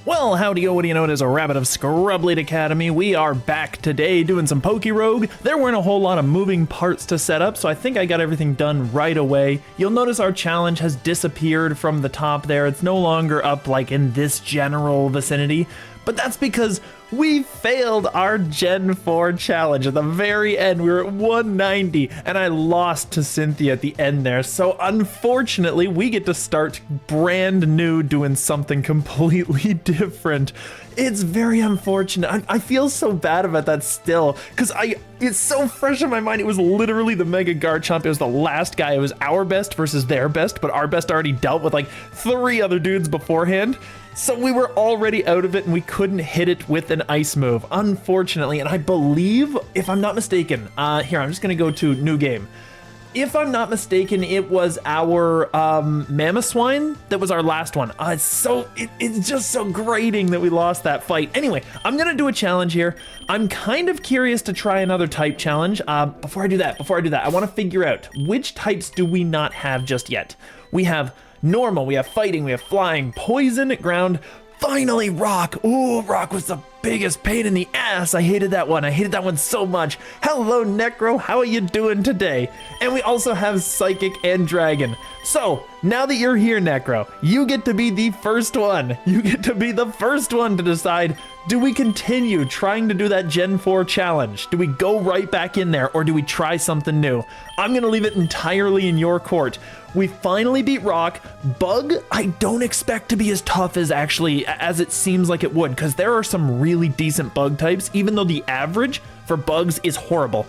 Well, howdy-o, what do you know, it is a rabbit of Scrubblade Academy. We are back today doing some PokeRogue. There weren't a whole lot of moving parts to set up, so I think I got everything done right away. You'll notice our challenge has disappeared from the top there. It's no longer up like in this general vicinity, but that's because we failed our Gen 4 challenge. At the very end, we were at 190, and I lost to Cynthia at the end there. So unfortunately, we get to start brand new doing something completely different. It's very unfortunate. I feel so bad about that still, because it's so fresh in my mind. It was literally the Mega Garchomp. It was the last guy. It was our best versus their best, but our best already dealt with like 3 other dudes beforehand. So we were already out of it, and we couldn't hit it with an ice move, unfortunately. And I believe, if I'm not mistaken, here, I'm just gonna go to new game. If I'm not mistaken, it was our Mamoswine that was our last one. It's just so grating that we lost that fight. Anyway, I'm gonna do a challenge here. I'm kind of curious to try another type challenge. Before I do that, I wanna figure out which types do we not have just yet. We have normal, we have fighting, we have flying, poison, ground, finally rock. Ooh, rock was the biggest pain in the ass. I hated that one. I hated that one so much. Hello, Necro. How are you doing today? And we also have psychic and dragon. So now that you're here, Necro, you get to be the first one. You get to be the first one to decide, do we continue trying to do that Gen 4 challenge? Do we go right back in there, or do we try something new? I'm gonna leave it entirely in your court. We finally beat Rock. Bug, I don't expect to be as tough as it seems like it would, because there are some really decent bug types, even though the average for bugs is horrible.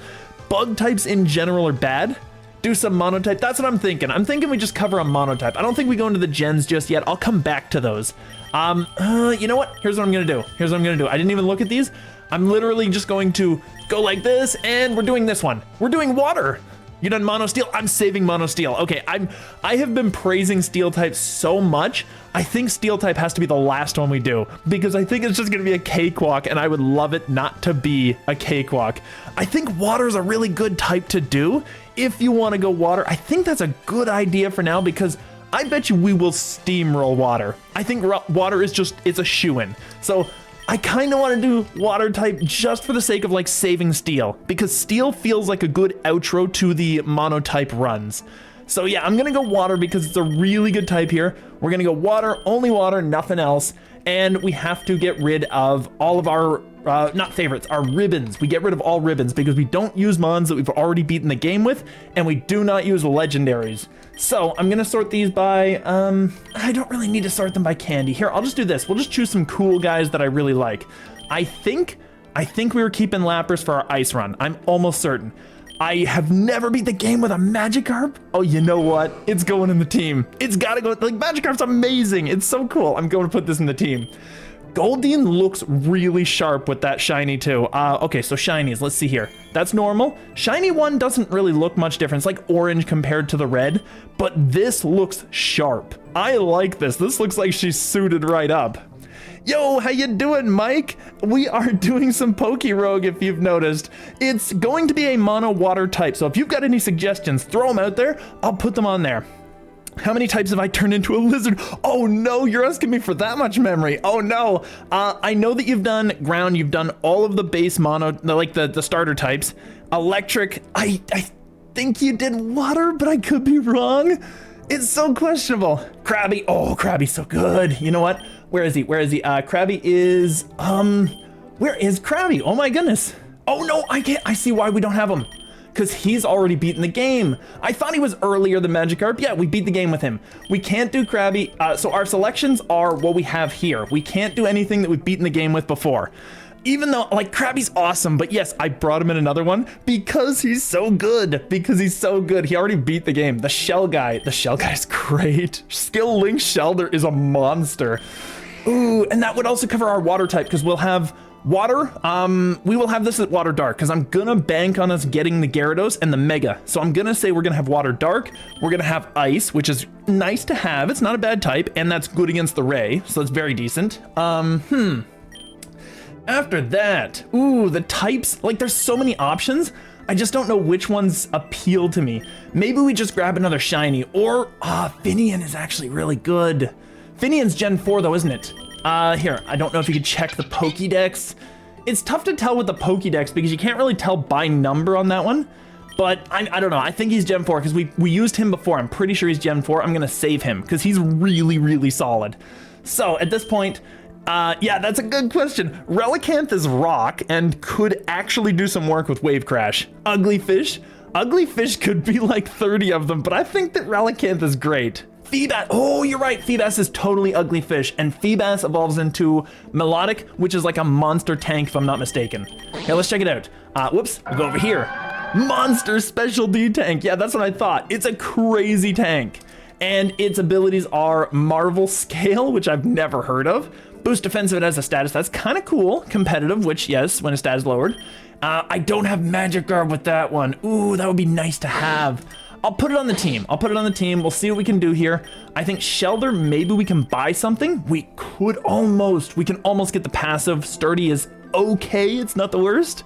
Bug types in general are bad. Do some monotype. That's what I'm thinking. I'm thinking we just cover a monotype. I don't think we go into the gens just yet. I'll come back to those. You know what? Here's what I'm gonna do. I didn't even look at these. I'm literally just going to go like this, and we're doing this one. We're doing water. You done mono steel? I'm saving mono steel. Okay, I have been praising steel type so much. I think steel type has to be the last one we do, because I think it's just gonna be a cakewalk, and I would love it not to be a cakewalk. I think water is a really good type to do. If you want to go water, I think that's a good idea for now, because I bet you we will steamroll water. I think water is it's a shoo-in. So I kind of want to do water type just for the sake of like saving steel, because steel feels like a good outro to the monotype runs. So yeah, I'm gonna go water because it's a really good type here. We're gonna go water, only water, nothing else. And we have to get rid of all of our, not favorites, our ribbons. We get rid of all ribbons because we don't use mons that we've already beaten the game with, and we do not use legendaries. So I'm gonna sort these by, I don't really need to sort them by candy. Here, I'll just do this. We'll just choose some cool guys that I really like. I think we were keeping Lapras for our ice run. I'm almost certain. I have never beat the game with a Magikarp. Oh, you know what? It's going in the team. It's gotta go. Like, Magikarp's amazing. It's so cool. I'm going to put this in the team. Goldeen looks really sharp with that shiny too. Okay, so shinies, let's see here. That's normal. Shiny one doesn't really look much different. It's like orange compared to the red, but this looks sharp. I like this. This looks like she's suited right up. Yo, how you doing, Mike? We are doing some PokeRogue, if you've noticed. It's going to be a mono water type, so if you've got any suggestions, throw them out there. I'll put them on there. How many types have I turned into a lizard? Oh no, you're asking me for that much memory. Oh no. I know that you've done ground, you've done all of the base mono, like the starter types. Electric, I think you did water, but I could be wrong. It's so questionable. Krabby, oh, Krabby's so good. You know what? Where is he? Krabby is, where is Krabby? Oh my goodness. Oh no, I see why we don't have him. Because he's already beaten the game. I thought he was earlier than Magikarp. Yeah, we beat the game with him. We can't do Krabby, so our selections are what we have here. We can't do anything that we've beaten the game with before. Even though, like, Krabby's awesome, but yes, I brought him in another one because he's so good. He already beat the game. The shell guy's great. Skill Link Shelter is a monster. Ooh, and that would also cover our water type, because we'll have water. We will have this at water dark, because I'm gonna bank on us getting the Gyarados and the Mega. So I'm gonna say we're gonna have water dark. We're gonna have ice, which is nice to have. It's not a bad type, and that's good against the Ray, so that's very decent. After that, ooh, the types, like there's so many options. I just don't know which ones appeal to me. Maybe we just grab another shiny, or Finian is actually really good. Finian's Gen 4 though, isn't it? Here, I don't know if you could check the Pokédex. It's tough to tell with the Pokédex because you can't really tell by number on that one. But I don't know, I think he's Gen 4 because we used him before. I'm pretty sure he's Gen 4. I'm gonna save him because he's really, really solid. So at this point, yeah, that's a good question. Relicanth is rock and could actually do some work with Wave Crash. Ugly Fish could be like 30 of them, but I think that Relicanth is great. Feebas, oh, you're right, Feebas is totally Ugly Fish, and Feebas evolves into Melodic, which is like a monster tank if I'm not mistaken. Here, let's check it out. Whoops, we'll go over here. Monster Special D tank, yeah, that's what I thought. It's a crazy tank, and its abilities are Marvel Scale, which I've never heard of. Boost defensive as a status, that's kind of cool. Competitive, which, yes, when a stat is lowered. I don't have Magic Garb with that one. Ooh, that would be nice to have. I'll put it on the team. We'll see what we can do here. I think Shelter, maybe we can buy something. We can almost get the passive. Sturdy is okay, it's not the worst.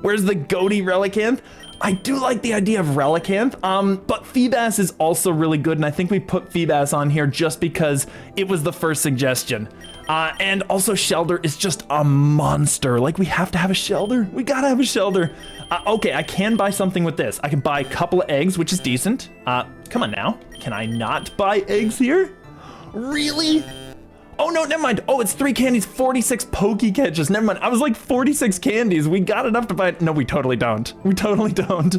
Where's the Goaty Relicanth? I do like the idea of Relicanth, but Feebas is also really good, and I think we put Feebas on here just because it was the first suggestion. And also Shelter is just a monster. Like, we have to have a Shelter. We gotta have a Shelter. Okay, I can buy something with this. I can buy a couple of eggs, which is decent. Come on now. Can I not buy eggs here? Really? Oh no, never mind. Oh, it's 3 candies, 46 Poke catches. Never mind. I was like 46 candies. We got enough to buy it. No, we totally don't. We totally don't.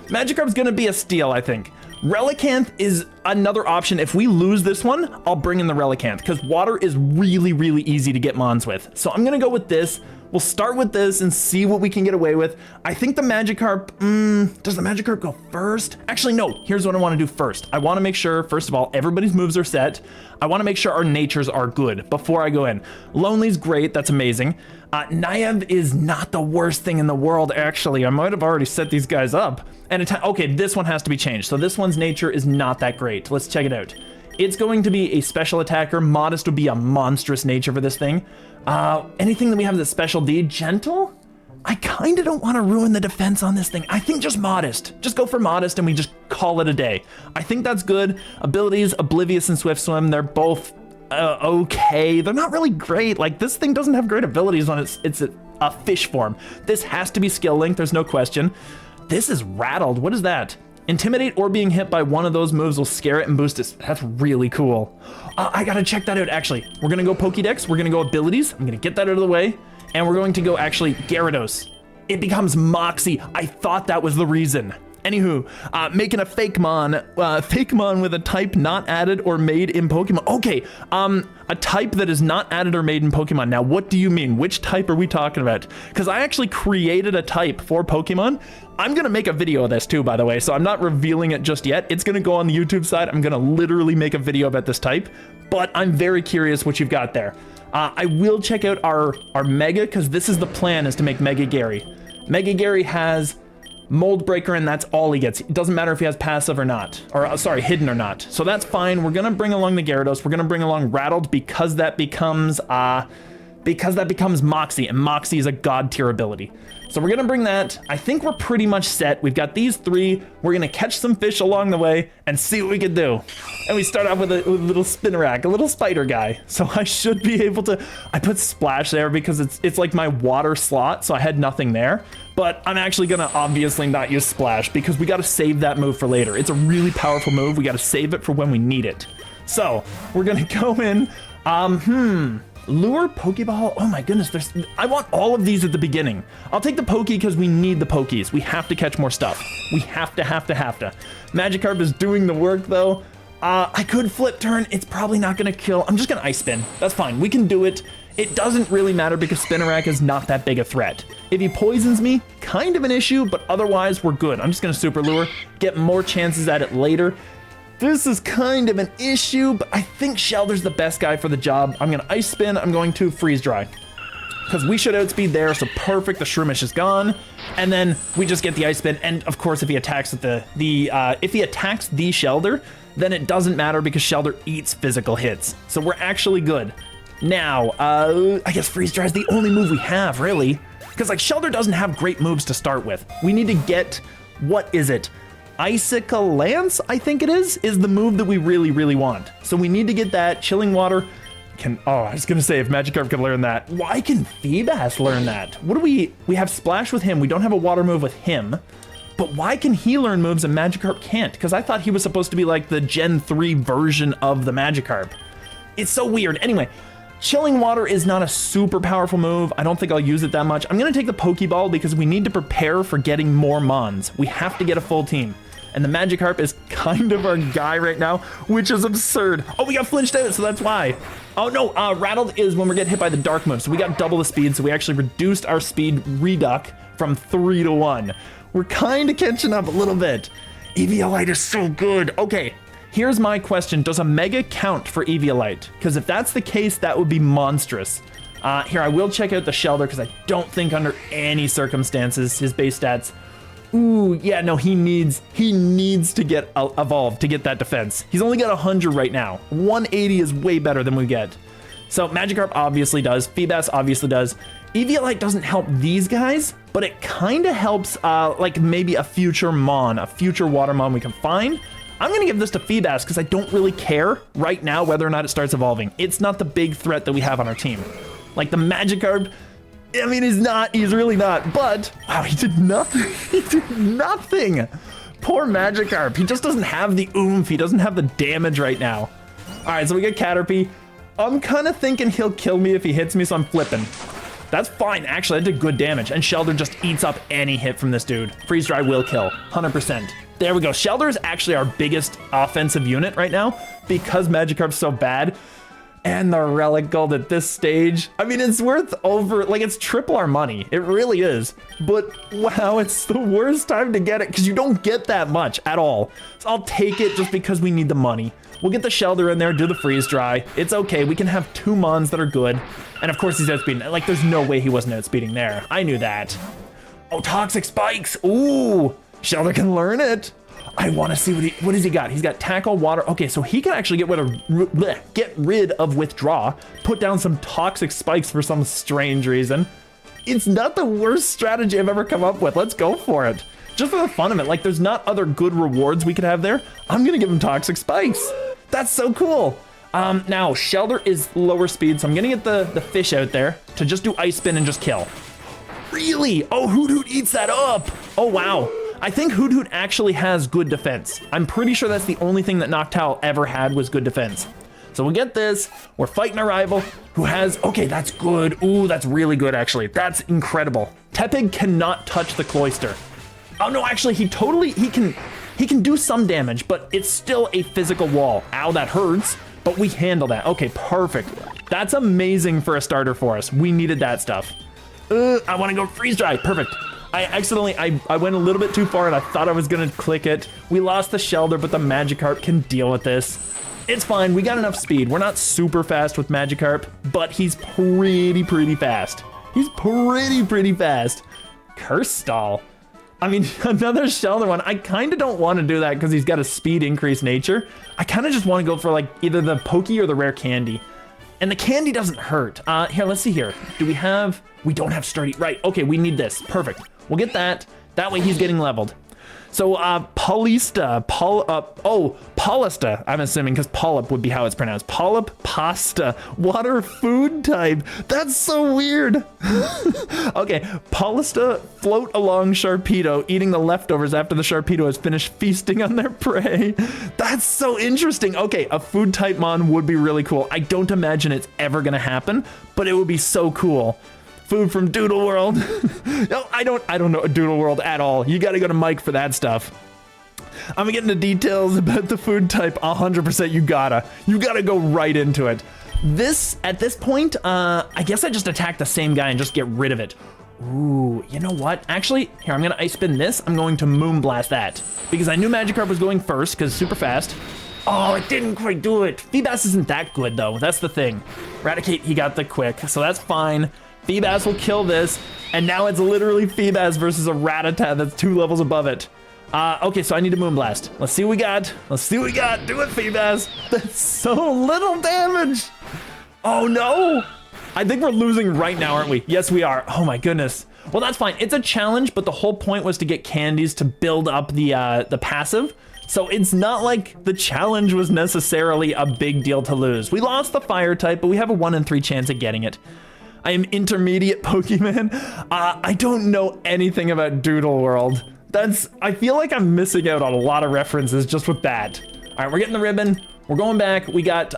Magikarp's gonna be a steal, I think. Relicanth is another option. If we lose this one, I'll bring in the Relicanth because water is really, really easy to get Mons with. So I'm gonna go with this. We'll start with this and see what we can get away with. I think the Magikarp, does the Magikarp go first? Actually, no, here's what I wanna do first. I wanna make sure, first of all, everybody's moves are set. I wanna make sure our natures are good before I go in. Lonely's great, that's amazing. Niamh is not the worst thing in the world, actually. I might have already set these guys up. And okay, this one has to be changed. So this one's nature is not that great. Let's check it out. It's going to be a special attacker. Modest would be a monstrous nature for this thing. Anything that we have as a special D, gentle? I kind of don't want to ruin the defense on this thing. I think just modest. Just go for modest and we just call it a day. I think that's good. Abilities, Oblivious and Swift Swim, they're both okay. They're not really great. Like, this thing doesn't have great abilities on it's a fish form. This has to be skill link, there's no question. This is Rattled. What is that? Intimidate or being hit by one of those moves will scare it and boost it. That's really cool. I gotta check that out, actually. We're gonna go Pokédex, we're gonna go abilities. I'm gonna get that out of the way. And we're going to go, actually, Gyarados. It becomes Moxie. I thought that was the reason. Anywho, making a fake mon with a type not added or made in Pokemon. Okay, a type that is not added or made in Pokemon. Now, what do you mean? Which type are we talking about? Because I actually created a type for Pokemon. I'm gonna make a video of this too, by the way, so I'm not revealing it just yet. It's gonna go on the YouTube side. I'm gonna literally make a video about this type, but I'm very curious what you've got there. I will check out our Mega, because this is the plan, is to make Mega Gary. Mega Gary has Mold Breaker, and that's all he gets. It doesn't matter if he has passive or not, or sorry, hidden or not. So that's fine. We're gonna bring along the Gyarados. We're gonna bring along Rattled because that becomes Moxie, and Moxie is a god tier ability. So we're gonna bring that. I think we're pretty much set. We've got these three. We're gonna catch some fish along the way and see what we can do. And we start off with a little Spinarak, a little spider guy. So I should be able to, I put Splash there because it's like my water slot, so I had nothing there. But I'm actually gonna obviously not use Splash because we gotta save that move for later. It's a really powerful move. We gotta save it for when we need it. So we're gonna go in, Lure, Pokeball, oh my goodness, I want all of these at the beginning. I'll take the Poke because we need the Pokies. We have to catch more stuff. We have to. Magikarp is doing the work though. I could Flip Turn, it's probably not gonna kill. I'm just gonna Ice Spin, that's fine, we can do it. It doesn't really matter because Spinarak is not that big a threat. If he poisons me, kind of an issue, but otherwise we're good. I'm just gonna Super Lure, get more chances at it later. This is kind of an issue, but I think Shelter's the best guy for the job. I'm gonna Ice Spin, I'm going to Freeze Dry. Because we should outspeed there, so perfect, the Shroomish is gone. And then we just get the Ice Spin, and of course if he attacks with if he attacks the Shelter, then it doesn't matter because Shelter eats physical hits. So we're actually good. Now, I guess Freeze Dry is the only move we have, really. Because like Shelter doesn't have great moves to start with. We need to get, what is it? Icicle Lance, I think it is the move that we really, really want. So we need to get that. Chilling Water can, oh, I was gonna say if Magikarp can learn that. Why can Feebas learn that? What do we have Splash with him. We don't have a water move with him. But why can he learn moves and Magikarp can't? Because I thought he was supposed to be like the Gen 3 version of the Magikarp. It's so weird. Anyway, Chilling Water is not a super powerful move. I don't think I'll use it that much. I'm gonna take the Pokeball because we need to prepare for getting more Mons. We have to get a full team. And the Magikarp is kind of our guy right now, which is absurd. Oh, we got flinched out, so that's why. Oh no, Rattled is when we get hit by the Dark move. So we got double the speed, so we actually reduced our speed reduc from 3 to 1. We're kind of catching up a little bit. Eviolite is so good. Okay, here's my question. Does a Mega count for Eviolite? Because if that's the case, that would be monstrous. Here, I will check out the Shelter because I don't think under any circumstances his base stats. Ooh, yeah, no, he needs to get evolved to get that defense. He's only got 100 right now. 180 is way better than we get. So Magikarp obviously does. Feebas obviously does. Eviolite doesn't help these guys, but it kind of helps like maybe a future Mon, a future Water Mon we can find. I'm going to give this to Feebas because I don't really care right now whether or not it starts evolving. It's not the big threat that we have on our team. Like the Magikarp, I mean, he's really not, but wow, he did nothing. He did nothing. Poor Magikarp. He just doesn't have the oomph. He doesn't have the damage right now. All right, so we get Caterpie. I'm kind of thinking he'll kill me if he hits me, so I'm flipping. That's fine. Actually, I did good damage, and Shelter just eats up any hit from this dude. Freeze Dry will kill, 100%. There we go. Shelter is actually our biggest offensive unit right now because Magikarp's so bad. And the Relic Gold at this stage, I mean, it's worth over, like, it's triple our money. It really is. But wow, it's the worst time to get it because you don't get that much at all. So I'll take it just because we need the money. We'll get the Shelter in there, do the Freeze Dry. It's okay. We can have 2 Mons that are good. And of course he's outspeeding. Like, there's no way he wasn't outspeeding there. I knew that. Oh, Toxic Spikes. Ooh, Shelter can learn it. I want to see what has he got? He's got Tackle, Water. Okay, so he can actually get rid of Withdraw, put down some Toxic Spikes for some strange reason. It's not the worst strategy I've ever come up with. Let's go for it. Just for the fun of it. Like, there's not other good rewards we could have there. I'm going to give him Toxic Spikes. That's so cool. Now, Shelter is lower speed, so I'm going to get the fish out there to just do Ice Spin and just kill. Really? Oh, Hoot Hoot eats that up. Oh, wow. I think Hoot Hoot actually has good defense. I'm pretty sure that's the only thing that Noctowl ever had was good defense. So we'll get this. We're fighting a rival who has, okay, that's good. Ooh, that's really good, actually. That's incredible. Tepig cannot touch the Cloyster. Oh no, actually, he can do some damage, but it's still a physical wall. Ow, that hurts, but we handle that. Okay, perfect. That's amazing for a starter for us. We needed that stuff. I want to go Freeze Dry. Perfect. I accidentally, I went a little bit too far and I thought I was going to click it. We lost the Shelter, but the Magikarp can deal with this. It's fine. We got enough speed. We're not super fast with Magikarp, but he's pretty fast. He's pretty fast. Curse Stall. I mean, another Shelter one. I kind of don't want to do that because he's got a speed increase nature. I kind of just want to go for like either the Pokey or the Rare Candy. And the candy doesn't hurt. Here, let's see here. Do we have, we don't have Sturdy. Right, okay, we need this. Perfect. We'll get that. That way he's getting leveled. So, Paulista, Paulista, I'm assuming, because Polyp would be how it's pronounced. Polyp Pasta, water food type. That's so weird. Okay, Paulista float along Sharpedo, eating the leftovers after the Sharpedo has finished feasting on their prey. That's so interesting. Okay, a food type Mon would be really cool. I don't imagine it's ever gonna happen, but it would be so cool. Food from Doodle World. No, I don't know Doodle World at all. You gotta go to Mike for that stuff. I'm getting the details about the food type 100%. You gotta go right into it. At this point, I guess I just attack the same guy and just get rid of it. Ooh, you know what? Actually, here, I'm gonna Ice Spin this. I'm going to Moonblast that because I knew Magikarp was going first because it's super fast. Oh, it didn't quite do it. Feebas isn't that good though. That's the thing. Raticate, he got the quick, so that's fine. Feebas will kill this, and now it's literally Feebas versus a Rattata that's 2 levels above it. Okay, so I need a Moonblast. Let's see what we got. Let's see what we got. Do it, Feebas. That's so little damage. Oh, no. I think we're losing right now, aren't we? Yes, we are. Oh, my goodness. Well, that's fine. It's a challenge, but the whole point was to get candies to build up the passive. So it's not like the challenge was necessarily a big deal to lose. We lost the fire type, but we have a 1 in 3 chance of getting it. I am intermediate Pokemon. I don't know anything about Doodle World. I feel like I'm missing out on a lot of references just with that. All right, we're getting the ribbon. We're going back. We got,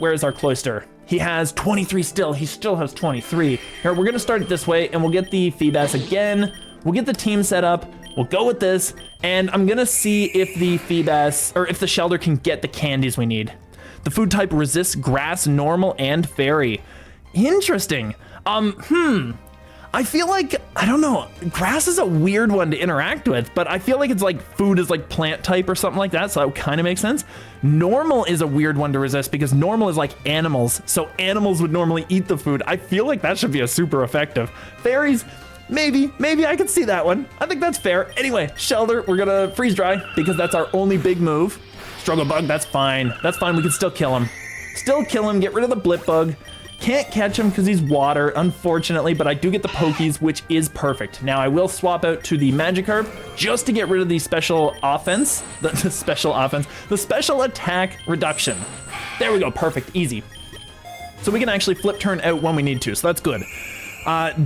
where's our Cloyster? He has 23 still. He still has 23. Here, we're gonna start it this way and we'll get the Feebas again. We'll get the team set up. We'll go with this. And I'm gonna see if the Feebas, or if the Shelter can get the candies we need. The food type resists grass, normal, and fairy. Interesting. I feel like, I don't know, grass is a weird one to interact with, but I feel like it's like food is like plant type or something like that, so that kind of makes sense. Normal is a weird one to resist because normal is like animals, so animals would normally eat the food. I feel like that should be a super effective. Fairies, maybe I could see that one. I think that's fair. Anyway, Shelter, we're gonna freeze dry because that's our only big move. Struggle Bug, that's fine. That's fine, we can still kill him. Still kill him, get rid of the Blip Bug. Can't catch him because he's water, unfortunately, but I do get the Pokies, which is perfect. Now I will swap out to the Magikarp just to get rid of the special offense, the special attack reduction. There we go, perfect, easy. So we can actually flip turn out when we need to, so that's good.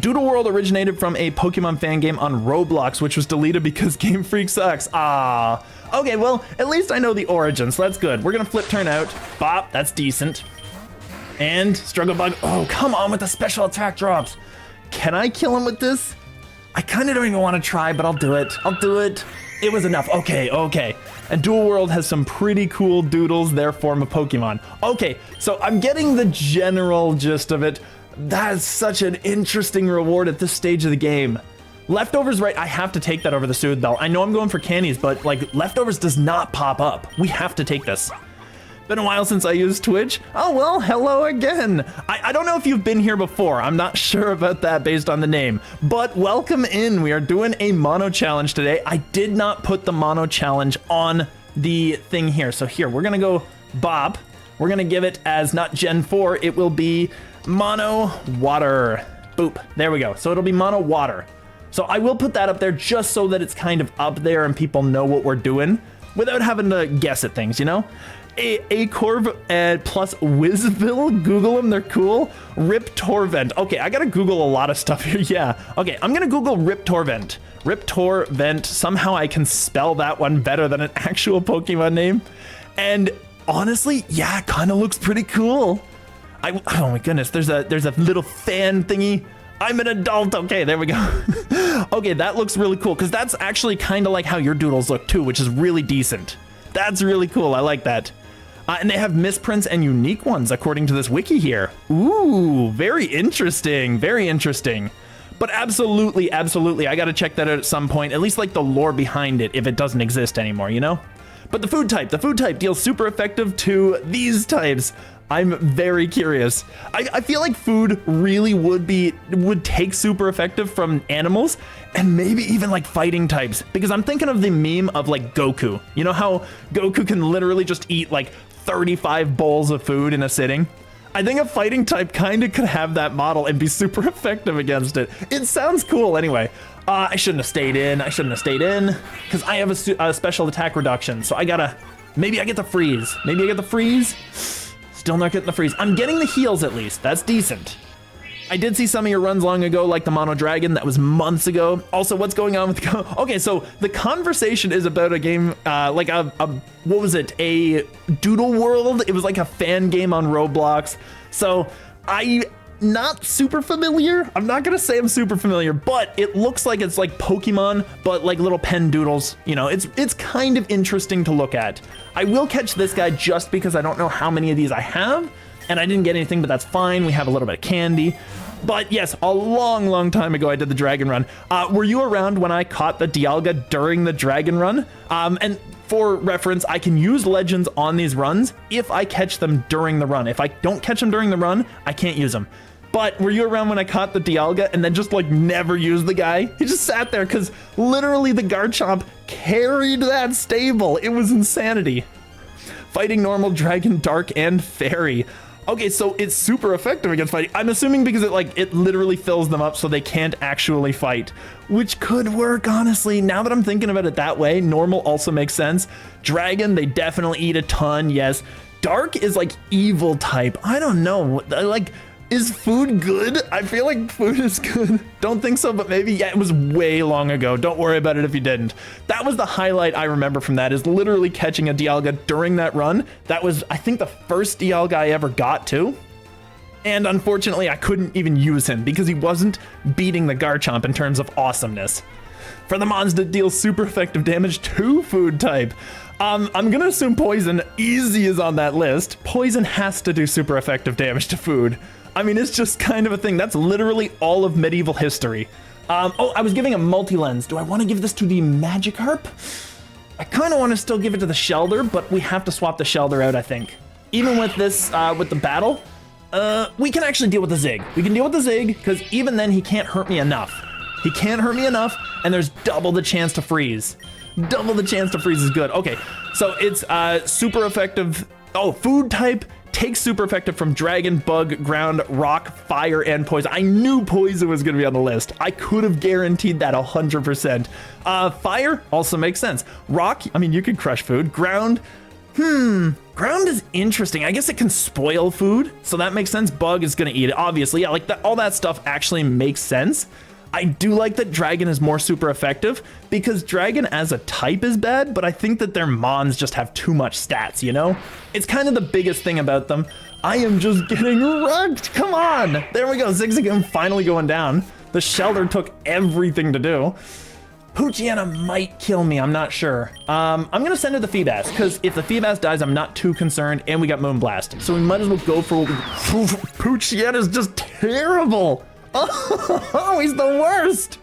Doodle World originated from a Pokemon fan game on Roblox, which was deleted because Game Freak sucks. Ah, okay, well, at least I know the origin, so that's good. We're gonna flip turn out. Bop, that's decent. And Struggle Bug, oh, come on with the special attack drops. Can I kill him with this? I kind of don't even want to try, but I'll do it. It was enough, okay. And Dual World has some pretty cool doodles, their form of Pokemon. Okay, so I'm getting the general gist of it. That is such an interesting reward at this stage of the game. Leftovers, right, I have to take that over the Soothe Bell. I know I'm going for candies, but like Leftovers does not pop up. We have to take this. Been a while since I used Twitch. Oh, well, hello again. I don't know if you've been here before. I'm not sure about that based on the name, but welcome in. We are doing a mono challenge today. I did not put the mono challenge on the thing here. So here, we're gonna go Bob. We're gonna give it as not Gen 4. It will be mono water. Boop, there we go. So it'll be mono water. So I will put that up there just so that it's kind of up there and people know what we're doing without having to guess at things, you know? A Corv plus Wizville, Google them, they're cool. Rip Torvent. Okay, I gotta Google a lot of stuff here, yeah. Okay, I'm gonna Google Rip Torvent. Rip Torvent, somehow I can spell that one better than an actual Pokemon name. And honestly, yeah, it kinda looks pretty cool. Oh my goodness, there's a little fan thingy. I'm an adult, okay, there we go. Okay, that looks really cool, because that's actually kinda like how your doodles look too, which is really decent. That's really cool, I like that. And they have misprints and unique ones, according to this wiki here. Ooh, very interesting, very interesting. But absolutely, I gotta check that out at some point, at least like the lore behind it, if it doesn't exist anymore, you know? But the food type deals super effective to these types. I'm very curious. I feel like food really would take super effective from animals and maybe even like fighting types, because I'm thinking of the meme of like Goku. You know how Goku can literally just eat like 35 bowls of food in a sitting? I think a fighting type kind of could have that model and be super effective against it. It sounds cool anyway. I shouldn't have stayed in, because I have a special attack reduction, so maybe I get the freeze. Still not getting the freeze. I'm getting the heals at least, that's decent. I did see some of your runs long ago, like the Mono Dragon, that was months ago. Also, what's going on with, okay, so the conversation is about a game, like what was it? A Doodle World? It was like a fan game on Roblox. So not super familiar. I'm not gonna say I'm super familiar, but it looks like it's like Pokemon, but like little pen doodles. You know, it's kind of interesting to look at. I will catch this guy just because I don't know how many of these I have, and I didn't get anything, but that's fine. We have a little bit of candy. But yes, a long time ago I did the Dragon Run. Were you around when I caught the Dialga during the Dragon Run? And for reference, I can use legends on these runs if I catch them during the run. If I don't catch them during the run, I can't use them. But were you around when I caught the Dialga and then just like never used the guy? He just sat there because literally the Garchomp carried that stable. It was insanity. Fighting normal, dragon, dark, and fairy. Okay, so it's super effective against fighting. I'm assuming because it literally fills them up so they can't actually fight, which could work, honestly. Now that I'm thinking about it that way, normal also makes sense. Dragon, they definitely eat a ton, yes. Dark is like evil type. I don't know, like, is food good? I feel like food is good. Don't think so, but maybe. Yeah, it was way long ago. Don't worry about it if you didn't. That was the highlight I remember from that, is literally catching a Dialga during that run. That was, I think, the first Dialga I ever got to. And unfortunately, I couldn't even use him because he wasn't beating the Garchomp in terms of awesomeness. For the mons that deal super effective damage to food type, I'm gonna assume Poison easy is on that list. Poison has to do super effective damage to food. I mean, it's just kind of a thing. That's literally all of medieval history. Oh, I was giving a multi-lens. Do I want to give this to the Magikarp? I kind of want to still give it to the Shelder, but we have to swap the Shelder out, I think. Even with this, with the battle, we can actually deal with the Zig. We can deal with the Zig, because even then he can't hurt me enough. He can't hurt me enough, and there's double the chance to freeze. Double the chance to freeze is good. Okay, so it's super effective. Oh, food type. Takes super effective from Dragon, Bug, Ground, Rock, Fire, and Poison. I knew Poison was going to be on the list. I could have guaranteed that 100%. Fire also makes sense. Rock, I mean, you could crush food. Ground, Ground is interesting. I guess it can spoil food, so that makes sense. Bug is going to eat it, obviously. Yeah, like all that stuff actually makes sense. I do like that Dragon is more super effective because Dragon as a type is bad, but I think that their mons just have too much stats, you know? It's kind of the biggest thing about them. I am just getting wrecked. Come on. There we go. Zigzagoon finally going down. The Shelder took everything to do. Poochyena might kill me. I'm not sure. I'm going to send her the Feebas because if the Feebas dies, I'm not too concerned and we got Moonblast. So we might as well go for Poochyena's just terrible. Oh, he's the worst.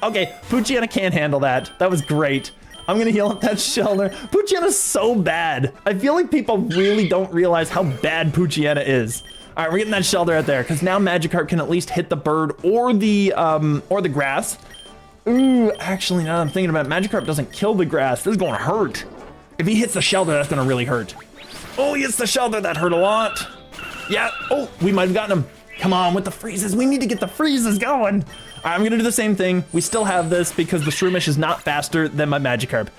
Okay, Poochyena can't handle that. That was great. I'm gonna heal up that Shelder. Poochyena's so bad. I feel like people really don't realize how bad Poochyena is. All right, we're getting that Shelder out there because now Magikarp can at least hit the bird or the grass. Ooh, actually, now that I'm thinking about it, Magikarp doesn't kill the grass. This is gonna hurt. If he hits the Shelder, that's gonna really hurt. Oh, he hits the Shelder. That hurt a lot. Yeah. Oh, we might have gotten him. Come on with the freezes. We need to get the freezes going. All right, I'm going to do the same thing. We still have this because the Shroomish is not faster than my Magikarp.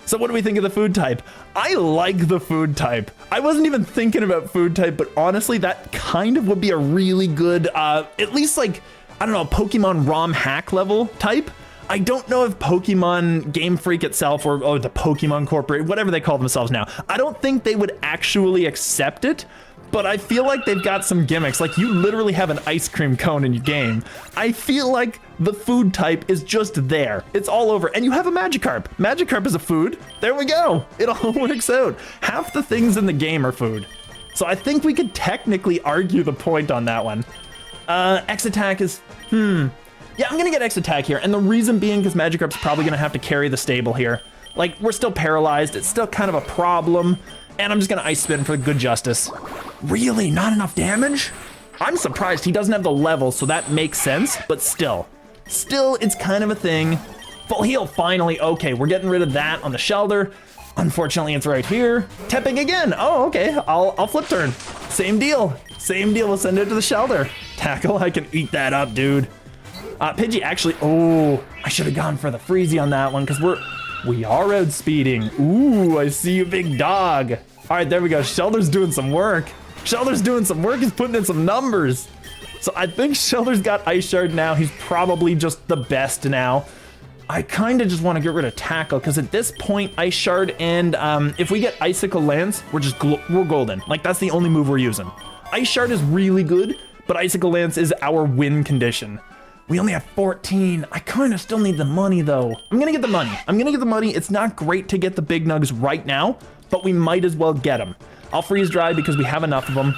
So what do we think of the food type? I like the food type. I wasn't even thinking about food type, but honestly, that kind of would be a really good, at least like, I don't know, Pokemon ROM hack level type. I don't know if Pokemon Game Freak itself or the Pokemon Corporate, whatever they call themselves now, I don't think they would actually accept it. But I feel like they've got some gimmicks. Like you literally have an ice cream cone in your game. I feel like the food type is just there. It's all over. And you have a Magikarp. Magikarp is a food. There we go. It all works out. Half the things in the game are food. So I think we could technically argue the point on that one. X-Attack is, Yeah, I'm gonna get X-Attack here. And the reason being because Magikarp's probably gonna have to carry the stable here. Like we're still paralyzed. It's still kind of a problem. And I'm just gonna Ice Spin for good justice. Really? Not enough damage? I'm surprised. He doesn't have the level, so that makes sense, but still. Still, it's kind of a thing. Full heal, finally. Okay, we're getting rid of that on the Shelder. Unfortunately, it's right here. Tepping again. Oh, okay. I'll flip turn. Same deal. Same deal. We'll send it to the Shelder. Tackle, I can eat that up, dude. Pidgey actually, oh, I should have gone for the Freezy on that one because we are outspeeding. Ooh, I see you, big dog. All right, there we go. Shelder's doing some work. Shelder's doing some work. He's putting in some numbers. So I think Shelder's got Ice Shard now. He's probably just the best now. I kind of just want to get rid of Tackle because at this point, Ice Shard and if we get Icicle Lance, we're golden. Like that's the only move we're using. Ice Shard is really good, but Icicle Lance is our win condition. We only have 14. I kind of still need the money though. I'm gonna get the money. I'm gonna get the money. It's not great to get the big nugs right now, but we might as well get them. I'll freeze dry because we have enough of them.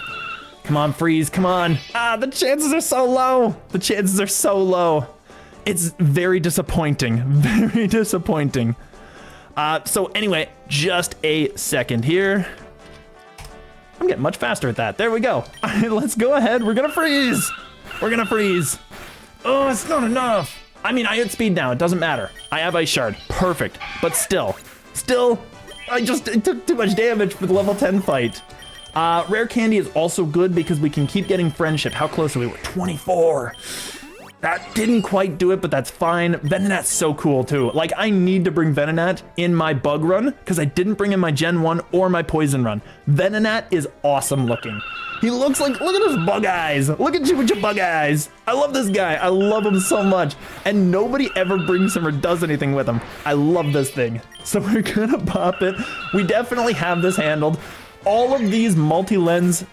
Come on, freeze, come on. Ah, the chances are so low. The chances are so low. It's very disappointing, very disappointing. So anyway, just a second here. I'm getting much faster at that. There we go. All right, let's go ahead. We're gonna freeze. We're gonna freeze. Oh, it's not enough. I mean, I hit speed now. It doesn't matter. I have Ice Shard. Perfect. But still, it took too much damage for the level 10 fight. Rare candy is also good because we can keep getting friendship. How close are we? We're 24. That didn't quite do it, but that's fine. Venonat's so cool too. Like, I need to bring Venonat in my bug run because I didn't bring in my Gen 1 or my poison run. Venonat is awesome looking. He looks like, look at his bug eyes. Look at you with your bug eyes. I love this guy. I love him so much. And nobody ever brings him or does anything with him. I love this thing. So we're gonna pop it. We definitely have this handled. All of these multi-lens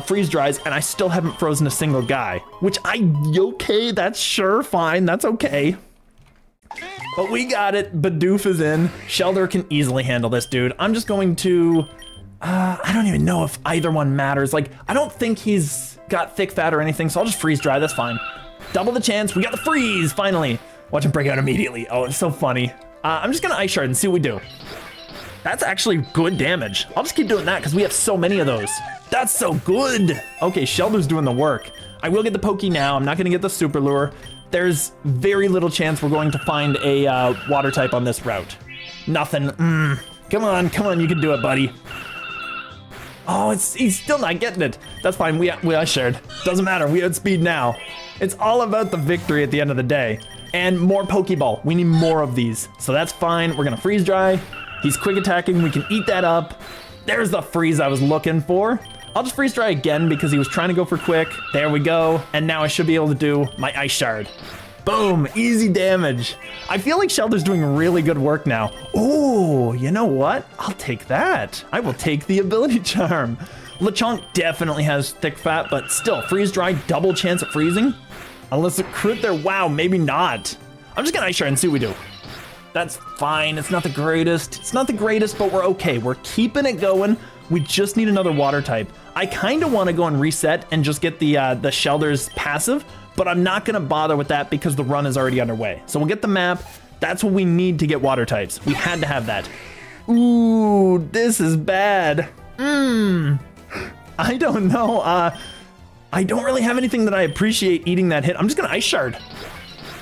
freeze dries, and I still haven't frozen a single guy, which okay, that's sure, fine, that's okay. But we got it, Bidoof is in. Shelder can easily handle this, dude. I'm just going to, I don't even know if either one matters. Like, I don't think he's got thick fat or anything, so I'll just freeze dry, that's fine. Double the chance, we got the freeze, finally. Watch him break out immediately. Oh, it's so funny. I'm just gonna Ice Shard and see what we do. That's actually good damage. I'll just keep doing that because we have so many of those. That's so good. Okay, Shelder's doing the work. I will get the Poke now. I'm not gonna get the Super Lure. There's very little chance we're going to find a water type on this route. Nothing. Come on, you can do it, buddy. Oh, he's still not getting it. That's fine, we Ice Shared. Doesn't matter, we outspeed now. It's all about the victory at the end of the day. And more Pokeball, we need more of these. So that's fine, we're gonna freeze dry. He's quick attacking, we can eat that up. There's the freeze I was looking for. I'll just freeze dry again because he was trying to go for quick. There we go. And now I should be able to do my Ice Shard. Boom, easy damage. I feel like Shelter's doing really good work now. Oh, you know what? I'll take that. I will take the ability charm. Lechonk definitely has thick fat, but still, freeze dry, double chance at freezing. Unless it crit there, wow, maybe not. I'm just gonna Ice Shard and see what we do. That's fine, it's not the greatest. It's not the greatest, but we're okay. We're keeping it going. We just need another water type. I kind of want to go and reset and just get the Shelter's passive, but I'm not gonna bother with that because the run is already underway. So we'll get the map. That's what we need to get water types. We had to have that. Ooh, this is bad. I don't know. I don't really have anything that I appreciate eating that hit. I'm just gonna Ice Shard.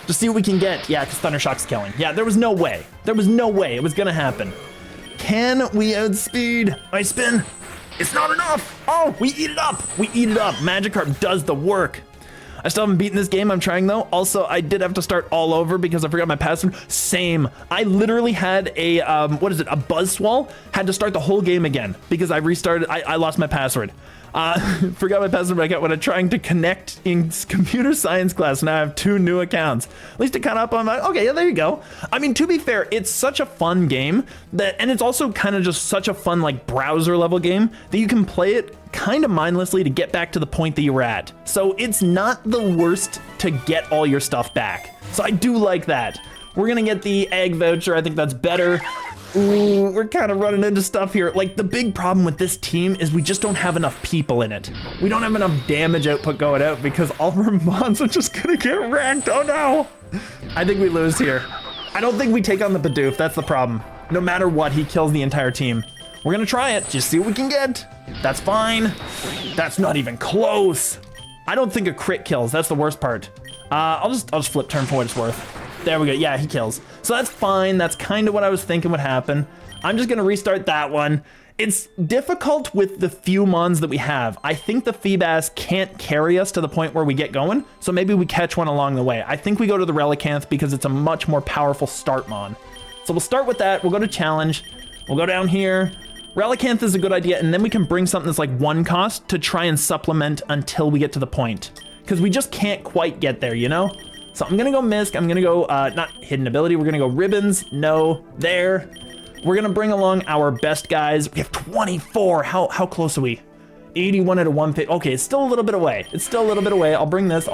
To see what we can get. Yeah, because Thunder Shock's killing. Yeah, there was no way. There was no way it was gonna happen. Can we outspeed? Ice Spin. It's not enough. Oh, we eat it up. We eat it up. Magikarp does the work. I still haven't beaten this game. I'm trying though. Also, I did have to start all over because I forgot my password. Same. I literally had a, a Buzzswall. Had to start the whole game again because I restarted. I lost my password. Forgot my password back out when I'm trying to connect in computer science class. Now I have 2 new accounts. At least it caught up on my, okay, yeah, there you go. I mean, to be fair, it's such a fun game and it's also kind of just such a fun, like, browser level game that you can play it kind of mindlessly to get back to the point that you were at. So it's not the worst to get all your stuff back. So I do like that. We're gonna get the egg voucher. I think that's better. Ooh, we're kind of running into stuff here. Like, the big problem with this team is we just don't have enough people in it. We don't have enough damage output going out because all of our mons are just gonna get wrecked. Oh no! I think we lose here. I don't think we take on the Bidoof. That's the problem. No matter what, he kills the entire team. We're gonna try it. Just see what we can get. That's fine. That's not even close. I don't think a crit kills. That's the worst part. I'll just flip turn for what it's worth. There we go. Yeah, he kills. So that's fine. That's kind of what I was thinking would happen. I'm just going to restart that one. It's difficult with the few mons that we have. I think the Feebas can't carry us to the point where we get going, so maybe we catch one along the way. I think we go to the Relicanth because it's a much more powerful start mon. So we'll start with that. We'll go to challenge. We'll go down here. Relicanth is a good idea, and then we can bring something that's like 1 cost to try and supplement until we get to the point. Because we just can't quite get there, you know? So I'm gonna go Misk, I'm gonna go, not Hidden Ability, we're gonna go Ribbons, no, there. We're gonna bring along our best guys. We have 24, how close are we? 81 out of 150, okay, it's still a little bit away. It's still a little bit away, I'll bring this.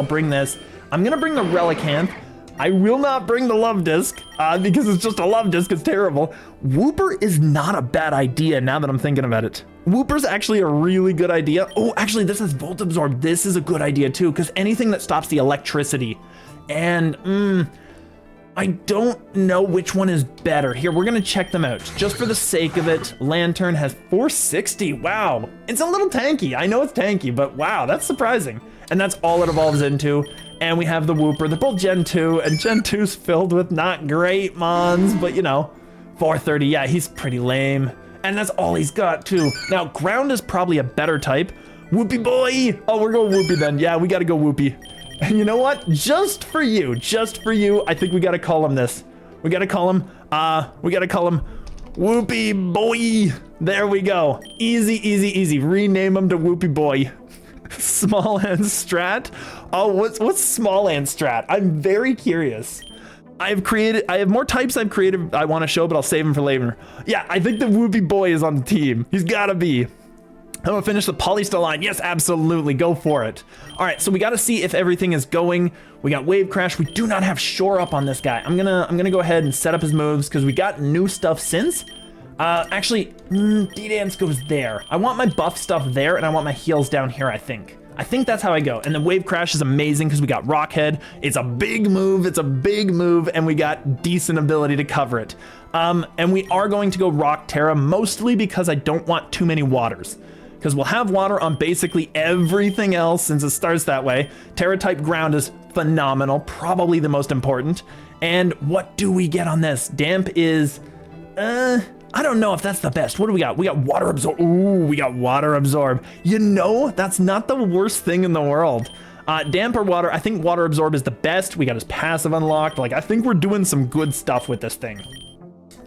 I'm gonna bring the Relicanth. I will not bring the Love Disc, because it's just a Love Disc, it's terrible. Wooper is not a bad idea now that I'm thinking about it. Wooper's actually a really good idea. Oh, actually this is Volt Absorb, this is a good idea too, because anything that stops the electricity. And, I don't know which one is better. Here, we're gonna check them out, just for the sake of it. Lantern has 460, wow. It's a little tanky, I know it's tanky, but wow, that's surprising. And that's all it evolves into. And we have the Wooper, they're both Gen 2, and Gen 2's filled with not great mons, but you know, 430, yeah, he's pretty lame. And that's all he's got too. Now, ground is probably a better type. Whoopie boy. Oh, we're going Whoopie then. Yeah, we gotta go Whoopie. And you know what? Just for you, I think we gotta call him this. We gotta call him Whoopie boy. There we go. Easy, easy, easy. Rename him to Whoopie boy. Small and strat. Oh, what's small and strat? I'm very curious. I have more types I've created I want to show, but I'll save them for later. Yeah, I think the Whoopie boy is on the team. He's gotta be. I'm gonna finish the Polystyle line. Yes, absolutely, go for it. All right, so we gotta see if everything is going. We got Wave Crash. We do not have Shore Up on this guy. I'm gonna go ahead and set up his moves because we got new stuff since. Actually, D-Dance goes there. I want my buff stuff there, and I want my heals down here, I think. I think that's how I go. And then Wave Crash is amazing because we got Rock Head. It's a big move, and we got decent ability to cover it. And we are going to go Rock Terra, mostly because I don't want too many waters. Because we'll have water on basically everything else since it starts that way. Terra type ground is phenomenal, probably the most important. And what do we get on this? Damp is, I don't know if that's the best. What do we got? We got Water Absorb. Ooh, we got Water Absorb. You know, that's not the worst thing in the world. Damp or water, I think Water Absorb is the best. We got his passive unlocked. Like, I think we're doing some good stuff with this thing.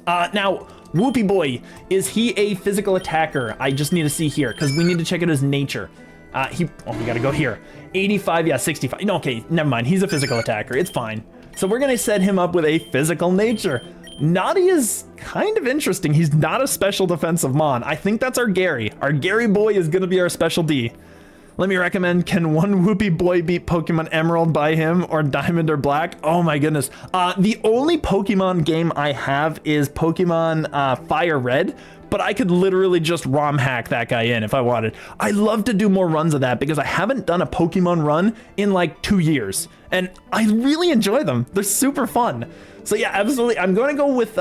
Now, Whoopie Boy, is he a physical attacker? I just need to see here, because we need to check out his nature. We gotta go here. 85, yeah, 65. No, okay, never mind. He's a physical attacker. It's fine. So we're gonna set him up with a physical nature. Naughty is kind of interesting. He's not a special defensive mon. I think that's our Gary. Our Gary boy is gonna be our special D. Let me recommend, can one Whoopie boy beat Pokemon Emerald by him or Diamond or Black? Oh my goodness. The only Pokemon game I have is Pokemon Fire Red, but I could literally just ROM hack that guy in if I wanted. I love to do more runs of that because I haven't done a Pokemon run in like 2 years, and I really enjoy them. They're super fun. So yeah, absolutely. I'm going to go with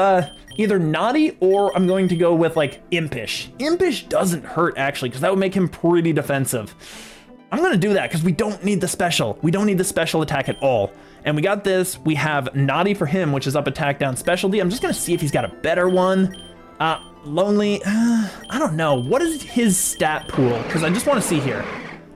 either Naughty or I'm going to go with like Impish. Impish doesn't hurt actually because that would make him pretty defensive. I'm going to do that because we don't need the special. We don't need the special attack at all. And we got this. We have Naughty for him, which is up attack down specialty. I'm just going to see if he's got a better one. Lonely, I don't know. What is his stat pool? Because I just want to see here.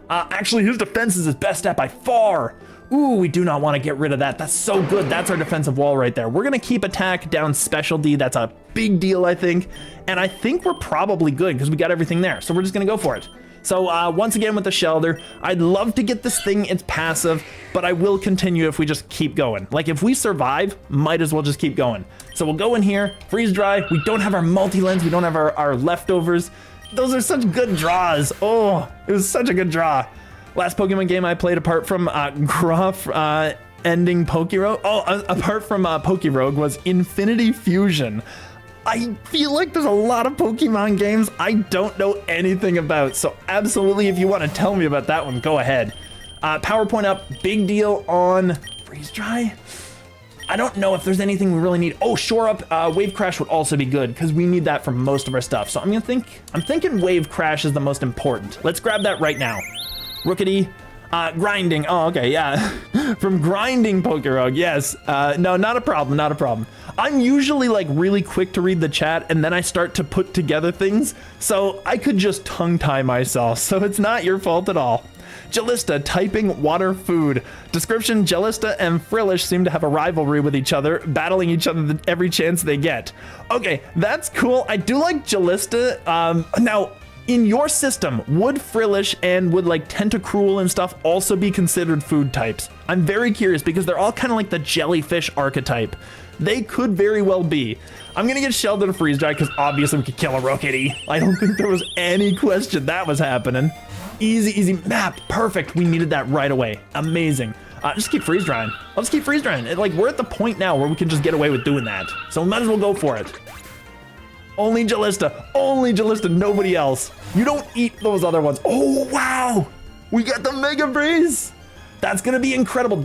Actually, his defense is his best stat by far. Ooh, we do not want to get rid of that. That's so good. That's our defensive wall right there. We're going to keep attack down specialty. That's a big deal, I think. And I think we're probably good because we got everything there. So we're just going to go for it. So once again with the Shelter, I'd love to get this thing, it's passive, but I will continue if we just keep going. Like if we survive, might as well just keep going. So we'll go in here, freeze dry. We don't have our multi-lens. We don't have our leftovers. Those are such good draws. Oh, it was such a good draw. Last Pokemon game I played apart from Groff ending PokeRogue. Oh, apart from PokeRogue was Infinity Fusion. I feel like there's a lot of Pokemon games I don't know anything about. So absolutely, if you want to tell me about that one, go ahead. PowerPoint up, big deal on freeze dry. I don't know if there's anything we really need. Oh, Shore Up, Wave Crash would also be good because we need that for most of our stuff. So I'm thinking Wave Crash is the most important. Let's grab that right now. Rookity, grinding. Oh, okay, yeah. From grinding PokeRogue, yes. No, not a problem, not a problem. I'm usually like really quick to read the chat and then I start to put together things. So I could just tongue tie myself. So it's not your fault at all. Jalista, typing water food. Description, Jalista and Frillish seem to have a rivalry with each other, battling each other every chance they get. Okay, that's cool. I do like Jalista. Now, in your system, would Frillish and would like Tentacruel and stuff also be considered food types? I'm very curious because they're all kind of like the jellyfish archetype. They could very well be. I'm gonna get Sheldon to freeze dry because obviously we could kill a Rookity. I don't think there was any question that was happening. Easy, easy map, perfect. We needed that right away, amazing. Just keep freeze drying. Let's keep freeze drying. Like we're at the point now where we can just get away with doing that. So we might as well go for it. Only Jalista, nobody else. You don't eat those other ones. Oh, wow. We got the Mega Brace. That's going to be incredible.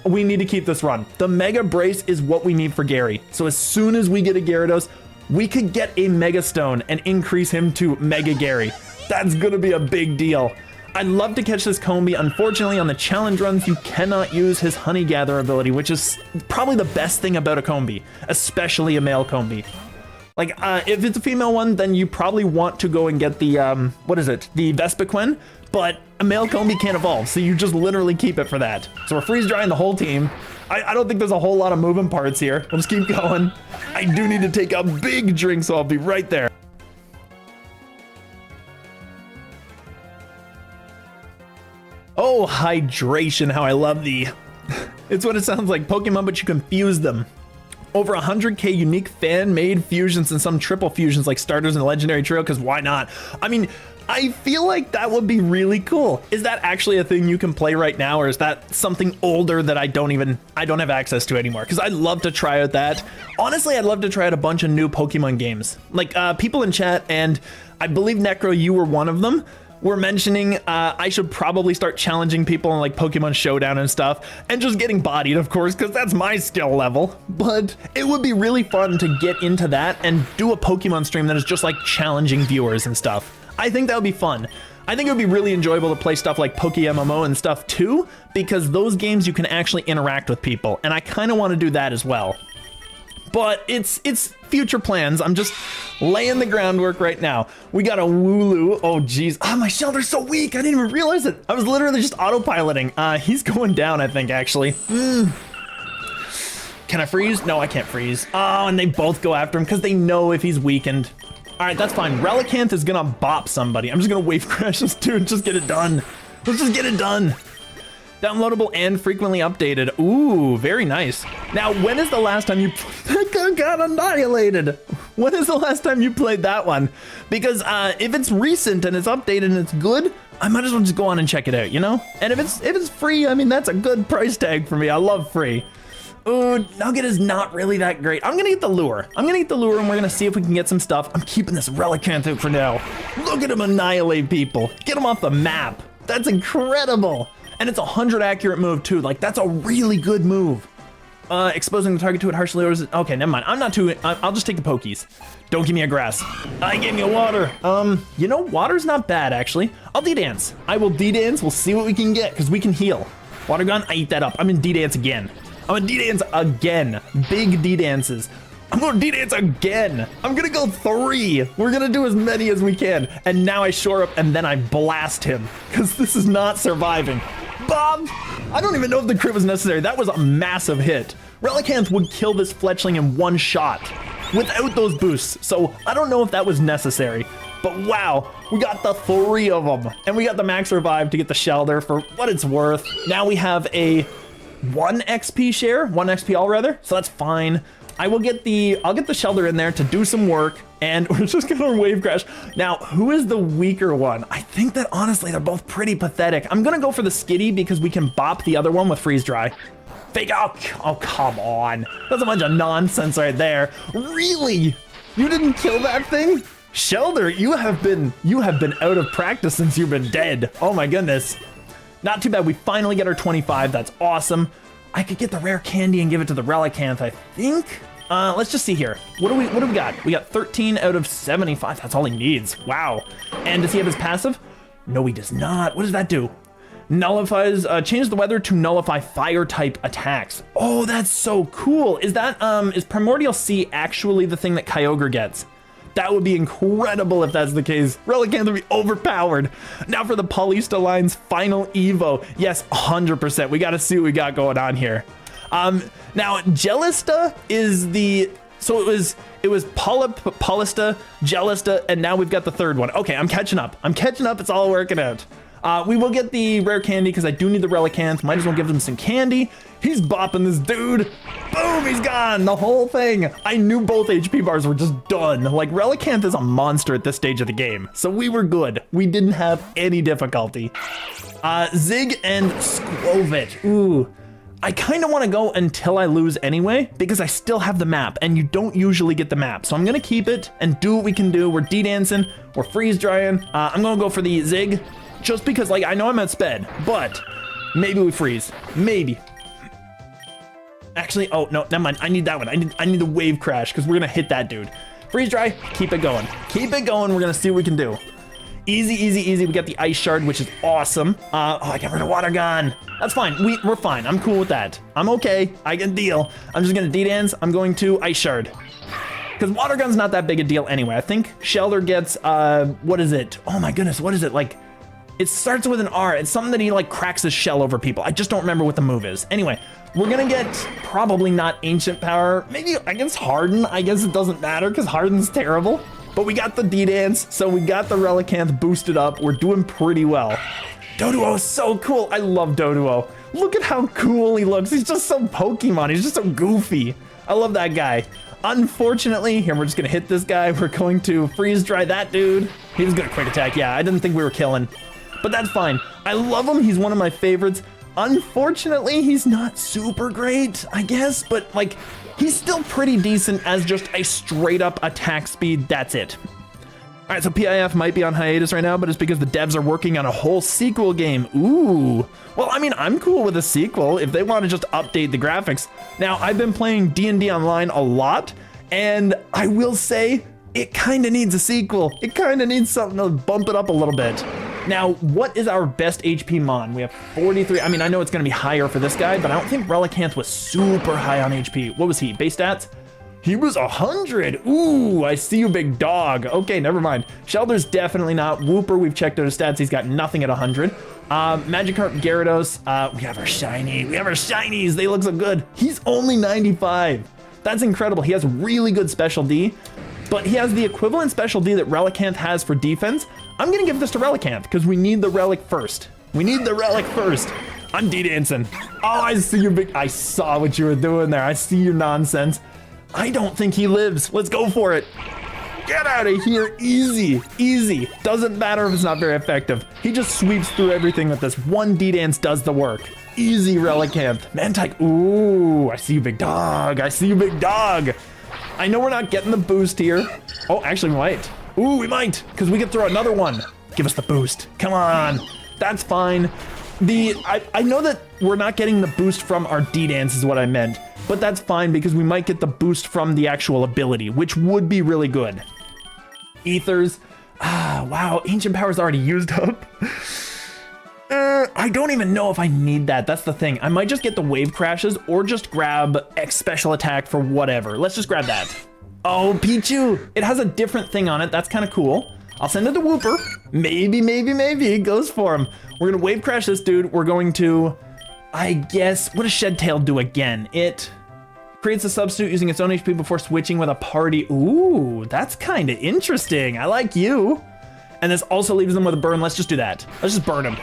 We need to keep this run. The Mega Brace is what we need for Gary. So as soon as we get a Gyarados, we could get a Mega Stone and increase him to Mega Gary. That's going to be a big deal. I'd love to catch this Combee. Unfortunately, on the challenge runs, you cannot use his Honey Gather ability, which is probably the best thing about a Combee, especially a male Combee. Like, if it's a female one, then you probably want to go and get the, what is it? The Vespiquen, but a male Combi can't evolve, so you just literally keep it for that. So we're freeze drying the whole team. I don't think there's a whole lot of moving parts here. We'll just keep going. I do need to take a big drink, so I'll be right there. Oh, hydration, how I love thee. It's what it sounds like, Pokemon, but you confuse them. Over 100k unique fan-made fusions and some triple fusions like starters in the legendary trio, because why not? I mean, I feel like that would be really cool. Is that actually a thing you can play right now, or is that something older that I don't have access to anymore? Because I'd love to try out that. Honestly, I'd love to try out a bunch of new Pokemon games. Like, people in chat, and I believe Necro, you were one of them, were mentioning I should probably start challenging people in like Pokemon Showdown and stuff, and just getting bodied, of course, because that's my skill level. But it would be really fun to get into that and do a Pokemon stream that is just like challenging viewers and stuff. I think that would be fun. I think it would be really enjoyable to play stuff like PokeMMO and stuff too, because those games you can actually interact with people, and I kind of want to do that as well. But it's future plans. I'm just laying the groundwork right now. We got a Wooloo. Oh, geez. Oh, my Shelter's so weak. I didn't even realize it. I was literally just autopiloting. He's going down, I think, actually. Can I freeze? No, I can't freeze. Oh, and they both go after him because they know if he's weakened. All right, that's fine. Relicanth is going to bop somebody. I'm just going to wave crash this dude. Just get it done. Let's just get it done. Downloadable and frequently updated. Ooh, very nice. Now, when is the last time you got annihilated? When is the last time you played that one? Because if it's recent and it's updated and it's good, I might as well just go on and check it out, you know? And if it's free, I mean, that's a good price tag for me. I love free. Ooh, Nugget is not really that great. I'm gonna get the lure. I'm gonna get the lure and we're gonna see if we can get some stuff. I'm keeping this Relicanth out for now. Look at him annihilate people. Get him off the map. That's incredible. And it's a 100 accurate move too. Like, that's a really good move. Exposing the target to it harshly. Okay, never mind. I'll just take the Pokies. Don't give me a grass. I gave me a water. You know, water's not bad actually. I'll D-dance. I will D-dance. We'll see what we can get because we can heal. Water gun, I eat that up. I'm in D-dance again. I'm in D-dance again. Big D-dances. I'm going to D-dance again. I'm going to go 3. We're going to do as many as we can. And now I shore up and then I blast him because this is not surviving. Bob! I don't even know if the crit was necessary. That was a massive hit. Relicanth would kill this Fletchling in one shot without those boosts. So I don't know if that was necessary. But wow, we got the 3 of them. And we got the max revive to get the Shelter for what it's worth. Now we have a 1 XP share, 1 XP all rather. So that's fine. I'll get the Shelter in there to do some work, and we're just gonna wave crash. Now, who is the weaker one? I think that honestly, they're both pretty pathetic. I'm gonna go for the Skitty because we can bop the other one with freeze dry. Fake out. Oh, come on. That's a bunch of nonsense right there. Really? You didn't kill that thing? Shelter, you have been out of practice since you've been dead. Oh my goodness. Not too bad. We finally get our 25. That's awesome. I could get the rare candy and give it to the Relicanth, I think. Let's just see here. What do we got? We got 13 out of 75. That's all he needs. Wow. And does he have his passive? No, he does not. What does that do? Nullifies, changes the weather to nullify fire type attacks. Oh, that's so cool. Is that, is Primordial Sea actually the thing that Kyogre gets? That would be incredible if that's the case. Relicanth would be overpowered. Now for the Polista line's final Evo. Yes, 100%. We got to see what we got going on here. Now Jelista is the, so it was Polista, Jelista, and now we've got the third one. Okay, I'm catching up. It's all working out. We will get the rare candy because I do need the Relicanth. Might as well give them some candy. He's bopping this dude. Boom, he's gone. The whole thing. I knew both HP bars were just done. Like, Relicanth is a monster at this stage of the game. So we were good. We didn't have any difficulty. Zig and Skwovet. Ooh. I kind of want to go until I lose anyway, because I still have the map, and you don't usually get the map. So I'm going to keep it and do what we can do. We're D-dancing. We're freeze-drying. I'm going to go for the Zig, just because, like, I know I'm at sped, but maybe we freeze. Maybe. Actually, oh, no, never mind. I need that one. I need the wave crash, because we're going to hit that dude. Freeze-dry. Keep it going. Keep it going. We're going to see what we can do. Easy, easy, easy. We got the ice shard, which is awesome. Oh, I got rid of water gun. That's fine. We're fine. I'm cool with that. I'm okay. I can deal. I'm just going to D-dance. I'm going to ice shard. Because water gun's not that big a deal anyway. I think Shelter gets, what is it? Oh my goodness, what is it? Like, it starts with an R. It's something that he like cracks his shell over people. I just don't remember what the move is. Anyway, we're gonna get probably not Ancient Power. Maybe against Harden. I guess it doesn't matter because Harden's terrible. But we got the D-Dance, so we got the Relicanth boosted up. We're doing pretty well. Doduo is so cool. I love Doduo. Look at how cool he looks. He's just so Pokemon. He's just so goofy. I love that guy. Unfortunately, here we're just gonna hit this guy. We're going to freeze dry that dude. He was gonna quick attack. Yeah, I didn't think we were killing, but that's fine. I love him. He's one of my favorites. Unfortunately, he's not super great, I guess, but like, he's still pretty decent as just a straight up attack speed. That's it. All right, so PIF might be on hiatus right now, but it's because the devs are working on a whole sequel game. Ooh. Well, I mean, I'm cool with a sequel if they want to just update the graphics. Now, I've been playing D&D Online a lot, and I will say it kind of needs a sequel. It kind of needs something to bump it up a little bit. Now, what is our best HP Mon? We have 43. I mean, I know it's going to be higher for this guy, but I don't think Relicanth was super high on HP. What was he? Base stats? He was 100. Ooh, I see you, big dog. Okay, never mind. Shelter's definitely not. Wooper, we've checked out his stats. He's got nothing at 100. Magikarp, Gyarados. We have our shiny. We have our shinies. They look so good. He's only 95. That's incredible. He has really good special D, but he has the equivalent special D that Relicanth has for defense. I'm gonna give this to Relicanth because we need the relic first. We need the relic first. I'm D-dancing. Oh, I see you, big. I saw what you were doing there. I see your nonsense. I don't think he lives. Let's go for it. Get out of here. Easy, easy. Doesn't matter if it's not very effective. He just sweeps through everything with this. One D-dance does the work. Easy, Relicanth. Mantike. Ooh, I see you, big dog. I see you, big dog. I know we're not getting the boost here. Oh, actually we might. Ooh, we might, because we could throw another one. Give us the boost. Come on. That's fine. I know that we're not getting the boost from our D-Dance is what I meant, but that's fine because we might get the boost from the actual ability, which would be really good. Ethers. Ah, wow. Ancient Power's already used up. I don't even know if I need that. That's the thing. I might just get the Wave Crashes or just grab X Special Attack for whatever. Let's just grab that. Oh, Pichu. It has a different thing on it. That's kind of cool. I'll send it to Wooper. Maybe it goes for him. We're going to Wave Crash this dude. We're going to, I guess, what does Shed Tail do again? It creates a substitute using its own HP before switching with a party. Ooh, that's kind of interesting. I like you. And this also leaves them with a burn. Let's just do that. Let's just burn him.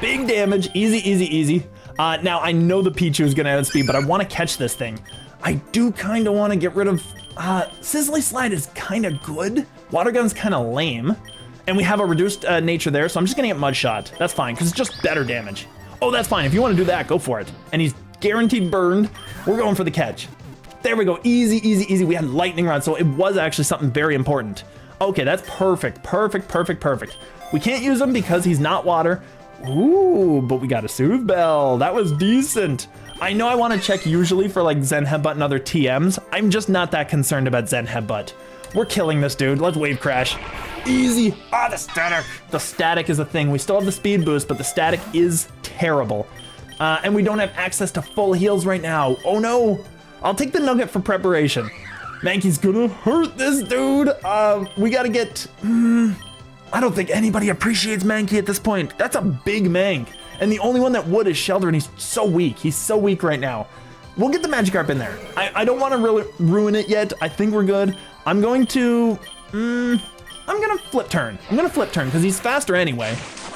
Big damage. Easy, easy, easy. Now, I know the Pichu is going to add speed, but I want to catch this thing. I do kind of want to get rid of... Sizzly Slide is kind of good. Water Gun's kind of lame. And we have a reduced nature there, so I'm just going to get Mud Shot. That's fine, because it's just better damage. Oh, that's fine. If you want to do that, go for it. And he's guaranteed burned. We're going for the catch. There we go. Easy, easy, easy. We had Lightning Rod, so it was actually something very important. Okay, that's perfect. Perfect, perfect, perfect. We can't use him because he's not water. Ooh, but we got a Soothe Bell. That was decent. I know I want to check usually for like Zen Headbutt and other TMs. I'm just not that concerned about Zen Headbutt. We're killing this dude. Let's Wave Crash. Easy. Ah, the static. The static is a thing. We still have the speed boost, but the static is terrible. And we don't have access to full heals right now. Oh no. I'll take the nugget for preparation. Mankey's gonna hurt this dude. We gotta get... I don't think anybody appreciates Mankey at this point. That's a big Mank. And the only one that would is Shelter, and he's so weak. He's so weak right now. We'll get the Magikarp in there. I don't want to really ruin it yet. I think we're good. I'm going to... I'm going to Flip Turn. I'm going to Flip Turn because he's faster anyway.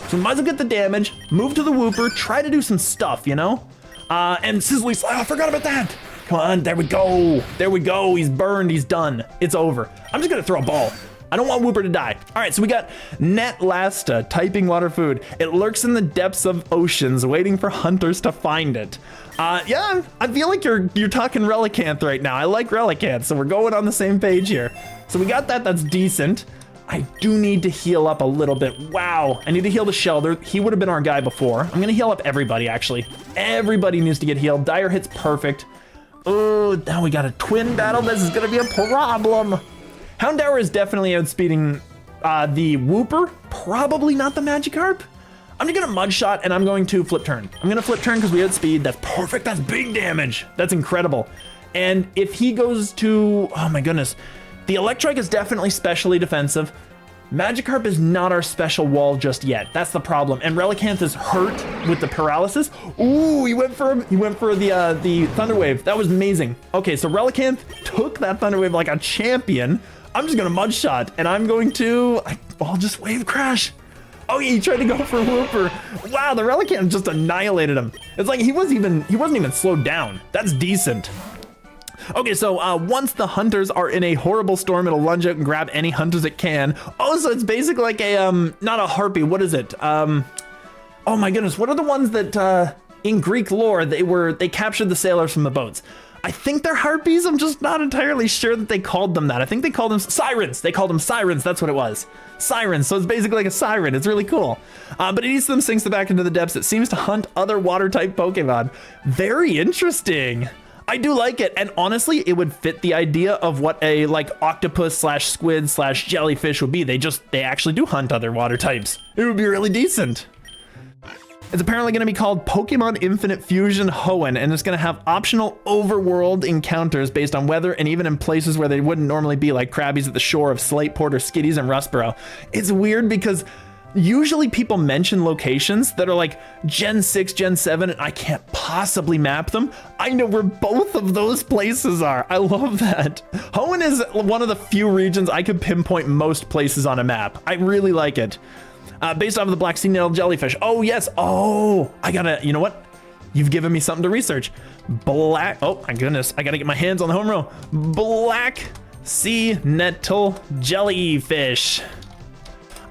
So we might as well get the damage, move to the Wooper, try to do some stuff, you know? And Sizzly Slide. Oh, I forgot about that. Come on, there we go. There we go. He's burned. He's done. It's over. I'm just going to throw a ball. I don't want Wooper to die. All right, so we got Netlasta, typing water food. It lurks in the depths of oceans, waiting for hunters to find it. Yeah, I feel like you're talking Relicanth right now. I like Relicanth, so we're going on the same page here. So we got that. That's decent. I do need to heal up a little bit. Wow, I need to heal the Shelter. He would have been our guy before. I'm gonna heal up everybody, actually. Everybody needs to get healed. Dire Hit's perfect. Oh, now we got a twin battle. This is gonna be a problem. Houndour is definitely outspeeding the Wooper, probably not the Magikarp. I'm just gonna Mud Shot and I'm going to Flip Turn. I'm gonna Flip Turn because we outspeed. That's perfect, that's big damage. That's incredible. And if he goes to, oh my goodness, The Electrike is definitely specially defensive. Magikarp is not our special wall just yet. That's the problem. And Relicanth is hurt with the paralysis. Ooh, he went for the Thunder Wave. That was amazing. Okay, so Relicanth took that Thunder Wave like a champion. I'm just gonna Mud Shot, and I'm going to, I'll just Wave Crash. Oh, he tried to go for Whooper. Wow, the Relicanth just annihilated him. It's like he wasn't even slowed down. That's decent. Okay, so once the hunters are in a horrible storm, it'll lunge out and grab any hunters it can. Oh, so it's basically like a, not a harpy, what is it? Oh my goodness, what are the ones that, in Greek lore, they captured the sailors from the boats? I think they're harpies, I'm just not entirely sure that they called them that. I think they called them sirens. They called them sirens, that's what it was. Sirens, so it's basically like a siren, it's really cool. But it eats them, sinks them back into the depths. It seems to hunt other water-type Pokemon. Very interesting. I do like it, and honestly, it would fit the idea of what a like octopus slash squid slash jellyfish would be. They actually do hunt other water types. It would be really decent. It's apparently going to be called Pokemon Infinite Fusion Hoenn, and it's going to have optional overworld encounters based on weather and even in places where they wouldn't normally be, like Krabbies at the shore of Slateport or Skitties and Rustboro. It's weird because usually people mention locations that are like Gen 6, Gen 7, and I can't possibly map them. I know where both of those places are. I love that. Hoenn is one of the few regions I could pinpoint most places on a map. I really like it. Based off of the Black Sea Nettle Jellyfish. Oh, yes. Oh, you know what? You've given me something to research. Oh my goodness. I gotta get my hands on the home row. Black Sea Nettle Jellyfish.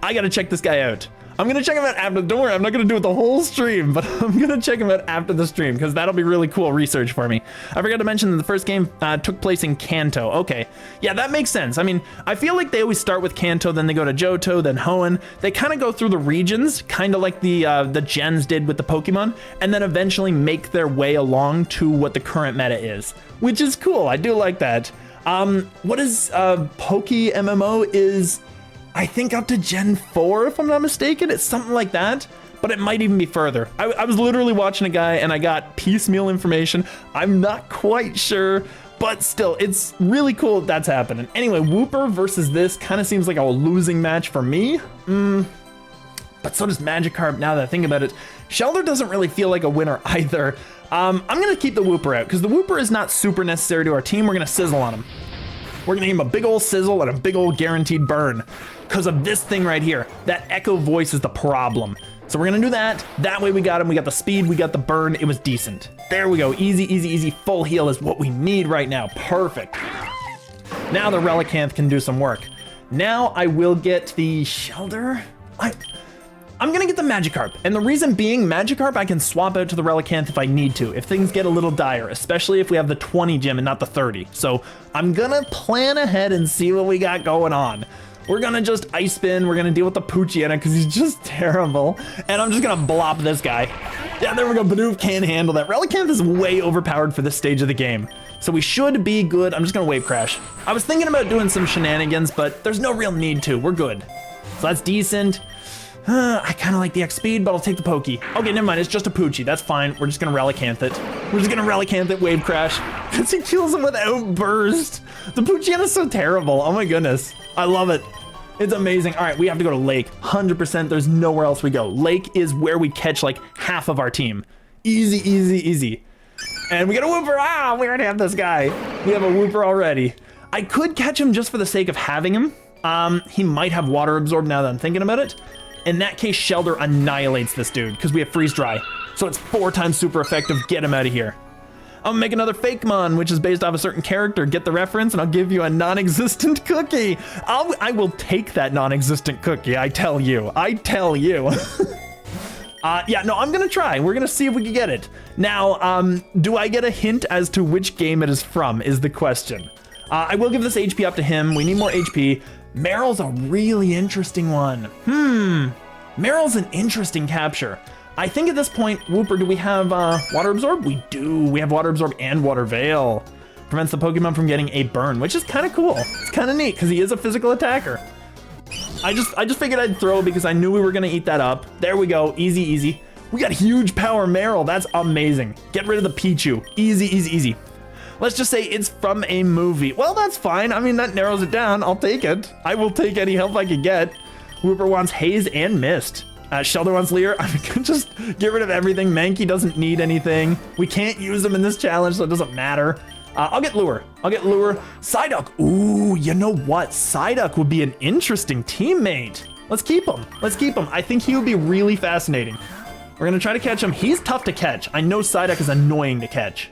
I gotta check this guy out. I'm gonna check him out after, don't worry, I'm not gonna do it the whole stream, but I'm gonna check him out after the stream because that'll be really cool research for me. I forgot to mention that the first game took place in Kanto. Okay, yeah, that makes sense. I mean, I feel like they always start with Kanto, then they go to Johto, then Hoenn. They kind of go through the regions, kind of like the gens did with the Pokemon, and then eventually make their way along to what the current meta is, which is cool. I do like that. What is Poke MMO is, I think, up to Gen 4, if I'm not mistaken. It's something like that, but it might even be further. I was literally watching a guy and I got piecemeal information. I'm not quite sure, but still, it's really cool that's happening. Anyway, Wooper versus this kind of seems like a losing match for me. But so does Magikarp, now that I think about it. Shelter doesn't really feel like a winner either. I'm gonna keep the Wooper out because the Wooper is not super necessary to our team. We're gonna sizzle on him. We're gonna give him a big old sizzle and a big old guaranteed burn because of this thing right here. That echo voice is the problem. So we're gonna do that. That way we got him, we got the speed, we got the burn, it was decent. There we go, easy, easy, easy. Full heal is what we need right now, perfect. Now the Relicanth can do some work. Now I will get the Shelter. I'm gonna get the Magikarp, and the reason being, Magikarp I can swap out to the Relicanth if I need to, if things get a little dire, especially if we have the 20 gym and not the 30. So I'm gonna plan ahead and see what we got going on. We're gonna just Ice Spin, we're gonna deal with the Poochyena because he's just terrible, and I'm just gonna blop this guy. Yeah, there we go, Bidoof can't handle that. Relicanth is way overpowered for this stage of the game, so we should be good. I'm just gonna Wave Crash. I was thinking about doing some shenanigans, but there's no real need to, we're good. So that's decent. I kind of like the X speed, but I'll take the Pokey. Okay, never mind, it's just a Poochie, that's fine. We're just gonna Relicanth it. We're just gonna Relicanth it, Wave Crash. Because he kills him without Burst. The Poochyena's so terrible, oh my goodness. I love it. It's amazing. All right, we have to go to Lake, 100%, there's nowhere else we go. Lake is where we catch like half of our team. Easy, easy, easy. And we got a Wooper, we already have this guy. We have a Wooper already. I could catch him just for the sake of having him. He might have Water Absorb now that I'm thinking about it. In that case, Shelter annihilates this dude because we have Freeze Dry. So it's 4 times super effective. Get him out of here. I'm gonna make another Fakemon, which is based off a certain character. Get the reference, and I'll give you a non-existent cookie. I will take that non-existent cookie, I tell you. I tell you. Yeah, no, I'm gonna try. We're gonna see if we can get it. Now, do I get a hint as to which game it is from, is the question. I will give this HP up to him. We need more HP. Meryl's a really interesting one. Meryl's an interesting capture. I think at this point, Wooper, do we have Water Absorb? We do. We have Water Absorb and Water Veil. Prevents the Pokemon from getting a burn, which is kind of cool. It's kind of neat because he is a physical attacker. I just figured I'd throw because I knew we were gonna eat that up. There we go, easy, easy. We got huge power Meryl, that's amazing. Get rid of the Pichu, easy, easy, easy. Let's just say it's from a movie. Well, that's fine. I mean, that narrows it down. I'll take it. I will take any help I can get. Whooper wants Haze and Mist. Shelter wants Leer. I can just get rid of everything. Mankey doesn't need anything. We can't use them in this challenge, so it doesn't matter. I'll get Lure. Psyduck. Ooh, you know what? Psyduck would be an interesting teammate. Let's keep him. I think he would be really fascinating. We're gonna try to catch him. He's tough to catch. I know Psyduck is annoying to catch.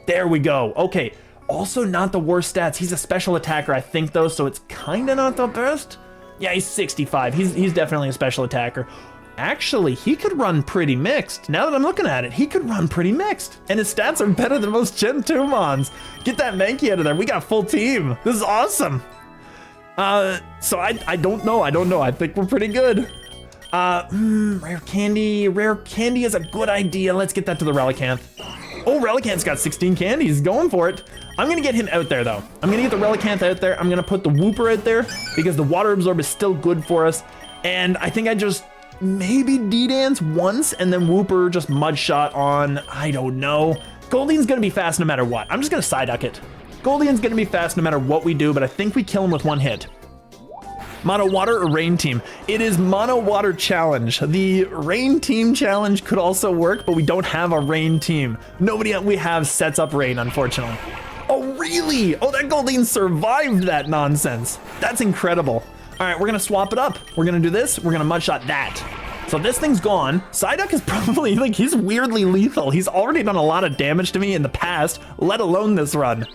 There we go. Okay. Also not the worst stats. He's a special attacker, I think, though, so it's kind of not the best. Yeah, he's 65. He's definitely a special attacker. Actually, he could run pretty mixed. Now that I'm looking at it, he could run pretty mixed. And his stats are better than most Gen 2 Mons. Get that Mankey out of there. We got full team. This is awesome. So I don't know. I think we're pretty good. Rare candy. Rare candy is a good idea. Let's get that to the Relicanth. Oh, Relicanth's got 16 candies. Going for it. I'm gonna get him out there, though. I'm gonna get the Relicanth out there. I'm gonna put the Whooper out there because the Water Absorb is still good for us. And I think I just maybe D-Dance once and then Whooper just Mud Shot on, I don't know. Goldeen's gonna be fast no matter what. I'm just gonna Psyduck it. Goldeen's gonna be fast no matter what we do, but I think we kill him with one hit. Mono Water or Rain Team? It is Mono Water Challenge. The Rain Team Challenge could also work, but we don't have a Rain Team. Nobody we have sets up Rain, unfortunately. Oh, really? Oh, that Goldeen survived that nonsense. That's incredible. All right, we're gonna swap it up. We're gonna do this. We're gonna Mud Shot that. So this thing's gone. Psyduck is probably, like, he's weirdly lethal. He's already done a lot of damage to me in the past, let alone this run.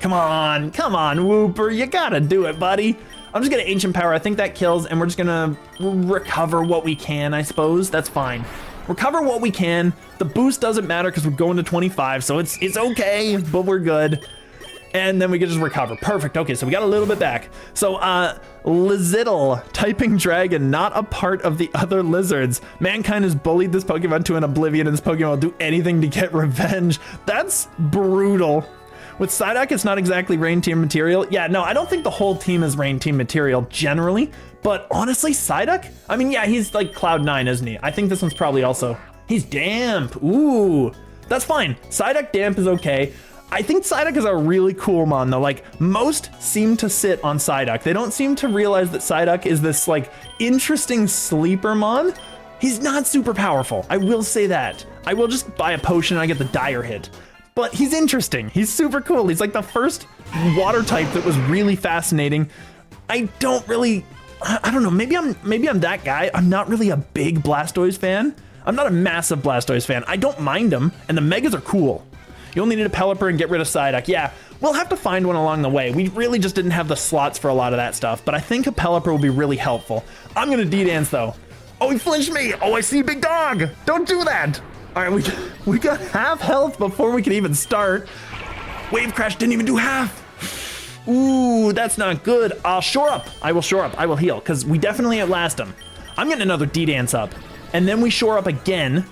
Come on, Whooper. You gotta do it, buddy. I'm just gonna Ancient Power. I think that kills, and we're just gonna recover what we can, I suppose. That's fine. Recover what we can. The boost doesn't matter because we're going to 25, so it's okay, but we're good. And then we can just recover. Perfect. Okay, so we got a little bit back. So, Liziddle, typing dragon, not a part of the other lizards. Mankind has bullied this Pokemon to an oblivion, and this Pokemon will do anything to get revenge. That's brutal. With Psyduck, it's not exactly Rain Team material. Yeah, no, I don't think the whole team is Rain Team material generally, but honestly, Psyduck? I mean, yeah, he's like Cloud 9, isn't he? I think this one's probably also, he's Damp. Ooh, that's fine. Psyduck Damp is okay. I think Psyduck is a really cool mon though. Like, most seem to sit on Psyduck. They don't seem to realize that Psyduck is this like interesting sleeper mon. He's not super powerful. I will say that. I will just buy a potion and I get the dire hit. But he's interesting. He's super cool. He's like the first water type that was really fascinating. I don't know. Maybe I'm that guy. I'm not really a big Blastoise fan. I'm not a massive Blastoise fan. I don't mind them, and the Megas are cool. You only need a Pelipper and get rid of Psyduck. Yeah, we'll have to find one along the way. We really just didn't have the slots for a lot of that stuff, but I think a Pelipper will be really helpful. I'm gonna D-Dance though. Oh, he flinched me. Oh, I see, big dog. Don't do that. All right, we got half health before we could even start. Wave Crash didn't even do half. Ooh, that's not good. I'll shore up. I will shore up. I will heal because we definitely outlast him. I'm getting another D-Dance up, and then we shore up again.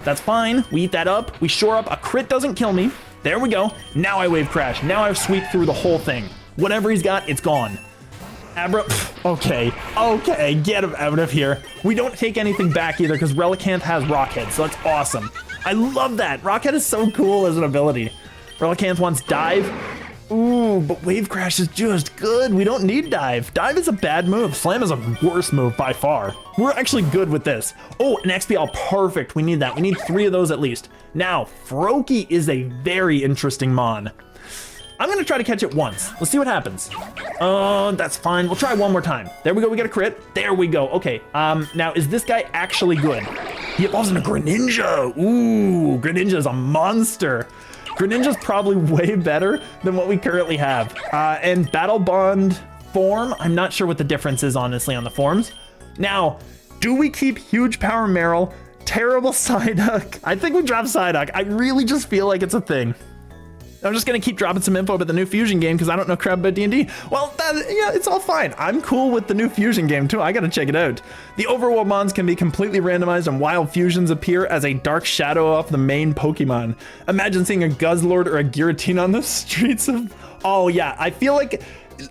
That's fine. We eat that up. We shore up. A crit doesn't kill me. There we go. Now I Wave Crash. Now I sweep through the whole thing. Whatever he's got, it's gone. Abra, okay, get him out of here. We don't take anything back either because Relicanth has Rockhead, so that's awesome. I love that. Rockhead is so cool as an ability. Relicanth wants Dive. Ooh, but Wave Crash is just good. We don't need Dive. Dive is a bad move. Slam is a worse move by far. We're actually good with this. Oh, an XPL, perfect. We need that. We need 3 of those at least. Now, Froakie is a very interesting mon. I'm gonna try to catch it once. Let's see what happens. Oh, that's fine. We'll try one more time. There we go, we got a crit. There we go, okay. Now, is this guy actually good? He evolves into Greninja. Ooh, Greninja is a monster. Greninja's probably way better than what we currently have. And Battle Bond form, I'm not sure what the difference is, honestly, on the forms. Now, do we keep Huge Power Meryl, terrible Psyduck? I think we drop Psyduck. I really just feel like it's a thing. I'm just gonna keep dropping some info about the new Fusion game because I don't know crap about D&D. Well, yeah, it's all fine. I'm cool with the new Fusion game too. I gotta check it out. The overworld mons can be completely randomized and wild fusions appear as a dark shadow off the main Pokemon. Imagine seeing a Guzzlord or a Giratina on the streets of... Oh yeah, I feel like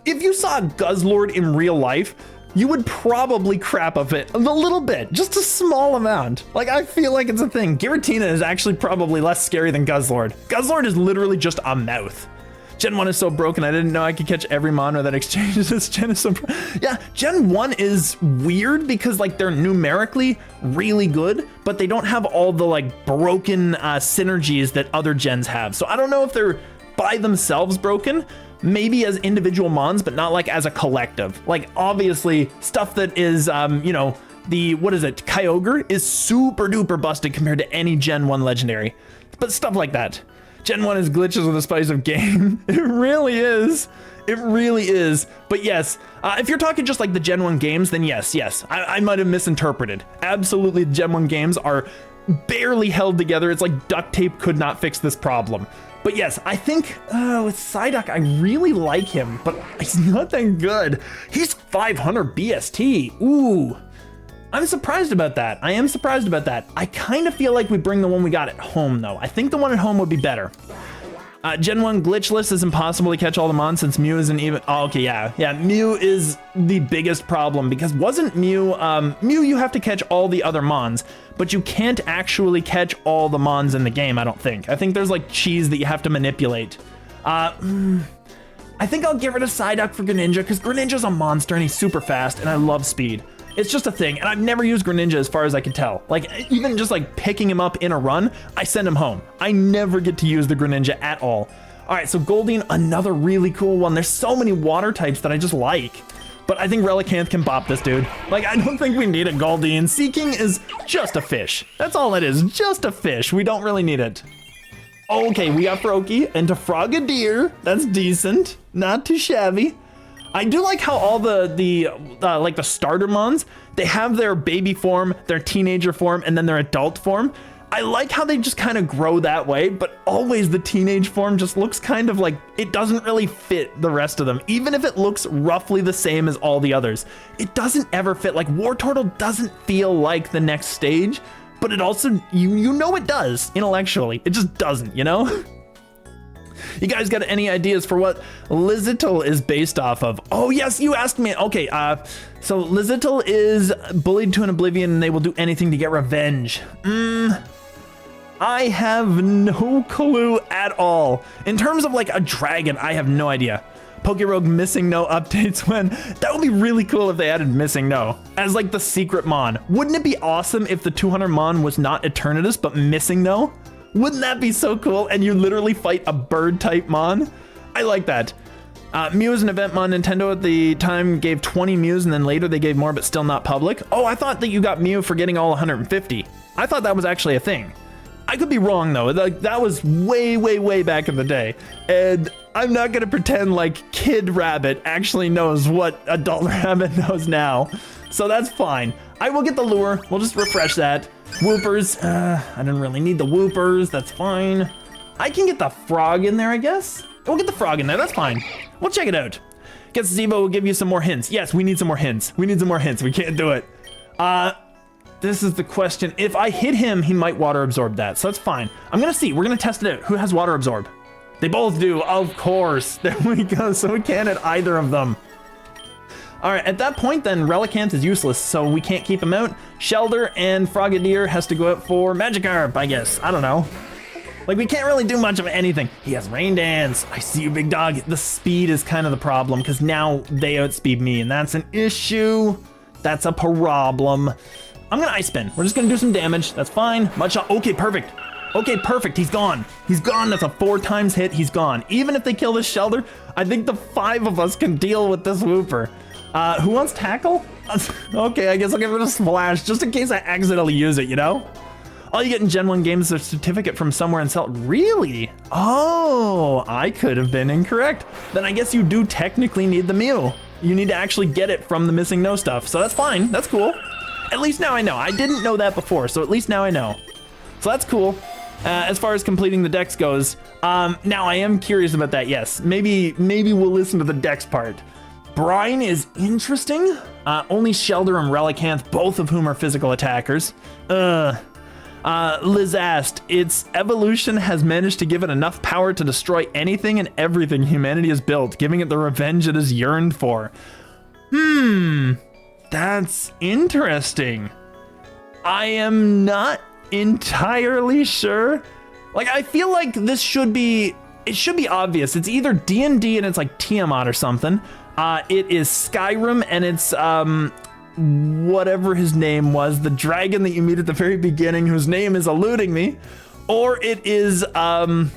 if you saw a Guzzlord in real life, you would probably crap of it a little bit, just a small amount. Like, I feel like it's a thing. Giratina is actually probably less scary than Guzzlord. Guzzlord is literally just a mouth. Gen 1 is so broken, I didn't know I could catch every mon that exchanges this gen is so yeah, Gen 1 is weird because like they're numerically really good, but they don't have all the like broken synergies that other gens have. So I don't know if they're by themselves broken, maybe as individual mons, but not like as a collective. Like obviously stuff that is, you know, the, what is it, Kyogre is super duper busted compared to any Gen 1 legendary, but stuff like that. Gen 1 is glitches with the spice of game. It really is. It really is. But yes, if you're talking just like the Gen 1 games, then yes, I might have misinterpreted. Absolutely, Gen 1 games are barely held together. It's like duct tape could not fix this problem. But yes, I think with Psyduck, I really like him, but he's not that good. He's 500 BST. Ooh. I'm surprised about that. I am surprised about that. I kind of feel like we bring the one we got at home, though. I think the one at home would be better. Gen 1 glitchless is impossible to catch all the mons since Mew isn't even... Oh, okay, yeah. Mew is the biggest problem because wasn't Mew... Mew, you have to catch all the other mons, but you can't actually catch all the mons in the game, I don't think. I think there's like cheese that you have to manipulate. I think I'll get rid of Psyduck for Greninja because Greninja's a monster and he's super fast and I love speed. It's just a thing, and I've never used Greninja as far as I can tell. Like, even just like picking him up in a run, I send him home. I never get to use the Greninja at all. All right, so Goldeen, another really cool one. There's so many water types that I just like, but I think Relicanth can bop this dude. Like, I don't think we need a Goldeen. Seeking is just a fish. That's all it is, just a fish. We don't really need it. Okay, we got Froakie into Frogadier. That's decent, not too shabby. I do like how all like the starter mons, they have their baby form, their teenager form, and then their adult form. I like how they just kind of grow that way, but always the teenage form just looks kind of like it doesn't really fit the rest of them. Even if it looks roughly the same as all the others, it doesn't ever fit. Like Wartortle doesn't feel like the next stage, but it also, you know it does intellectually. It just doesn't, you know? You guys got any ideas for what Lizzle is based off of? Oh yes, you asked me. Okay, so Lizzle is bullied to an oblivion and they will do anything to get revenge. I have no clue at all. In terms of like a dragon, I have no idea. PokeRogue missing no updates when? That would be really cool if they added missing no as like the secret mon. Wouldn't it be awesome if the 200 mon was not Eternatus but missing no? Wouldn't that be so cool? And you literally fight a bird type mon? I like that. Mew is an event mon. Nintendo at the time gave 20 Mews and then later they gave more but still not public. Oh, I thought that you got Mew for getting all 150. I thought that was actually a thing. I could be wrong though. Like that was way back in the day. And I'm not gonna pretend like Kid Rabbit actually knows what Adult Rabbit knows now. So that's fine. I will get the lure. We'll just refresh that. Whoopers, I didn't really need the Whoopers, that's fine. I can get the frog in there, I guess. We'll get the frog in there, that's fine. We'll check it out. Guess Zevo will give you some more hints. Yes, we need some more hints. We need some more hints, we can't do it. This is the question. If I hit him, he might water absorb that, so that's fine. I'm gonna see, we're gonna test it out. Who has water absorb? They both do, of course. There we go, so we can't hit either of them. All right, at that point then, Relicanth is useless, so we can't keep him out. Shelder and Frogadier has to go out for Magikarp, I guess. I don't know. Like, we can't really do much of anything. He has Rain Dance. I see you, big dog. The speed is kind of the problem, because now they outspeed me, and that's an issue. That's a problem. I'm gonna Ice Spin. We're just gonna do some damage. That's fine. Mudshot. Okay, perfect. Okay, perfect. He's gone. He's gone. That's a 4 times hit. He's gone. Even if they kill this Shelder, I think the 5 of us can deal with this Whooper. Who wants Tackle? Okay, I guess I'll give it a Splash, just in case I accidentally use it, you know? All you get in Gen 1 games is a certificate from somewhere and sell it. Really? Oh, I could have been incorrect. Then I guess you do technically need the Mew. You need to actually get it from the missing no stuff, so that's fine. That's cool. At least now I know. I didn't know that before, so at least now I know. So that's cool. As far as completing the dex goes, now I am curious about that, yes. Maybe we'll listen to the dex part. Brine is interesting. Only Shelder and Relicanth, both of whom are physical attackers. Liz asked, its evolution has managed to give it enough power to destroy anything and everything humanity has built, giving it the revenge it has yearned for. That's interesting. I am not entirely sure. Like, I feel like this should be it should be obvious. It's either D&D and it's like Tiamat or something. It is Skyrim and it's whatever his name was, the dragon that you meet at the very beginning, whose name is eluding me, or it is some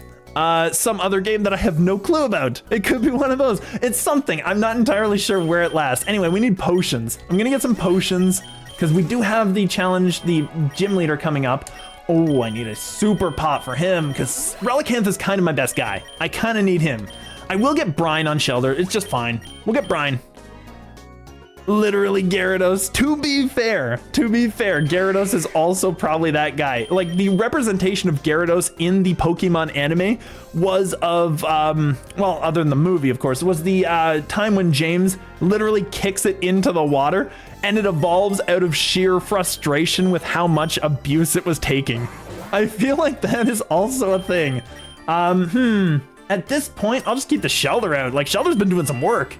other game that I have no clue about. It could be one of those. It's something. I'm not entirely sure where it lasts. Anyway, we need potions. I'm gonna get some potions because we do have the challenge, the gym leader coming up. Oh, I need a super pot for him because Relicanth is kind of my best guy. I kind of need him. I will get Brine on Shelter. It's just fine. We'll get Brine. Literally Gyarados. To be fair, Gyarados is also probably that guy. Like, the representation of Gyarados in the Pokemon anime was of, well, other than the movie, of course, was the time when James literally kicks it into the water and it evolves out of sheer frustration with how much abuse it was taking. I feel like that is also a thing. At this point, I'll just keep the Shelter out. Like, Shelter's been doing some work.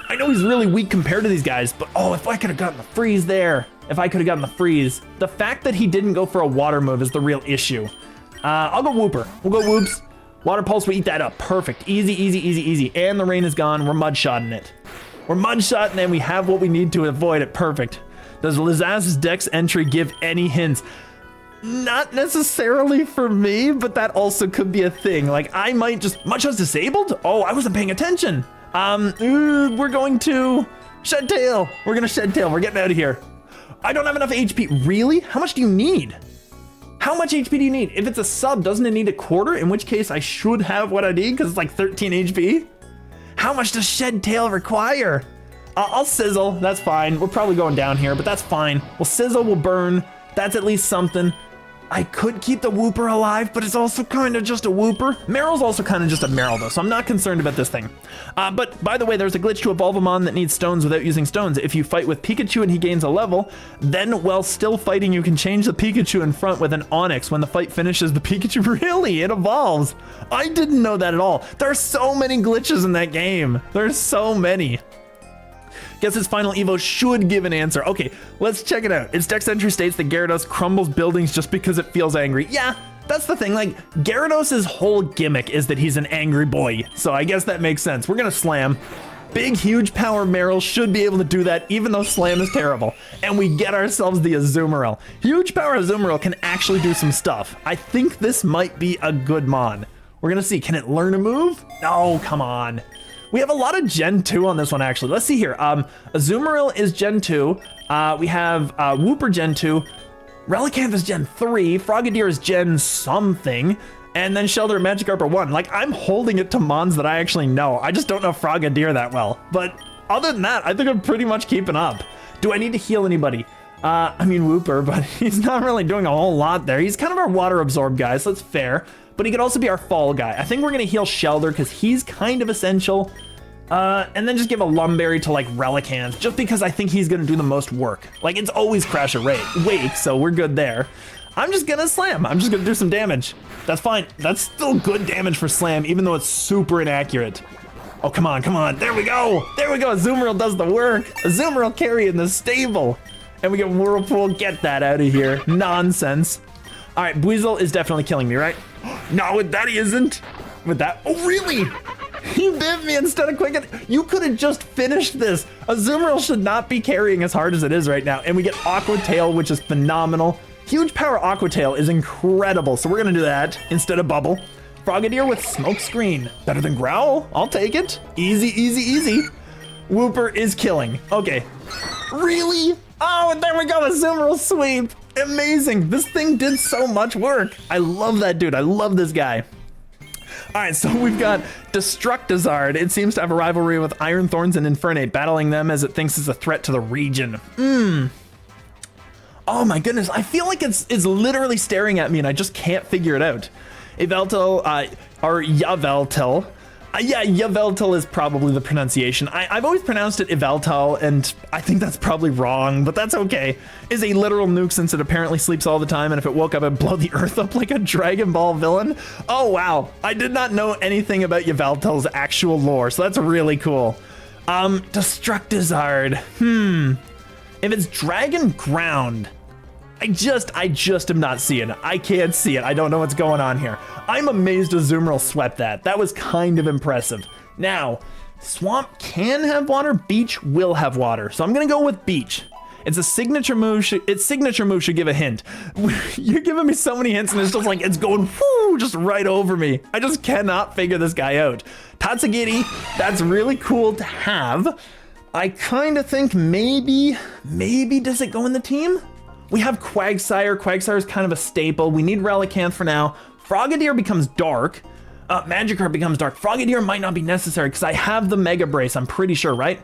I know he's really weak compared to these guys, but oh, if I could have gotten the freeze there. If I could have gotten the freeze. The fact that he didn't go for a water move is the real issue. I'll go Wooper. We'll go Whoops. Water Pulse, we eat that up. Perfect. Easy, easy, easy, easy. And the rain is gone. We're mud-shotting it. We're mud-shotting and we have what we need to avoid it. Perfect. Does Lizaz's Dex entry give any hints? Not necessarily for me, but that also could be a thing. Like, I might just... Mudshot's disabled? Oh, I wasn't paying attention. We're going to Shed Tail. We're gonna Shed Tail. We're getting out of here. I don't have enough HP. Really? How much do you need? How much HP do you need? If it's a sub, doesn't it need a quarter? In which case I should have what I need because it's like 13 HP. How much does Shed Tail require? I'll Sizzle. That's fine. We're probably going down here, but that's fine. We'll Sizzle, we'll Burn. That's at least something. I could keep the Wooper alive, but it's also kind of just a Wooper. Meryl's also kind of just a Meryl, though, so I'm not concerned about this thing. But by the way, there's a glitch to evolve him on that needs stones without using stones. If you fight with Pikachu and he gains a level, then while still fighting, you can change the Pikachu in front with an Onix. When the fight finishes, the Pikachu really, it evolves. I didn't know that at all. There are so many glitches in that game. There's so many. Guess his final Evo should give an answer. Okay, let's check it out. Its Dex entry states that Gyarados crumbles buildings just because it feels angry. Yeah, that's the thing. Like, Gyarados' whole gimmick is that he's an angry boy. So I guess that makes sense. We're gonna Slam. Big, huge power Meryl should be able to do that, even though Slam is terrible. And we get ourselves the Azumarill. Huge power Azumarill can actually do some stuff. I think this might be a good mon. We're gonna see. Can it learn a move? No, come on. We have a lot of Gen 2 on this one, actually. Let's see here. Azumarill is Gen 2. We have Wooper Gen 2. Relicanth is Gen 3. Frogadier is Gen something. And then Shelter and Magikarp are 1. Like, I'm holding it to mons that I actually know. I just don't know Frogadier that well. But other than that, I think I'm pretty much keeping up. Do I need to heal anybody? I mean, Wooper, but he's not really doing a whole lot there. He's kind of our water absorb guy, so that's fair. But he could also be our fall guy. I think we're gonna heal Shelter because he's kind of essential. And then just give a Lumberry to like Relicanth, just because I think he's gonna do the most work. Like, it's always Crash or Wake, so we're good there. I'm just gonna Slam. I'm just gonna do some damage. That's fine. That's still good damage for Slam, even though it's super inaccurate. Oh, come on, come on. There we go. There we go. Azumarill does the work. Azumarill carry in the stable. And we get Whirlpool. Get that out of here. Nonsense. All right, Buizel is definitely killing me, right? No, with that he isn't. With that, oh really? He bit me instead of Quicken. You could have just finished this. Azumarill should not be carrying as hard as it is right now. And we get Aqua Tail, which is phenomenal. Huge power Aqua Tail is incredible. So we're gonna do that instead of Bubble. Frogadier with Smoke Screen. Better than Growl, I'll take it. Easy, easy, easy. Wooper is killing. Okay. Really? Oh, and there we go, Azumarill sweep. Amazing. This thing did so much work. I love that dude. I love this guy. All right, so we've got Destructizard. It seems to have a rivalry with Iron Thorns and Infernape, battling them as it thinks it's a threat to the region. Oh my goodness, I feel like it's literally staring at me and I just can't figure it out. Yveltal, or Yveltal. Yeah, Yveltal is probably the pronunciation. I've always pronounced it Yveltal, and I think that's probably wrong, but that's okay. Is a literal nuke since it apparently sleeps all the time, and if it woke up, it'd blow the earth up like a Dragon Ball villain. Oh, wow. I did not know anything about Yveltal's actual lore, so that's really cool. Destructizard. If it's Dragon Ground, I just am not seeing it. I can't see it. I don't know what's going on here. I'm amazed Azumarill swept that. That was kind of impressive. Now, Swamp can have water, Beach will have water. So I'm gonna go with Beach. It's a signature move. Its signature move should give a hint. You're giving me so many hints and it's just like, it's going whoo, just right over me. I just cannot figure this guy out. Tatsugiri, that's really cool to have. I kind of think maybe does it go in the team? We have Quagsire. Quagsire is kind of a staple. We need Relicanth for now. Frogadier becomes dark. Magikarp becomes dark. Frogadier might not be necessary because I have the Mega Brace, I'm pretty sure, right?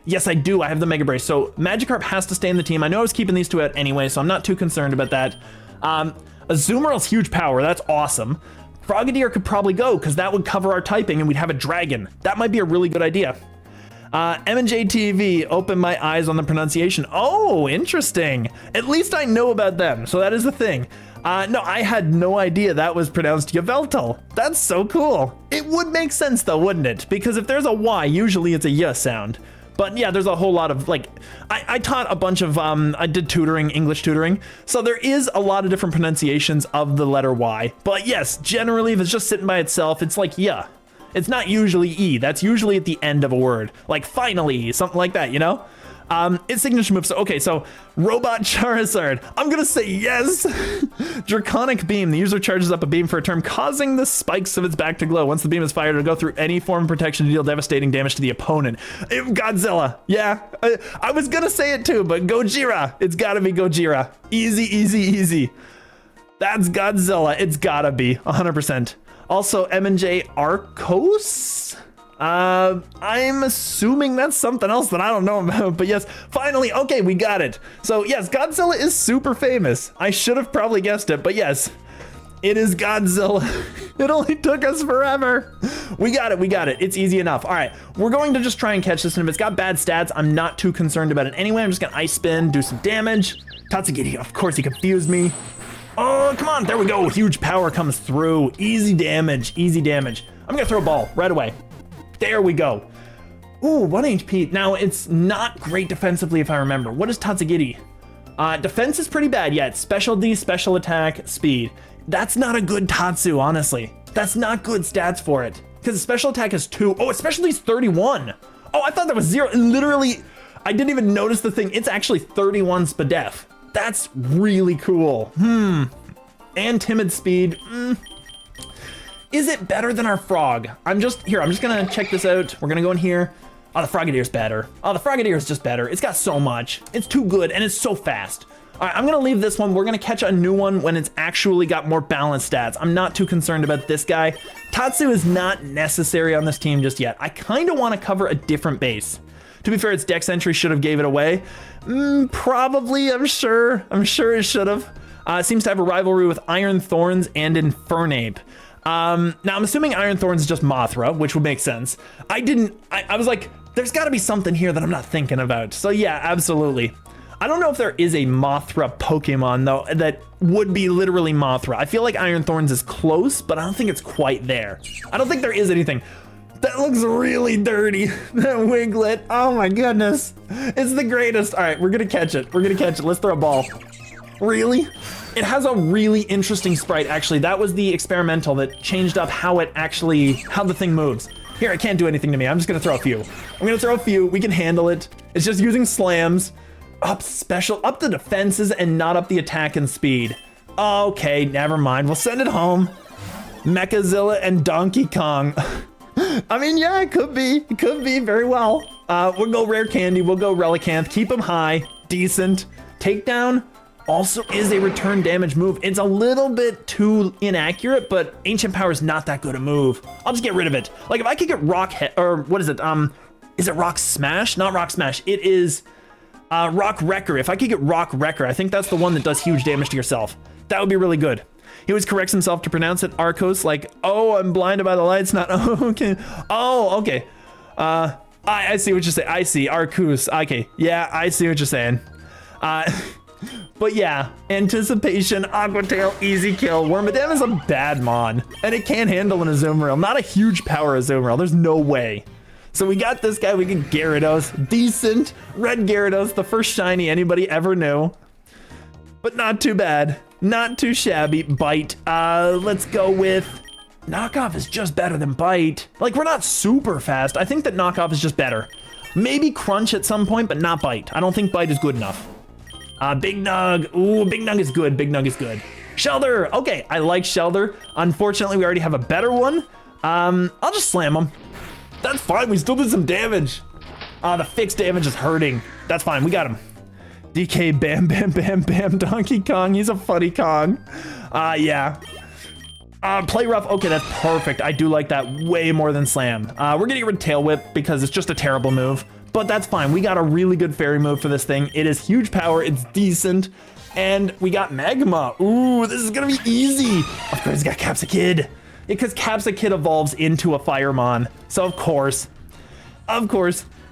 Yes, I do. I have the Mega Brace. So Magikarp has to stay in the team. I know I was keeping these two out anyway, so I'm not too concerned about that. Azumarill's huge power. That's awesome. Frogadier could probably go because that would cover our typing and we'd have a dragon. That might be a really good idea. M&J TV, open my eyes on the pronunciation. Oh, interesting. At least I know about them, so that is the thing. No, I had no idea that was pronounced Yveltal. That's so cool. It would make sense though, wouldn't it? Because if there's a Y, usually it's a Y sound. But yeah, there's a whole lot of like, I taught a bunch of, I did tutoring, English tutoring. So there is a lot of different pronunciations of the letter Y. But yes, generally if it's just sitting by itself, it's like yeah. It's not usually E. That's usually at the end of a word. Like finally, something like that, you know? Its signature move. So, okay, so Robot Charizard. I'm gonna say yes. Draconic Beam. The user charges up a beam for a turn, causing the spikes of its back to glow. Once the beam is fired, it'll go through any form of protection to deal devastating damage to the opponent. Godzilla. Yeah, I was gonna say it too, but Gojira. It's gotta be Gojira. Easy, easy, easy. That's Godzilla. It's gotta be 100%. Also, M&J Arcos? I'm assuming that's something else that I don't know about, but yes, finally, okay, we got it. So yes, Godzilla is super famous. I should have probably guessed it, but yes, it is Godzilla. It only took us forever. We got it, it's easy enough. All right, we're going to just try and catch this, and if it's got bad stats, I'm not too concerned about it anyway. I'm just gonna Ice Spin, do some damage. Tatsugiri, of course, he confused me. Oh, come on, there we go. Huge power comes through. Easy damage, easy damage. I'm gonna throw a ball right away. There we go. Ooh, 1 HP. Now, it's not great defensively if I remember. What is Tatsugiri? Defense is pretty bad, yeah. It's specialty, special attack, speed. That's not a good Tatsu, honestly. That's not good stats for it. Because special attack is 2. Oh, its specialty is 31. Oh, I thought that was 0. Literally, I didn't even notice the thing. Just actually 31 Spadef. That's really cool. And timid speed. Is it better than our frog? I'm just gonna check this out. We're gonna go in here. Oh, the Frogadier's better. Oh, the Frogadier is just better. It's got so much. It's too good and it's so fast. All right, I'm gonna leave this one. We're gonna catch a new one when it's actually got more balanced stats. I'm not too concerned about this guy. Tatsu is not necessary on this team just yet. I kind of want to cover a different base. To be fair, its dex entry should have gave it away. Probably, I'm sure it should have. It seems to have a rivalry with Iron Thorns and Infernape. Now I'm assuming Iron Thorns is just Mothra, which would make sense. I was like, there's gotta be something here that I'm not thinking about. So yeah, absolutely. I don't know if there is a Mothra Pokemon though, that would be literally Mothra. I feel like Iron Thorns is close, but I don't think it's quite there. I don't think there is anything. That looks really dirty, that Wiglet. Oh my goodness. It's the greatest. All right, we're gonna catch it. Let's throw a ball. Really? It has a really interesting sprite, actually. That was the experimental that changed up how the thing moves. Here, it can't do anything to me. I'm just gonna throw a few. We can handle it. It's just using slams. Up the defenses and not up the attack and speed. Okay, never mind. We'll send it home. Mechazilla and Donkey Kong. I mean, yeah, it could be. It could be very well. We'll go Rare Candy. We'll go Relicanth. Keep him high. Decent. Takedown also is a return damage move. It's a little bit too inaccurate, but Ancient Power is not that good a move. I'll just get rid of it. Like if I could get what is it? Is it Rock Smash? Not Rock Smash. It is Rock Wrecker. If I could get Rock Wrecker, I think that's the one that does huge damage to yourself. That would be really good. He always corrects himself to pronounce it Arcos, like, oh, I'm blinded by the lights, not, oh, okay. Oh, okay. I see what you're saying. I see, Arcus. Okay, yeah, I see what you're saying. But yeah, Anticipation, Aqua Tail, easy kill. Wormadam is a bad mon, and it can't handle an Azumarill. Not a huge power Azumarill, there's no way. So we got this guy, we get Gyarados, decent. Red Gyarados, the first shiny anybody ever knew. but not too bad. Not too shabby. Bite. Let's go with knockoff is just better than bite. Like, we're not super fast. I think that knockoff is just better. Maybe crunch at some point, but not bite. I don't think bite is good enough. Big Nug. Ooh, Big Nug is good. Big Nug is good. Shelter. Okay, I like Shelter. Unfortunately, we already have a better one. I'll just slam him. That's fine. We still did some damage. The fixed damage is hurting. That's fine. We got him. DK Bam Bam Bam Bam Donkey Kong. He's a funny Kong. Yeah. Play rough. Okay, that's perfect. I do like that way more than slam. We're gonna get rid of Tail Whip because it's just a terrible move. But that's fine. We got a really good fairy move for this thing. It is huge power. It's decent. And we got Magma. Ooh, this is gonna be easy. Of course, it's got Capsakid. Because Capsakid evolves into a Firemon. So of course.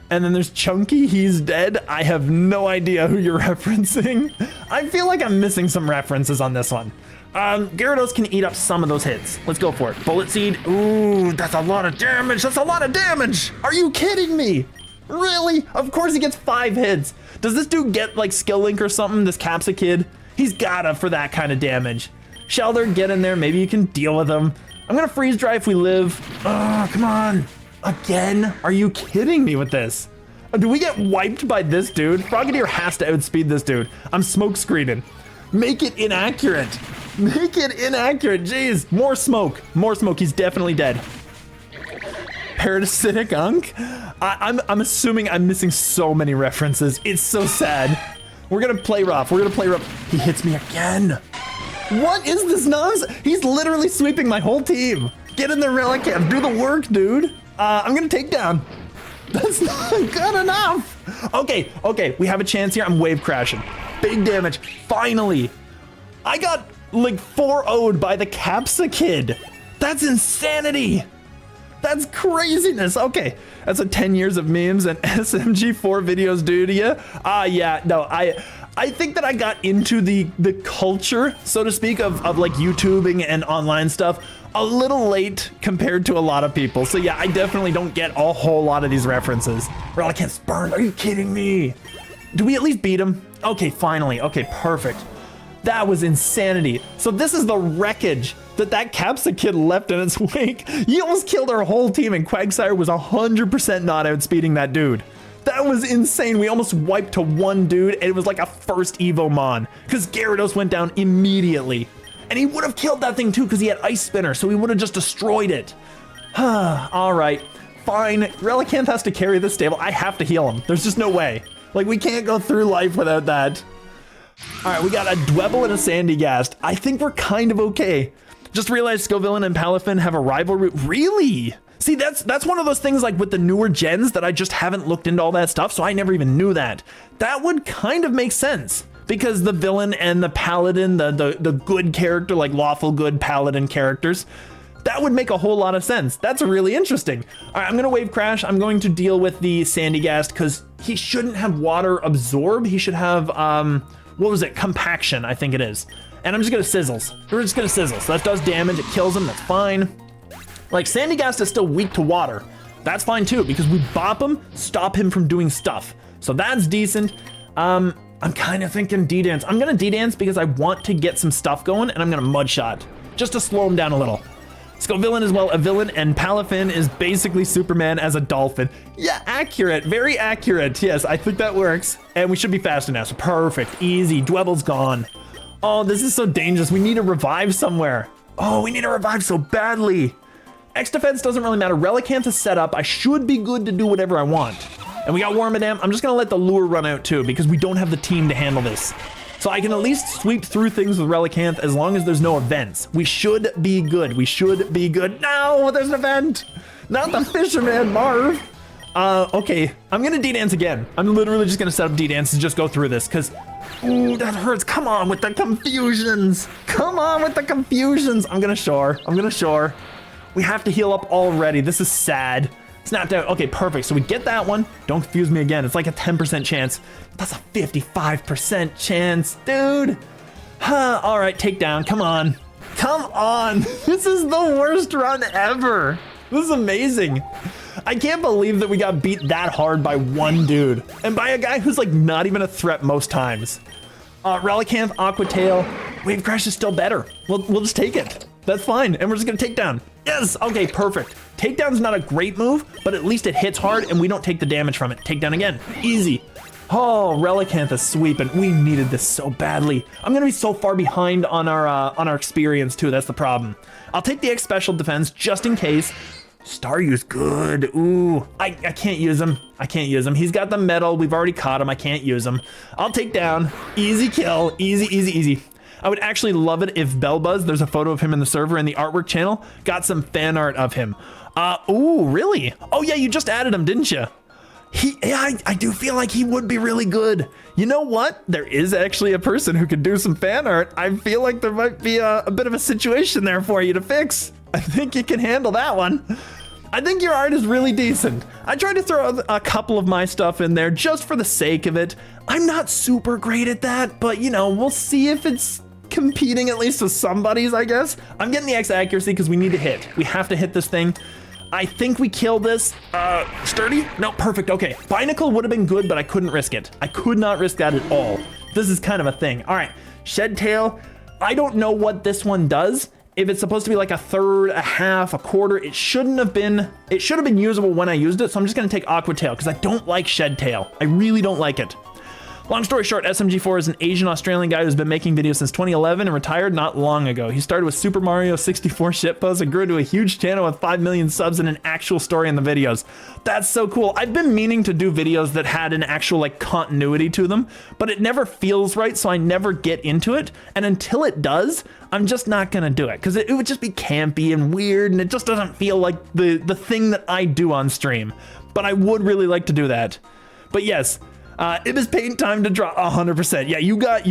And then there's Chunky, he's dead. I have no idea who you're referencing. I feel like I'm missing some references on this one. Gyarados can eat up some of those hits. Let's go for it. Bullet Seed. Ooh, that's a lot of damage. That's a lot of damage. Are you kidding me? Really? Of course he gets 5 hits. Does this dude get like Skill Link or something, this Capsakid? He's gotta for that kind of damage. Shelter, get in there. Maybe you can deal with him. I'm gonna freeze dry if we live. Oh, come on. Again? Are you kidding me with this? Do we get wiped by this dude? Frogadier has to outspeed this dude. I'm smoke screening. Make it inaccurate. Make it inaccurate. Jeez. More smoke. More smoke. He's definitely dead. Parasitic Unk? I'm assuming I'm missing so many references. It's so sad. We're gonna play rough. We're gonna play rough. He hits me again. What is this nonsense? He's literally sweeping my whole team. Get in there, Relicanth. Do the work, dude. I'm gonna take down. That's not good enough. Okay, we have a chance here. I'm wave crashing. Big damage. Finally. I got like 4-0'd by the Capsakid. That's insanity. That's craziness. Okay, that's what 10 years of memes and SMG4 videos do to you. Yeah, no, I think that I got into the culture, so to speak, of like YouTubing and online stuff a little late compared to a lot of people. So yeah, I definitely don't get a whole lot of these references. Relicanth's burned. Are you kidding me? Do we at least beat him? Okay, finally. Okay, perfect. That was insanity. So this is the wreckage that Capsakid left in its wake. He almost killed our whole team, and Quagsire was 100% not outspeeding that dude. That was insane. We almost wiped to one dude, and it was like a first Evo Mon, because Gyarados went down immediately. And he would have killed that thing too, because he had Ice Spinner, so he would have just destroyed it. All right, fine. Relicanth has to carry this stable. I have to heal him. There's just no way. Like, we can't go through life without that. All right, we got a Dwebble and a Sandygast. I think we're kind of okay. Just realized Scovillain and Palafin have a rivalry. Really? See, that's one of those things like with the newer gens that I just haven't looked into all that stuff, so I never even knew that. That would kind of make sense. Because the villain and the paladin, the good character, like lawful good paladin characters, that would make a whole lot of sense. That's really interesting. All right, I'm gonna wave crash. I'm going to deal with the Sandygast because he shouldn't have water absorb. He should have, what was it? Compaction, I think it is. And I'm just gonna sizzles. We're just gonna sizzle. So that does damage, it kills him, that's fine. Like, Sandygast is still weak to water. That's fine too, because we bop him, stop him from doing stuff. So that's decent. I'm kind of thinking D-Dance. I'm gonna D-Dance because I want to get some stuff going, and I'm gonna Mud Shot, just to slow him down a little. Scovillain is, well, a villain, and Palafin is basically Superman as a dolphin. Yeah, accurate, very accurate. Yes, I think that works. And we should be fast enough, so perfect, easy. Dwebble's gone. Oh, this is so dangerous. We need a revive somewhere. Oh, we need a revive so badly. X defense doesn't really matter. Relicanth is set up. I should be good to do whatever I want. And we got Wormadam. I'm just gonna let the lure run out too because we don't have the team to handle this. So I can at least sweep through things with Relicanth as long as there's no events. We should be good. We should be good. No, there's an event. Not the Fisherman, Marv. Okay, I'm gonna D-Dance again. I'm literally just gonna set up D-Dance and just go through this because, ooh, that hurts. Come on with the confusions. Come on with the confusions. I'm gonna shore. I'm gonna shore. We have to heal up already. This is sad. Snapped out. Okay, perfect. So we get that one. Don't confuse me again. It's like a 10% chance. That's a 55% chance, dude. All right, takedown. Come on. Come on. This is the worst run ever. This is amazing. I can't believe that we got beat that hard by one dude and by a guy who's like not even a threat most times. Relicanth, Aqua Tail. Wave Crash is still better. We'll just take it. That's fine. And we're just gonna take down. Yes, okay, perfect. Takedown's not a great move, but at least it hits hard and we don't take the damage from it. Takedown again, easy. Oh, Relicanth is sweeping. We needed this so badly. I'm gonna be so far behind on our experience too, that's the problem. I'll take the X special defense just in case. Staryu's good, ooh. I can't use him, I can't use him. He's got the metal, we've already caught him, I can't use him. I'll take down, easy kill, easy, easy, easy. I would actually love it if Bellbuzz, there's a photo of him in the server in the artwork channel, got some fan art of him. Ooh, really? Oh yeah, you just added him, didn't you? I do feel like he would be really good. You know what? There is actually a person who could do some fan art. I feel like there might be a bit of a situation there for you to fix. I think you can handle that one. I think your art is really decent. I tried to throw a couple of my stuff in there just for the sake of it. I'm not super great at that, but you know, we'll see if it's competing at least with somebody's, I guess. I'm getting the X accuracy because we need to hit. We have to hit this thing. I think we kill this. Sturdy? No, perfect, okay. Binacle would have been good, but I couldn't risk it. I could not risk that at all. This is kind of a thing. All right, Shed Tail. I don't know what this one does. If it's supposed to be like a third, a half, a quarter, it should have been usable when I used it, so I'm just gonna take Aqua Tail because I don't like Shed Tail. I really don't like it. Long story short, SMG4 is an Asian Australian guy who's been making videos since 2011 and retired not long ago. He started with Super Mario 64 shitposts and grew into a huge channel with 5 million subs and an actual story in the videos. That's so cool. I've been meaning to do videos that had an actual like continuity to them, but it never feels right, so I never get into it. And until it does, I'm just not gonna do it because it would just be campy and weird and it just doesn't feel like the thing that I do on stream. But I would really like to do that. But yes, it is paint time to drop 100%. Yeah, you got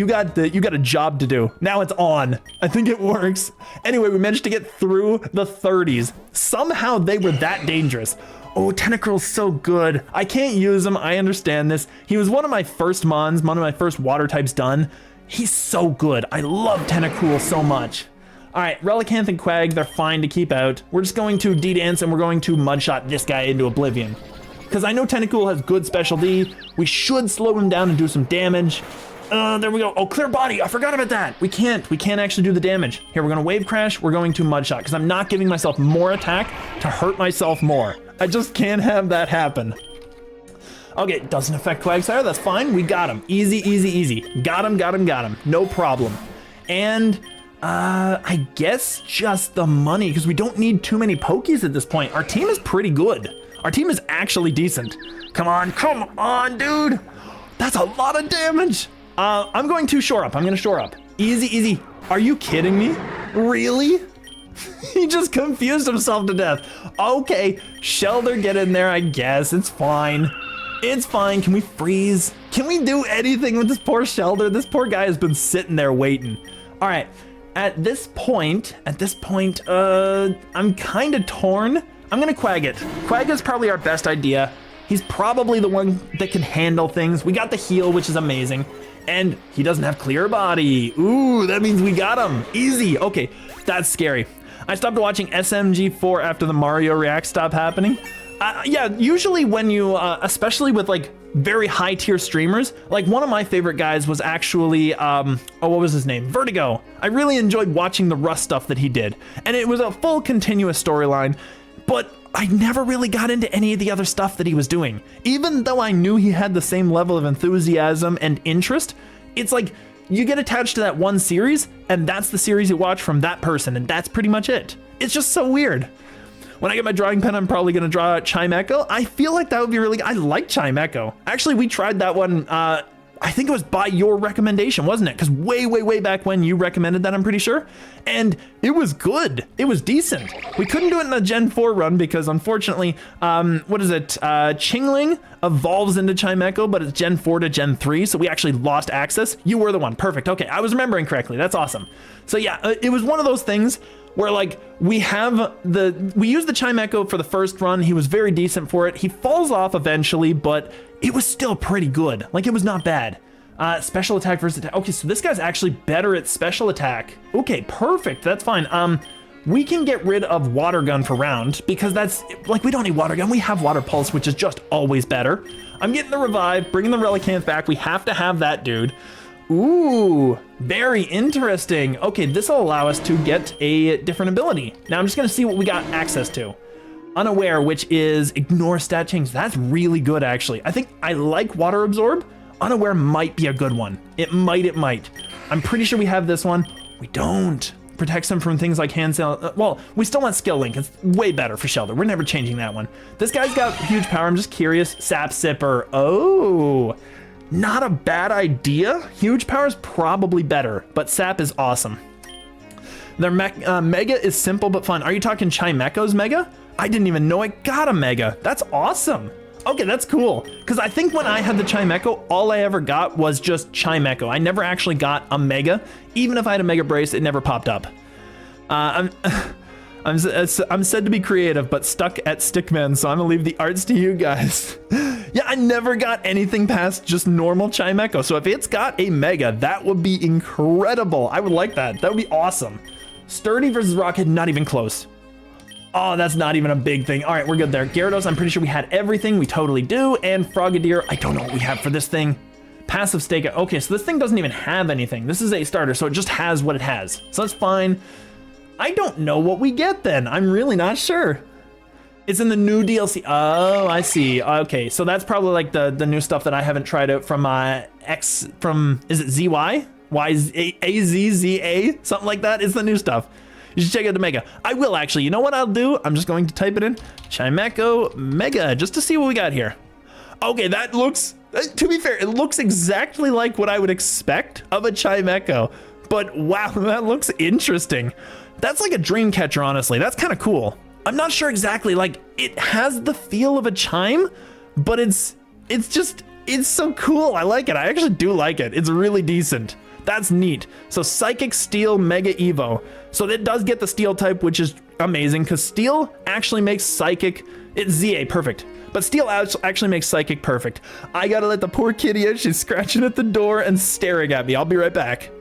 a job to do. Now it's on. I think it works. Anyway, we managed to get through the 30s. Somehow they were that dangerous. Oh, Tentacruel's so good. I can't use him. I understand this. He was one of my first mons, one of my first water types done. He's so good. I love Tentacruel so much. All right, Relicanth and Quag, they're fine to keep out. We're just going to D-Dance and we're going to Mudshot this guy into oblivion. Because I know Tentacool has good special D. We should slow him down and do some damage. There we go. Oh, clear body. I forgot about that. We can't actually do the damage. Here, we're gonna Wave Crash. We're going to Mudshot because I'm not giving myself more attack to hurt myself more. I just can't have that happen. Okay, doesn't affect Quagsire. That's fine. We got him. Easy, easy, easy. Got him. No problem. And I guess just the money because we don't need too many Pokies at this point. Our team is pretty good. Our team is actually decent. Come on, dude. That's a lot of damage. I'm going to shore up. I'm gonna shore up. Easy, easy. Are you kidding me? Really? He just confused himself to death. Okay, Shelter, get in there, I guess. It's fine. It's fine. Can we freeze? Can we do anything with this poor Shelter? This poor guy has been sitting there waiting. All right, at this point, I'm kind of torn. I'm gonna Quag it. Quag is probably our best idea. He's probably the one that can handle things. We got the heal, which is amazing. And he doesn't have clear body. Ooh, that means we got him. Easy. Okay, that's scary. I stopped watching SMG4 after the Mario React stopped happening. Yeah, usually when you, especially with like very high tier streamers, like one of my favorite guys was actually, what was his name? Vertigo. I really enjoyed watching the Rust stuff that he did. And it was a full continuous storyline. But I never really got into any of the other stuff that he was doing. Even though I knew he had the same level of enthusiasm and interest, it's like you get attached to that one series and that's the series you watch from that person and that's pretty much it. It's just so weird. When I get my drawing pen, I'm probably gonna draw Chimecho. I feel like that would be really good. I like Chimecho. Actually, we tried that one, I think it was by your recommendation, wasn't it? Because way back when you recommended that, I'm pretty sure. And it was good. It was decent. We couldn't do it in a Gen 4 run because unfortunately, Chingling evolves into Chimecho, but it's Gen 4 to Gen 3, so we actually lost access. You were the one. Perfect. Okay, I was remembering correctly. That's awesome. So yeah, it was one of those things where like we used the Chimecho for the first run. He was very decent for it. He falls off eventually, but it was still pretty good. Like it was not bad. Special attack versus attack. Okay, so this guy's actually better at special attack. Okay, perfect. That's fine. We can get rid of Water Gun for round because that's like, we don't need Water Gun. We have Water Pulse, which is just always better. I'm getting the revive, bringing the Relicanth back. We have to have that dude. Ooh, very interesting. Okay, this will allow us to get a different ability. Now I'm just gonna see what we got access to. Unaware, which is ignore stat change. That's really good, actually. I think I like water absorb. Unaware might be a good one. It might. I'm pretty sure we have this one. We don't. Protects them from things like hand sail. Well, we still want skill link. It's way better for Shelter. We're never changing that one. This guy's got huge power. I'm just curious. Sap Sipper. Oh, not a bad idea. Huge power is probably better, but Sap is awesome. Their Mega is simple but fun. Are you talking Chimecho's Mega? I didn't even know I got a Mega. That's awesome. Okay, that's cool. Because I think when I had the Chimecho, all I ever got was just Chimecho. I never actually got a Mega. Even if I had a Mega Brace, it never popped up. I'm said to be creative, but stuck at Stickman, so I'm gonna leave the arts to you guys. Yeah, I never got anything past just normal Chimecho. So if it's got a Mega, that would be incredible. I would like that. That would be awesome. Sturdy versus Rocket, not even close. Oh, that's not even a big thing. All right, we're good there. Gyarados, I'm pretty sure we had everything. We totally do. And Frogadier, I don't know what we have for this thing. Passive Stake. Okay, so this thing doesn't even have anything. This is a starter, so it just has what it has. So that's fine. I don't know what we get then. I'm really not sure. It's in the new DLC. Oh, I see. Okay, so that's probably like the new stuff that I haven't tried out from is it ZY? AZZA? Something like that. It's the new stuff. You should check out the Mega. I will actually. You know what I'll do? I'm just going to type it in. Chimecho Mega, just to see what we got here. Okay, that looks, to be fair, it looks exactly like what I would expect of a Chimecho. But wow, that looks interesting. That's like a dream catcher, honestly. That's kind of cool. I'm not sure exactly, like, it has the feel of a chime, but it's so cool. I like it. I actually do like it. It's really decent. That's neat. So Psychic, Steel, Mega Evo. So it does get the Steel type, which is amazing because Steel actually makes Psychic, it's ZA perfect. But Steel actually makes Psychic perfect. I gotta let the poor kitty out. She's scratching at the door and staring at me. I'll be right back.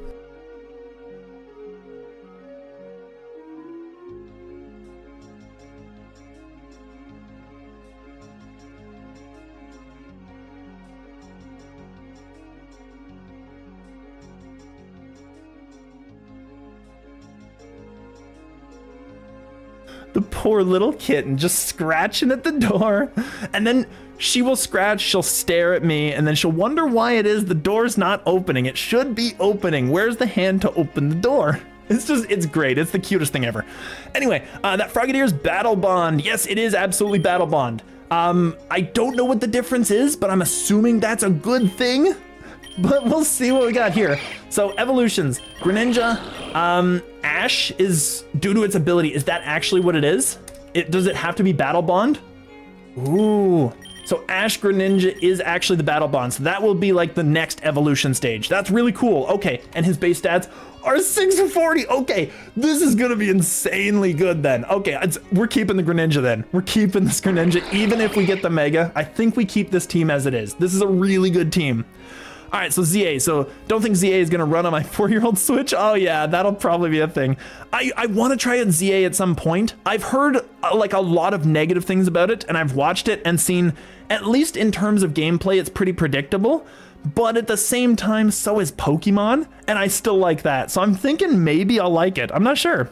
The poor little kitten just scratching at the door. And then she will scratch, she'll stare at me, and then she'll wonder why it is the door's not opening. It should be opening. Where's the hand to open the door? It's great. It's the cutest thing ever. Anyway, that Frogadier's Battle Bond. Yes, it is absolutely Battle Bond. I don't know what the difference is, but I'm assuming that's a good thing. But we'll see what we got here. So evolutions, Greninja, Ash is due to its ability. Is that actually what it is? Does it have to be Battle Bond? Ooh, so Ash Greninja is actually the Battle Bond. So that will be like the next evolution stage. That's really cool. Okay, and his base stats are 640. Okay, this is gonna be insanely good then. Okay, we're keeping the Greninja then. We're keeping this Greninja, even if we get the Mega. I think we keep this team as it is. This is a really good team. All right, so ZA. So don't think ZA is gonna run on my 4-year-old Switch. Oh yeah, that'll probably be a thing. I want to try out ZA at some point. I've heard like a lot of negative things about it, and I've watched it and seen, at least in terms of gameplay, it's pretty predictable. But at the same time, so is Pokemon, and I still like that. So I'm thinking maybe I'll like it. I'm not sure.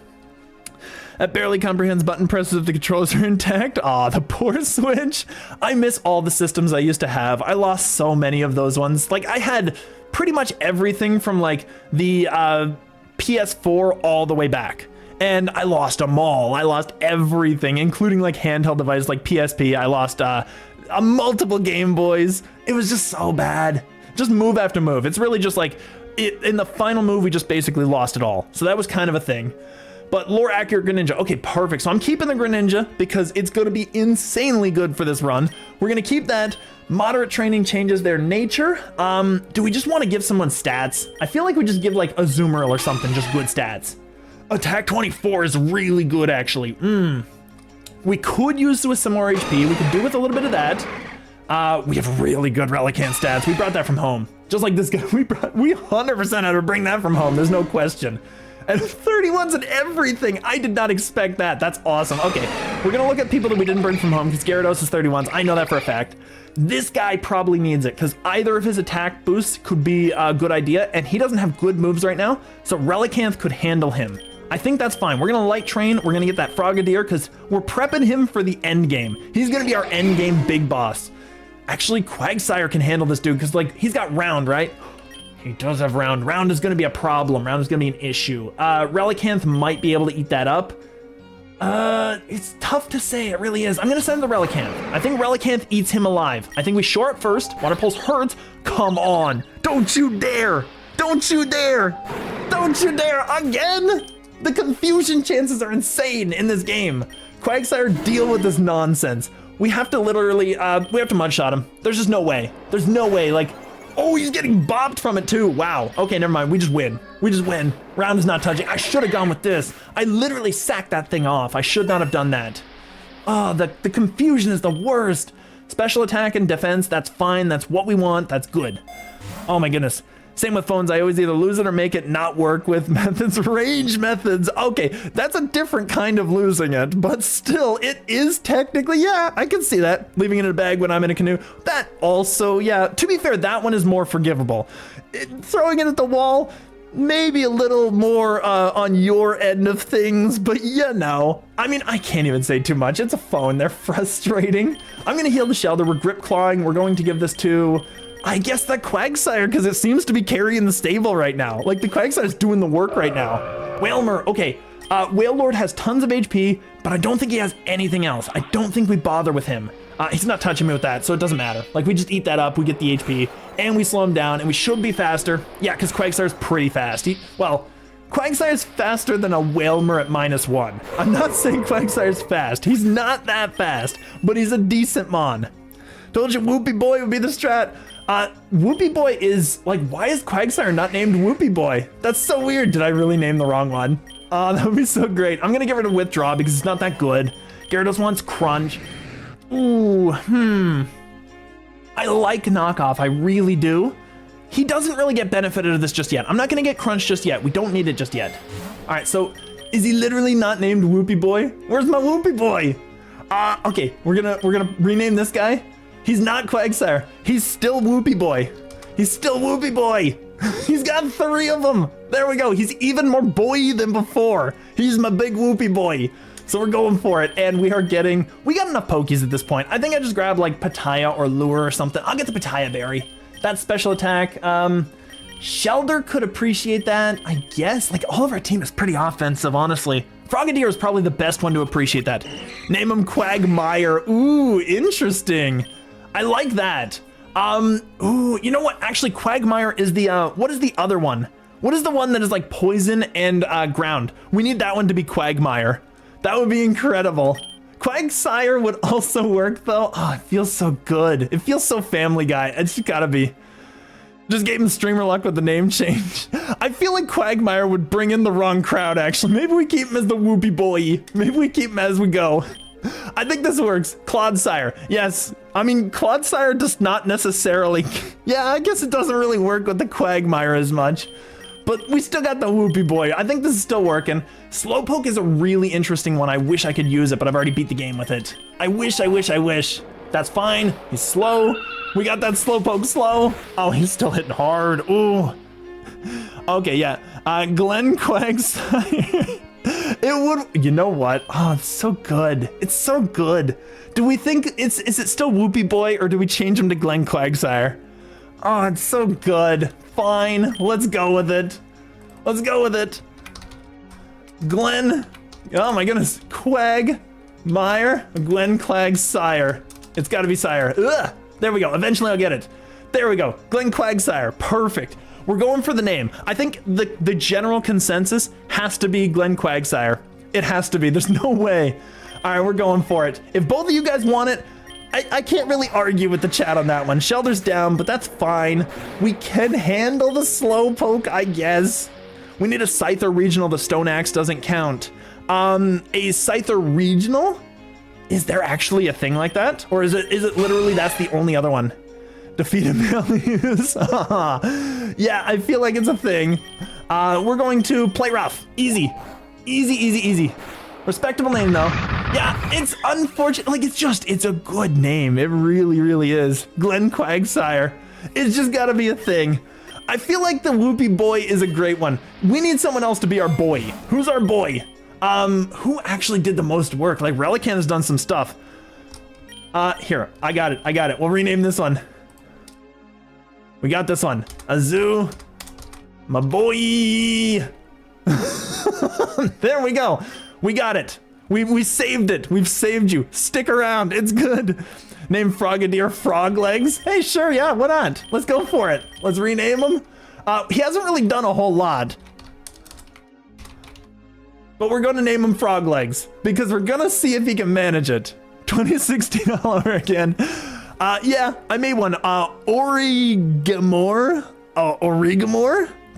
That barely comprehends button presses if the controls are intact. Aw, the poor Switch. I miss all the systems I used to have. I lost so many of those ones. Like, I had pretty much everything from like the PS4 all the way back. And I lost them all. I lost everything, including like handheld devices like PSP. I lost multiple Game Boys. It was just so bad. Just move after move. It's really just like, in the final move, we just basically lost it all. So that was kind of a thing. But lore accurate Greninja. Okay, perfect. So I'm keeping the Greninja because it's going to be insanely good for this run. We're going to keep that. Moderate training changes their nature. Do we just want to give someone stats? I feel like we just give like Azumarill or something, just good stats. Attack 24 is really good, actually. We could use with some more HP. We could do with a little bit of that. We have really good Relicanth stats. We brought that from home. Just like this guy, we 100% had to bring that from home. There's no question. And 31s and everything. I did not expect that. That's awesome. Okay, we're gonna look at people that we didn't bring from home because Gyarados is 31s. I know that for a fact. This guy probably needs it because either of his attack boosts could be a good idea, and he doesn't have good moves right now, so Relicanth could handle him. I think that's fine. We're gonna Light Train. We're gonna get that Frogadier because we're prepping him for the end game. He's gonna be our end game big boss. Actually, Quagsire can handle this dude because, like, he's got Round, right? He does have Round. Round is gonna be a problem. Round is gonna be an issue. Relicanth might be able to eat that up. It's tough to say. It really is. I'm gonna send the Relicanth. I think Relicanth eats him alive. I think we shore it first. Water Pulse hurts. Come on. Don't you dare. Don't you dare. Don't you dare again. The confusion chances are insane in this game. Quagsire, deal with this nonsense. We have to literally, we have to Mudshot him. There's just no way. There's no way. Like, oh, he's getting bopped from it too. Wow. Okay, never mind. We just win. We just win. Round is not touching. I should have gone with this. I literally sacked that thing off. I should not have done that. Oh, the confusion is the worst. Special attack and defense, that's fine. That's what we want. That's good. Oh my goodness. Same with phones. I always either lose it or make it not work with methods. Range methods. Okay, that's a different kind of losing it, but still, it is technically, yeah, I can see that. Leaving it in a bag when I'm in a canoe. That also, yeah, to be fair, that one is more forgivable. Throwing it at the wall, maybe a little more on your end of things, but you know. I mean, I can't even say too much. It's a phone. They're frustrating. I'm going to heal the Shelter. We're Grip Clawing. We're going to give this to, I guess, that Quagsire, because it seems to be carrying the stable right now. Like, the Quagsire's doing the work right now. Wailmer, okay. Wailord has tons of HP, but I don't think he has anything else. I don't think we bother with him. He's not touching me with that, so it doesn't matter. Like, we just eat that up, we get the HP, and we slow him down, and we should be faster. Yeah, because Quagsire's pretty fast. Well, Quagsire's faster than a Wailmer at -1. I'm not saying Quagsire's fast. He's not that fast, but he's a decent mon. Told you Whoopie Boy would be the strat. Whoopie Boy is, like, why is Quagsire not named Whoopie Boy? That's so weird. Did I really name the wrong one? That would be so great. I'm gonna get rid of Withdraw because it's not that good. Gyarados wants Crunch. Ooh, I like Knockoff, I really do. He doesn't really get benefited of this just yet. I'm not gonna get Crunch just yet. We don't need it just yet. All right, so is he literally not named Whoopie Boy? Where's my Whoopie Boy? Okay, we're gonna rename this guy. He's not Quagsire. He's still Whoopie Boy. He's still Whoopie Boy. He's got 3 of them. There we go. He's even more boy than before. He's my big Whoopie Boy. So we're going for it, and we got enough Pokies at this point. I think I just grabbed like Pataya or Lure or something. I'll get the Pataya Berry. That's special attack. Shelter could appreciate that, I guess. Like, all of our team is pretty offensive, honestly. Frogadier is probably the best one to appreciate that. Name him Quagmire. Ooh, interesting. I like that. Ooh, you know what? Actually, Quagmire is the, what is the other one? What is the one that is like poison and ground? We need that one to be Quagmire. That would be incredible. Quagsire would also work though. Oh, it feels so good. It feels so Family Guy. It's gotta be. Just gave him streamer luck with the name change. I feel like Quagmire would bring in the wrong crowd, actually. Maybe we keep him as the Whoopie Boy. Maybe we keep him as we go. I think this works. Clodsire. Yes. I mean, Clodsire does not necessarily... Yeah, I guess it doesn't really work with the Quagmire as much. But we still got the Whoopie Boy. I think this is still working. Slowpoke is a really interesting one. I wish I could use it, but I've already beat the game with it. I wish. That's fine. He's slow. We got that Slowpoke slow. Oh, he's still hitting hard. Ooh. Okay, yeah. Glenn Quagsire. It would, you know what? Oh, it's so good. It's so good. Do we think is it still Whoopie Boy or do we change him to Glenn Quagsire? Oh, it's so good. Fine, let's go with it. Let's go with it. Glenn, oh my goodness, Quagmire, Glenn Quagsire. It's gotta be Sire. Ugh. There we go, eventually I'll get it. There we go, Glenn Quagsire, perfect. We're going for the name. I think the general consensus has to be Glenn Quagsire. It has to be, there's no way. All right, we're going for it. If both of you guys want it, I can't really argue with the chat on that one. Shelter's down, but that's fine. We can handle the Slowpoke, I guess. We need a Scyther Regional. The Stone Axe doesn't count. A Scyther Regional? Is there actually a thing like that? Or is it literally that's the only other one? Defeat a Malleus. Yeah, I feel like it's a thing. We're going to play rough. Easy. Easy, easy, easy. Respectable name though. Yeah, it's unfortunate. Like, it's a good name. It really, really is. Glenn Quagsire. It's just gotta be a thing. I feel like the Whoopie Boy is a great one. We need someone else to be our boy. Who's our boy? Who actually did the most work? Like, Relican has done some stuff. Here, I got it. We'll rename this one. We got this one. Azu, my boy. There we go. We got it. We saved it. We've saved you. Stick around. It's good. Name Frogadier Frog Legs. Hey, sure, yeah, why not? Let's go for it. Let's rename him. He hasn't really done a whole lot. But we're going to name him Frog Legs because we're going to see if he can manage it. 2016 all over again. Yeah, I made one. Origamore?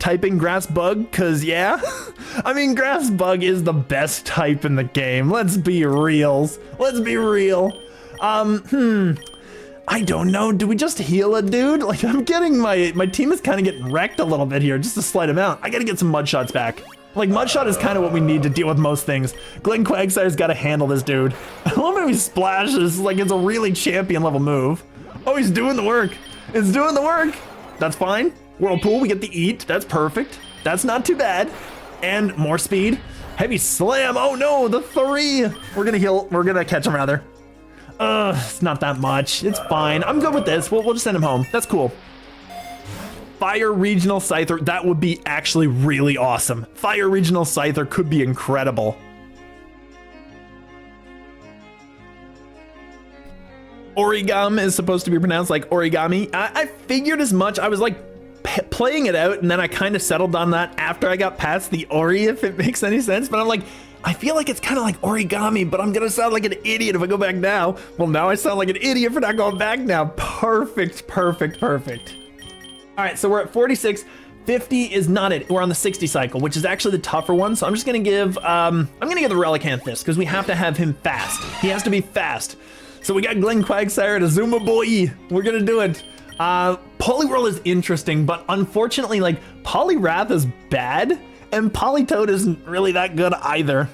Typing grass bug, cause yeah. I mean, grass bug is the best type in the game. Let's be reals. Let's be real. I don't know. Do we just heal a dude? Like, I'm getting my team is kind of getting wrecked a little bit here, just a slight amount. I gotta get some mud shots back. Like, mud shot is kind of what we need to deal with most things. Glenn Quagsire's got to handle this dude. I love how he splashes like it's a really champion level move. Oh, he's doing the work. It's doing the work. That's fine. Whirlpool, we get the eat. That's perfect. That's not too bad. And more speed. Heavy slam. Oh no, the 3. We're gonna heal. We're gonna catch him rather. It's not that much. It's fine. I'm good with this. We'll just send him home. That's cool. Fire Regional Scyther. That would be actually really awesome. Fire Regional Scyther could be incredible. Origami is supposed to be pronounced like origami. I figured as much. I was like playing it out, and then I kind of settled on that after I got past the Ori, if it makes any sense. But I'm like, I feel like it's kind of like origami, but I'm gonna sound like an idiot if I go back now. Well, now I sound like an idiot for not going back now. Perfect, perfect, perfect. All right, so we're at 46. 50 is not it. We're on the 60 cycle, which is actually the tougher one. So I'm just gonna give, I'm gonna give the Relicanth this because we have to have him fast. He has to be fast. So we got Glenn Quagsire to Zuma Boy. We're gonna do it. Poliwhirl is interesting, but unfortunately, like, Poliwrath is bad, and Politoed isn't really that good either.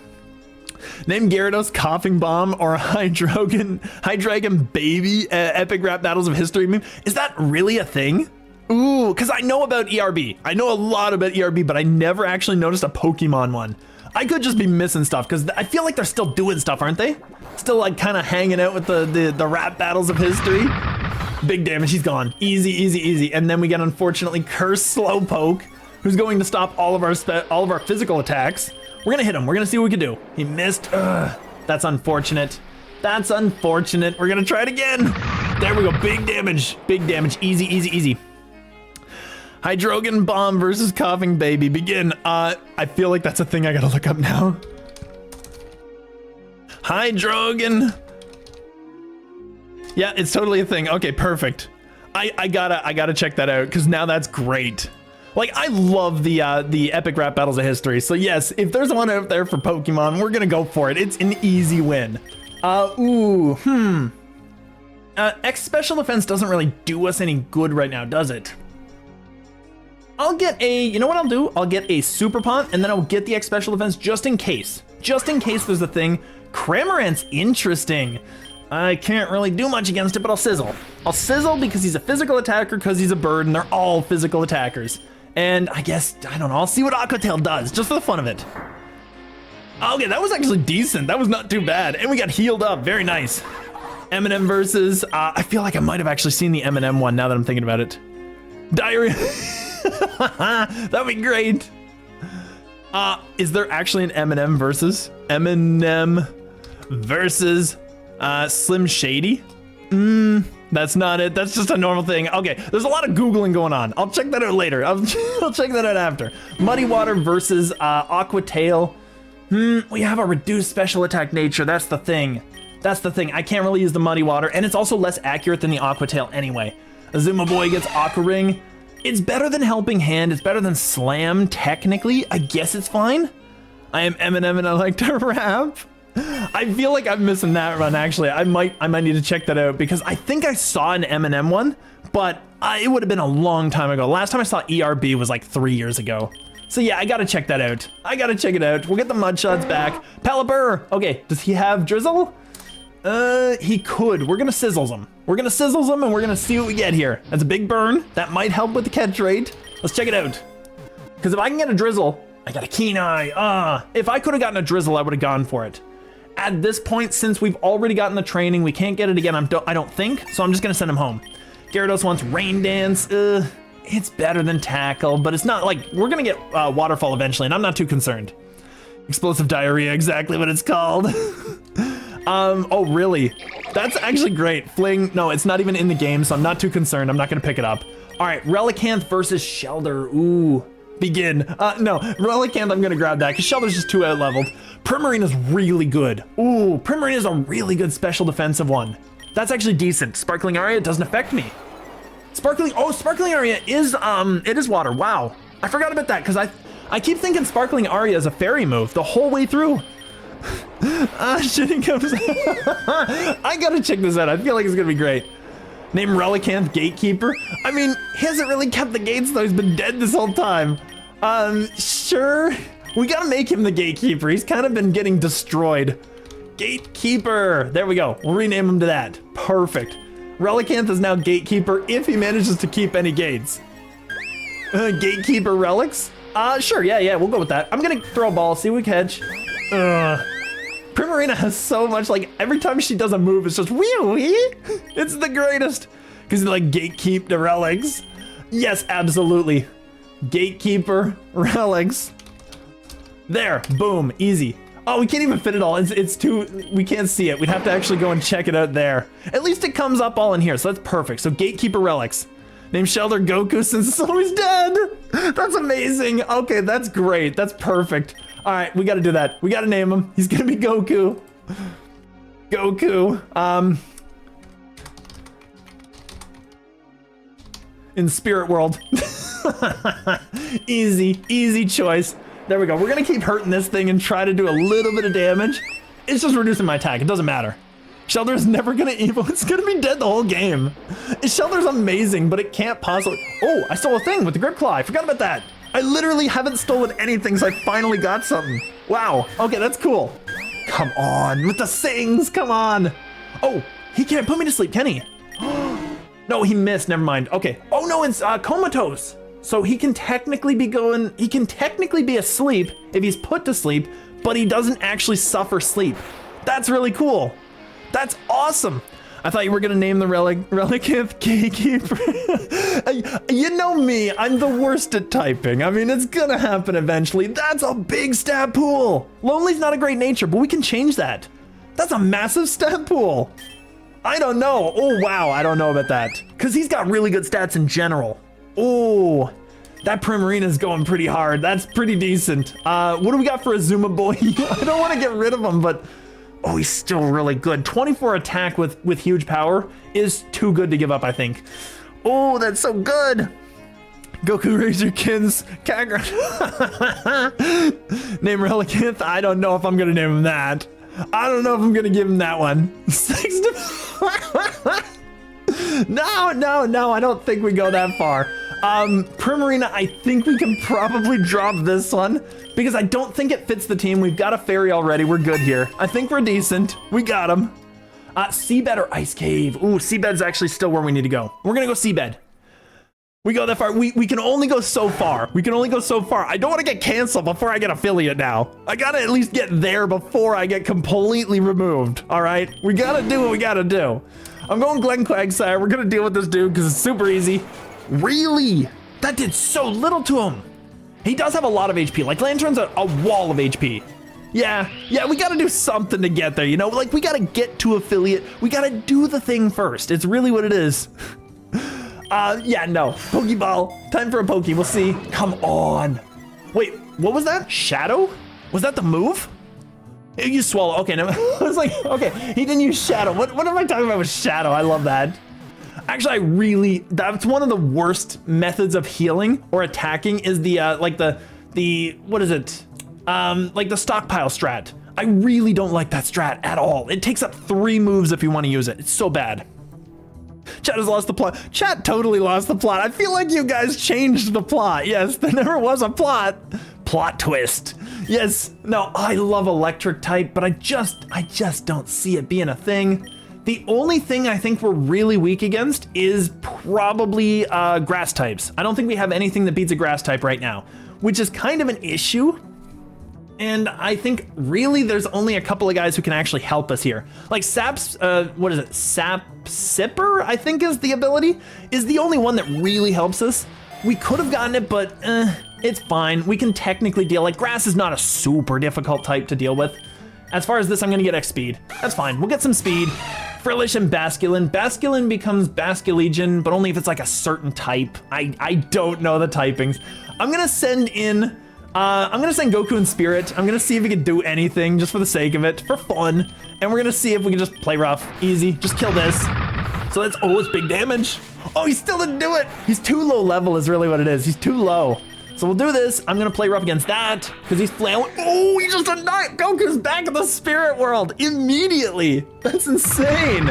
Name Gyarados Coughing Bomb or Hydreigon Baby Epic Rap Battles of History meme. Is that really a thing? Ooh, because I know about ERB. I know a lot about ERB, but I never actually noticed a Pokemon one. I could just be missing stuff, because I feel like they're still doing stuff, aren't they? Still, like, kind of hanging out with the rap battles of history. Big damage, he's gone. Easy, easy, easy. And then we get, unfortunately, Cursed Slowpoke, who's going to stop all of our physical attacks. We're gonna hit him. We're gonna see what we can do. He missed. That's unfortunate. That's unfortunate. We're gonna try it again. There we go. Big damage. Big damage. Easy, easy, easy. Hydreigon Bomb versus Coughing Baby. Begin. I feel like that's a thing I gotta look up now. Hydreigon. Yeah, it's totally a thing. Okay, perfect. I gotta check that out because now that's great. Like, I love the epic rap battles of history. So yes, if there's one out there for Pokemon, we're gonna go for it. It's an easy win. X Special Defense doesn't really do us any good right now, does it? I'll get a, you know what I'll do? I'll get a Super Pont, and then I'll get the X Special Defense just in case. Just in case there's a thing. Cramorant's interesting. I can't really do much against it, but I'll Sizzle. I'll Sizzle because he's a physical attacker, because he's a bird, and they're all physical attackers. And I guess, I don't know, I'll see what Aqua Tail does, just for the fun of it. Okay, that was actually decent. That was not too bad. And we got healed up, very nice. Eminem versus, I feel like I might have actually seen the Eminem one now that I'm thinking about it. Diarrhea. That'd be great. Is there actually an Eminem versus? Eminem versus Slim Shady? That's not it. That's just a normal thing. Okay, there's a lot of Googling going on. I'll check that out later. I'll check that out after. Muddy Water versus Aqua Tail. We have a reduced special attack nature. That's the thing. That's the thing. I can't really use the Muddy Water, and it's also less accurate than the Aqua Tail anyway. Azuma Boy gets Aqua Ring. It's better than Helping Hand. It's better than Slam, technically. I guess it's fine. I am Eminem and I like to rap. I feel like I'm missing that run, actually. I might need to check that out because I think I saw an Eminem one, but it would have been a long time ago. Last time I saw ERB was like 3 years ago. So yeah, I gotta check that out. I gotta check it out. We'll get the mud shots back. Pelipper. Okay, does he have drizzle? He could. We're gonna sizzles him. We're gonna sizzles him and we're gonna see what we get here. That's a big burn. That might help with the catch rate. Let's check it out. Because if I can get a drizzle, I got a keen eye. If I could have gotten a drizzle, I would have gone for it. At this point, since we've already gotten the training, we can't get it again, I don't think, so I'm just gonna send him home. Gyarados wants Rain Dance. It's better than Tackle, but it's not like, we're gonna get Waterfall eventually, and I'm not too concerned. Explosive Diarrhea, exactly what it's called. Oh really? That's actually great. Fling, no, it's not even in the game, so I'm not too concerned. I'm not gonna pick it up. All right, Relicanth versus Shelder. Ooh, begin. No, Relicanth, I'm gonna grab that because Shelder's just too out-leveled. Primarina's really good. Ooh, Primarina's a really good special defensive one. That's actually decent. Sparkling Aria doesn't affect me. Sparkling Aria is, it is water. Wow, I forgot about that because I keep thinking Sparkling Aria is a fairy move the whole way through. Shit comes. I gotta check this out. I feel like it's gonna be great. Name Relicanth Gatekeeper. I mean, he hasn't really kept the gates though. He's been dead this whole time. Sure. We gotta make him the Gatekeeper. He's kind of been getting destroyed. Gatekeeper. There we go. We'll rename him to that. Perfect. Relicanth is now Gatekeeper if he manages to keep any gates. Gatekeeper Relics? Sure. Yeah. We'll go with that. I'm gonna throw a ball. See what we catch. Primarina has so much, like, every time she does a move, it's just wee-wee. It's the greatest. Because like, gatekeep the relics. Yes, absolutely. Gatekeeper relics. There, boom, easy. Oh, we can't even fit it all. It's too, we can't see it. We'd have to actually go and check it out there. At least it comes up all in here, so that's perfect. So Gatekeeper relics. Name Shelter Goku since so he's dead. That's amazing. Okay, that's great. That's perfect. All right, we gotta do that. We gotta name him. He's gonna be Goku. Goku. In Spirit World. Easy choice. There we go. We're gonna keep hurting this thing and try to do a little bit of damage. It's just reducing my attack. It doesn't matter. Shelter's never gonna evo. It's gonna be dead the whole game. Shelter's amazing, but it can't possibly. Oh, I stole a thing with the Grip Claw. I forgot about that. I literally haven't stolen anything, so I finally got something. Wow. Okay, that's cool. Come on, with the sings, come on. Oh, he can't put me to sleep, can he? No, he missed, never mind. Okay. Oh no, it's comatose. So he can technically be asleep if he's put to sleep, but he doesn't actually suffer sleep. That's really cool. That's awesome. I thought you were gonna name the Relicanth Gatekeeper. You know me, I'm the worst at typing. I mean, it's gonna happen eventually. That's a big stat pool. Lonely's not a great nature, but we can change that. That's a massive stat pool. I don't know. Oh, wow, I don't know about that. Because he's got really good stats in general. Oh, that Primarina's going pretty hard. That's pretty decent. What do we got for Azuma Boy? I don't want to get rid of him, but oh, he's still really good. 24 attack with huge power is too good to give up, I think. Oh, that's so good. Goku Razorkin's Kagra. Name Relicanth. I don't know if I'm gonna name him that. I don't know if I'm gonna give him that one. No, I don't think we go that far. Primarina, I think we can probably drop this one because I don't think it fits the team. We've got a fairy already. We're good here. I think we're decent. We got him. Seabed or Ice Cave? Ooh, Seabed's actually still where we need to go. We're gonna go Seabed. We go that far. We can only go so far. We can only go so far. I don't want to get canceled before I get affiliate now. I gotta at least get there before I get completely removed. All right, we gotta do what we gotta do. I'm going Glen Quagsire. We're gonna deal with this dude because it's super easy. Really? That did so little to him. He does have a lot of HP. Like Lantern's a wall of HP. Yeah, we gotta do something to get there, you know? Like, we gotta get to affiliate. We gotta do the thing first. It's really what it is. Yeah, no. Pokeball. Time for a Poke. We'll see. Come on. Wait, what was that? Shadow? Was that the move? You swallow. Okay, no. I was like, okay, he didn't use Shadow. What am I talking about with Shadow? I love that. Actually, that's one of the worst methods of healing or attacking is the, what is it? Like the stockpile strat. I really don't like that strat at all. It takes up 3 moves if you want to use it. It's so bad. Chat has lost the plot. Chat totally lost the plot. I feel like you guys changed the plot. Yes, there never was a plot. Plot twist. Yes. No, I love electric type, but I just don't see it being a thing. The only thing I think we're really weak against is probably grass types. I don't think we have anything that beats a grass type right now, which is kind of an issue. And I think really there's only a couple of guys who can actually help us here. Like Sap's, what is it? Sap Sipper, I think is the ability, is the only one that really helps us. We could have gotten it, but it's fine. We can technically deal, like grass is not a super difficult type to deal with. As far as this, I'm gonna get X speed. That's fine, we'll get some speed. Frillish and Basculin. Basculin becomes Basculegion, but only if it's like a certain type. I don't know the typings. I'm gonna send Goku in Spirit. I'm gonna see if he can do anything just for the sake of it, for fun. And we're gonna see if we can just play rough, easy, just kill this. So that's, oh, it's big damage. Oh, he still didn't do it. He's too low level is really what it is. He's too low. So we'll do this. I'm gonna play rough against that because he's flailing. Oh, he just denied. Goku's back in the spirit world immediately. That's insane.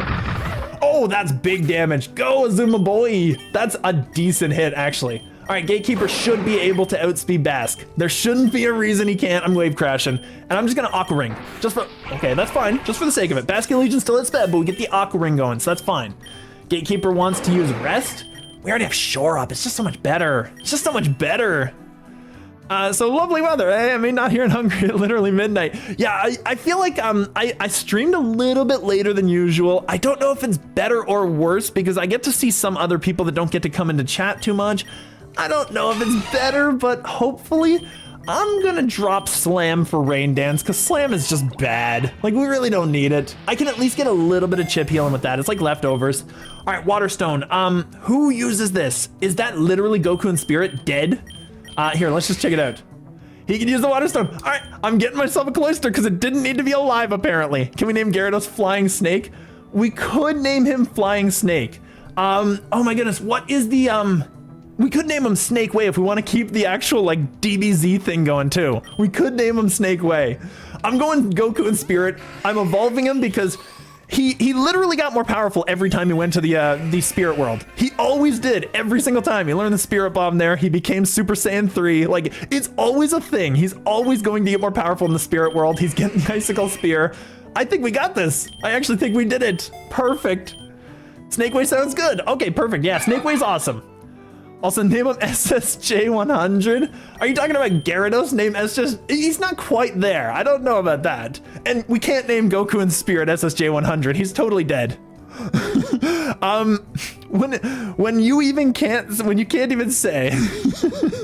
Oh, that's big damage. Go, Azuma boy. That's a decent hit, actually. All right, Gatekeeper should be able to outspeed Bask. There shouldn't be a reason he can't. I'm wave crashing. And I'm just gonna Aqua Ring. Just for, okay, that's fine. Just for the sake of it. Basculegion's still at sped, but we get the Aqua Ring going, so that's fine. Gatekeeper wants to use Rest. We already have Shore Up. It's just so much better. It's just so much better. So lovely weather, eh? I mean, not here in Hungary at literally midnight. Yeah, I feel like I streamed a little bit later than usual. I don't know if it's better or worse because I get to see some other people that don't get to come into chat too much. I don't know if it's better, but hopefully I'm gonna drop Slam for Rain Dance because Slam is just bad. Like, we really don't need it. I can at least get a little bit of chip healing with that. It's like leftovers. All right, Waterstone. Who uses this? Is that literally Goku in Spirit dead? Here, let's just check it out. He can use the Waterstone. All right, I'm getting myself a Cloyster because it didn't need to be alive, apparently. Can we name Gyarados Flying Snake? We could name him Flying Snake. Oh my goodness, what is the, we could name him Snake Way if we want to keep the actual, like, DBZ thing going, too. We could name him Snake Way. I'm going Goku in Spirit. I'm evolving him because he literally got more powerful every time he went to the spirit world. He always did, every single time. He learned the Spirit Bomb there. He became Super Saiyan 3. Like, it's always a thing. He's always going to get more powerful in the spirit world. He's getting the Icicle Spear. I think we got this. I actually think we did it. Perfect. Snake Way sounds good. Okay, perfect. Yeah, Snake Way's awesome. Also, name him SSJ100. Are you talking about Gyarados? Name SSJ? He's not quite there. I don't know about that. And we can't name Goku in Spirit SSJ100. He's totally dead. When you can't even say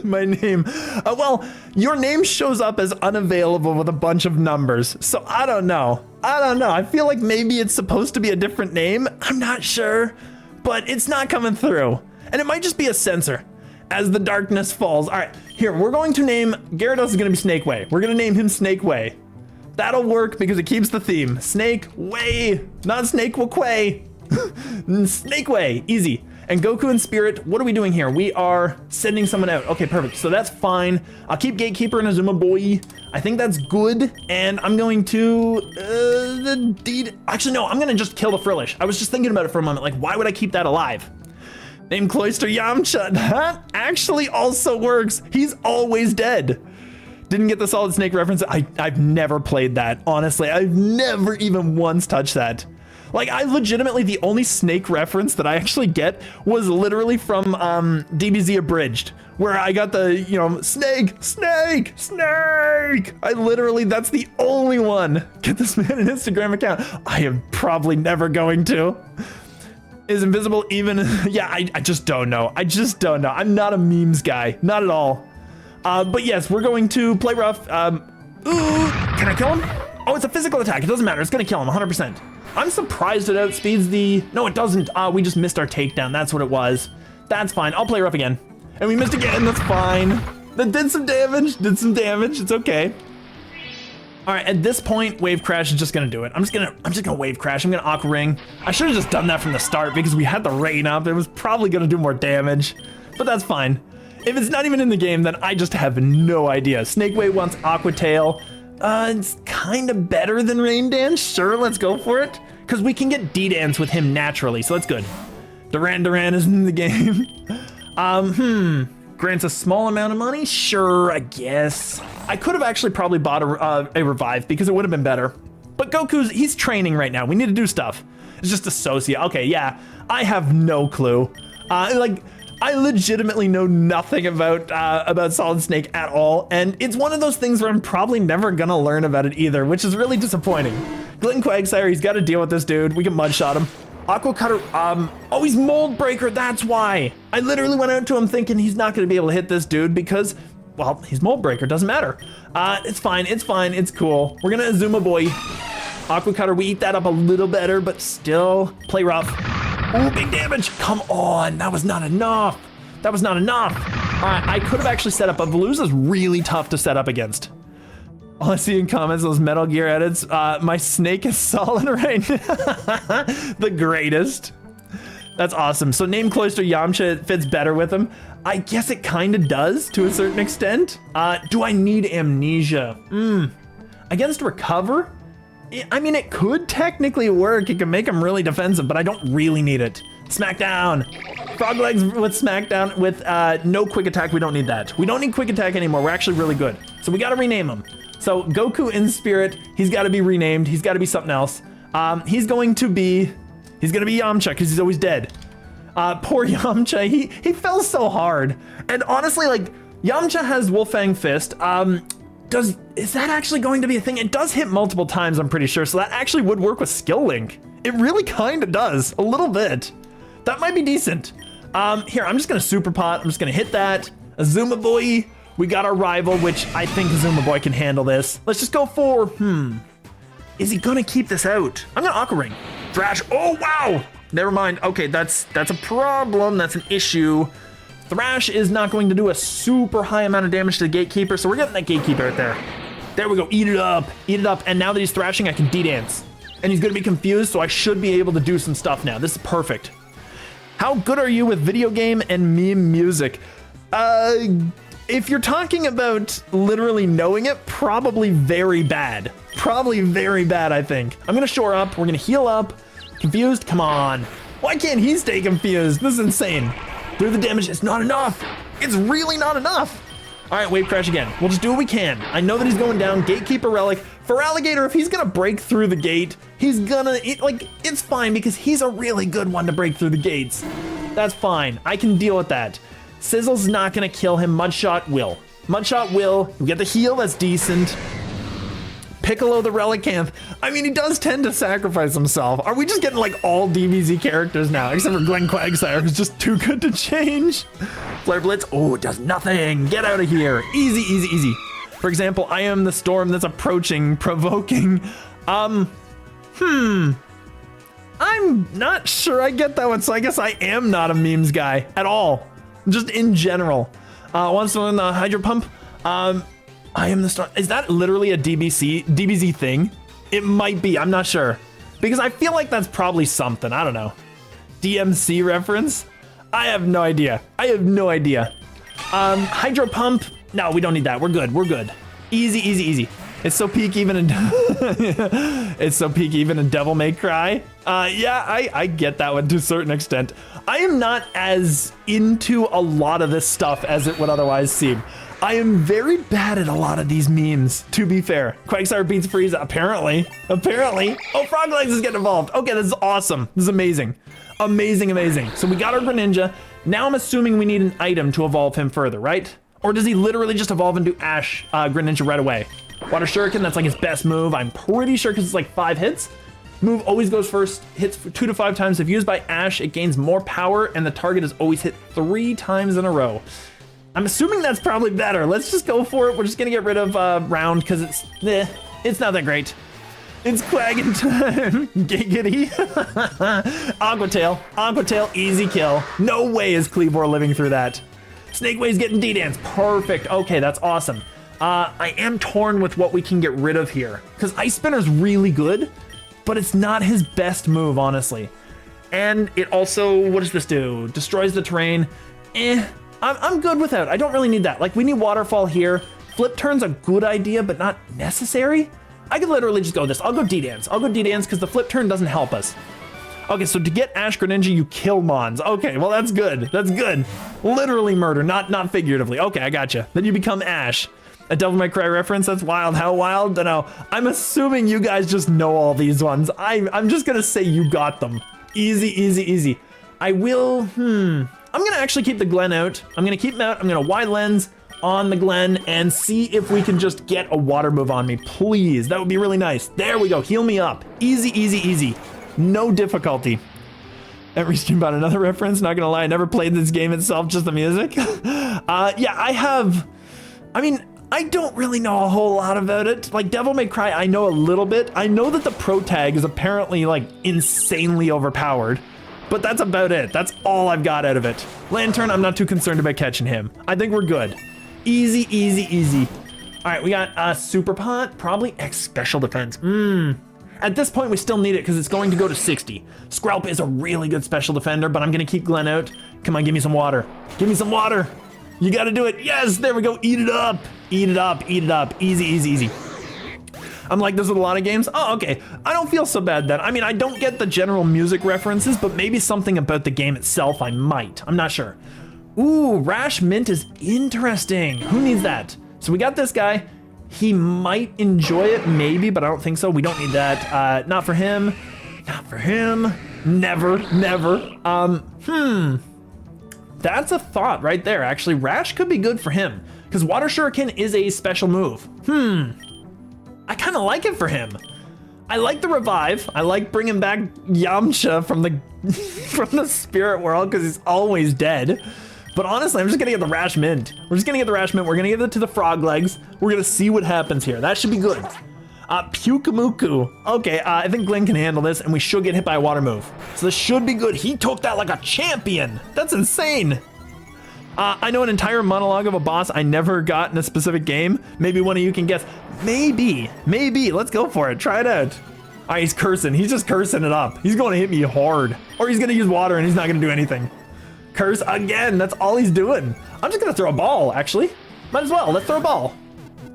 my name, well, your name shows up as unavailable with a bunch of numbers. So I don't know. I feel like maybe it's supposed to be a different name. I'm not sure, but it's not coming through. And it might just be a sensor as the darkness falls. All right, here, we're going to name, Gyarados is gonna be Snake Way. We're gonna name him Snake Way. That'll work because it keeps the theme. Snake Way, not Snake Way. Snake Way, easy. And Goku in Spirit, what are we doing here? We are sending someone out. Okay, perfect, so that's fine. I'll keep Gatekeeper and Azuma Boy. I think that's good. And I'm going to, actually no, I'm gonna just kill the Frillish. I was just thinking about it for a moment, like why would I keep that alive? Name Cloyster Yamcha. That actually also works. He's always dead. Didn't get the Solid Snake reference. I've never played that. Honestly, I've never even once touched that. Like, I legitimately, the only Snake reference that I actually get was literally from DBZ Abridged, where I got the, you know, Snake. I literally, that's the only one. Get this man an Instagram account. I am probably never going to. Is invisible even? Yeah, I just don't know. I'm not a memes guy, not at all. But yes, we're going to play rough. Ooh, can I kill him? Oh, it's a physical attack. It doesn't matter. It's gonna kill him 100%. I'm surprised it outspeeds the, no, it doesn't. We just missed our takedown. That's what it was. That's fine. I'll play rough again. And we missed again. That's fine. That did some damage. It's okay. All right, at this point, Wave Crash is just gonna do it. I'm just gonna Wave Crash. I'm gonna Aqua Ring. I should have just done that from the start because we had the rain up. It was probably gonna do more damage, but that's fine. If it's not even in the game, then I just have no idea. Snake Way wants Aqua Tail. It's kind of better than Rain Dance. Sure, let's go for it. Because we can get D-Dance with him naturally, so that's good. Duran is in the game. Grants a small amount of money? Sure, I guess. I could have actually probably bought a revive because it would have been better. But he's training right now. We need to do stuff. It's just associate. Okay, yeah, I have no clue. I legitimately know nothing about Solid Snake at all, and it's one of those things where I'm probably never gonna learn about it either, which is really disappointing. Glenn Quagsire, he's got to deal with this dude. We can mud shot him. Aqua Cutter, oh, he's Mold Breaker, that's why. I literally went out to him thinking he's not gonna be able to hit this dude because, well, he's Mold Breaker, doesn't matter. It's fine, it's cool. We're gonna Azuma Boy. Aqua Cutter, we eat that up a little better, but still play rough. Ooh, big damage. Come on, that was not enough. That was not enough. All right, I could have actually set up, but Veluza's really tough to set up against. All I see in comments, those Metal Gear edits, my snake is solid right now. The greatest. That's awesome. So name Cloister Yamcha fits better with him. I guess it kind of does to a certain extent. Do I need Amnesia? Against Recover? I mean, it could technically work. It could make him really defensive, but I don't really need it. Smackdown. Frog Legs with Smackdown with no quick attack. We don't need that. We don't need quick attack anymore. We're actually really good. So we got to rename him. So Goku in spirit, he's got to be renamed. He's got to be something else. He's going to be Yamcha because he's always dead. Poor Yamcha, he fell so hard. And honestly, like, Yamcha has Wolfang Fist. Is that actually going to be a thing? It does hit multiple times, I'm pretty sure. So that actually would work with Skill Link. It really kind of does, a little bit. That might be decent. Here, I'm just gonna Super Pot. I'm just gonna hit that. Azuma Boy. We got our rival, which I think Azuma Boy can handle this. Let's just go for, is he gonna keep this out? I'm gonna Aqua Ring. Thrash, oh wow! Never mind, okay, that's a problem, that's an issue. Thrash is not going to do a super high amount of damage to the Gatekeeper, so we're getting that Gatekeeper right there. There we go, eat it up, and now that he's thrashing, I can D-dance. And he's gonna be confused, so I should be able to do some stuff now. This is perfect. How good are you with video game and meme music? If you're talking about literally knowing it, probably very bad. Probably very bad, I think. I'm gonna shore up, we're gonna heal up. Confused, come on. Why can't he stay confused? This is insane. Through the damage, it's not enough. It's really not enough. All right, wave crash again. We'll just do what we can. I know that he's going down. Gatekeeper Relic. For Alligator, if he's gonna break through the gate, it's fine because he's a really good one to break through the gates. That's fine. I can deal with that. Sizzle's not gonna kill him. Mudshot will. Mudshot will. We get the heal, that's decent. Piccolo the Relicanth. I mean, he does tend to sacrifice himself. Are we just getting like all DBZ characters now? Except for Glenn Quagsire, who's just too good to change. Flare Blitz. Oh, it does nothing. Get out of here. Easy, easy, easy. For example, I am the storm that's approaching, provoking. I'm not sure I get that one, so I guess I am not a memes guy at all. Just in general. Wants to win the Hydro Pump. I am the star. Is that literally a DBZ thing? It might be, I'm not sure. Because I feel like that's probably something, I don't know. DMC reference? I have no idea. I have no idea. Hydro Pump, no, we don't need that. We're good, we're good. Easy, easy, easy. It's so peak even in it's so peak even in Devil May Cry. Yeah, I get that one to a certain extent. I am not as into a lot of this stuff as it would otherwise seem. I am very bad at a lot of these memes, to be fair. Quagsire beats Frieza, apparently. Apparently. Oh, Frog Legs is getting involved. Okay, this is awesome. This is amazing. Amazing, amazing. So we got our Greninja. Now I'm assuming we need an item to evolve him further, right? Or does he literally just evolve into Ash Greninja right away? Water Shuriken, that's like his best move. I'm pretty sure because it's like 5 hits. Move always goes first, hits 2 to 5 times. If used by Ash, it gains more power and the target is always hit 3 times in a row. I'm assuming that's probably better. Let's just go for it. We're just gonna get rid of Round because it's not that great. It's Quaggin time. Giggity. Aqua Tail, easy kill. No way is Cleavor living through that. Snake Wave's getting D-Dance. Perfect. Okay, that's awesome. I am torn with what we can get rid of here because Ice Spinner's really good, but it's not his best move, honestly. And it also, what does this do? Destroys the terrain. I'm good with that. I don't really need that. Like, we need Waterfall here. Flip Turn's a good idea, but not necessary. I could literally just go this. I'll go D-Dance. I'll go D-Dance because the Flip Turn doesn't help us. Okay, so to get Ash Greninja, you kill Mons. Okay, well that's good. That's good. Literally murder, not figuratively. Okay, I gotcha. Then you become Ash. A Devil May Cry reference? That's wild. How wild? Don't know. I'm assuming you guys just know all these ones. I'm just gonna say you got them. Easy, easy, easy. I will, I'm gonna actually keep the Glen out. I'm gonna keep him out. I'm gonna wide lens on the Glen and see if we can just get a water move on me, please. That would be really nice. There we go. Heal me up. Easy, easy, easy. No difficulty. Every stream about another reference. Not gonna lie, I never played this game itself, just the music. Yeah, I don't really know a whole lot about it. Like Devil May Cry, I know a little bit. I know that the pro tag is apparently like insanely overpowered, but that's about it. That's all I've got out of it. Lantern, I'm not too concerned about catching him. I think we're good. Easy, easy, easy. All right, we got Super Pot, probably X Special Defense. At this point, we still need it because it's going to go to 60. Skrelp is a really good special defender, but I'm gonna keep Glen out. Come on, give me some water. Give me some water. You gotta do it. Yes, there we go. Eat it up. Eat it up. Eat it up. Easy, easy, easy. I'm like this with a lot of games. Oh, okay. I don't feel so bad then. I mean, I don't get the general music references, but maybe something about the game itself I might. I'm not sure. Ooh, Rash Mint is interesting. Who needs that? So we got this guy. He might enjoy it, maybe, but I don't think so. We don't need that. Not for him. Not for him. Never, never. That's a thought right there. Actually, Rash could be good for him because Water Shuriken is a special move. I kind of like it for him. I like the revive. I like bringing back Yamcha from the from the spirit world because he's always dead. But honestly, I'm just gonna get the Rash Mint. We're just gonna get the Rash Mint. We're gonna give it to the Frog Legs. We're gonna see what happens here. That should be good. Pyukamuku. Okay, I think Glenn can handle this and we should get hit by a water move. So this should be good. He took that like a champion. That's insane. I know an entire monologue of a boss I never got in a specific game. Maybe one of you can guess. Maybe. Let's go for it. Try it out. All right, he's cursing. He's just cursing it up. He's going to hit me hard. Or he's going to use water and he's not going to do anything. Curse again. That's all he's doing. I'm just going to throw a ball, actually. Might as well. Let's throw a ball.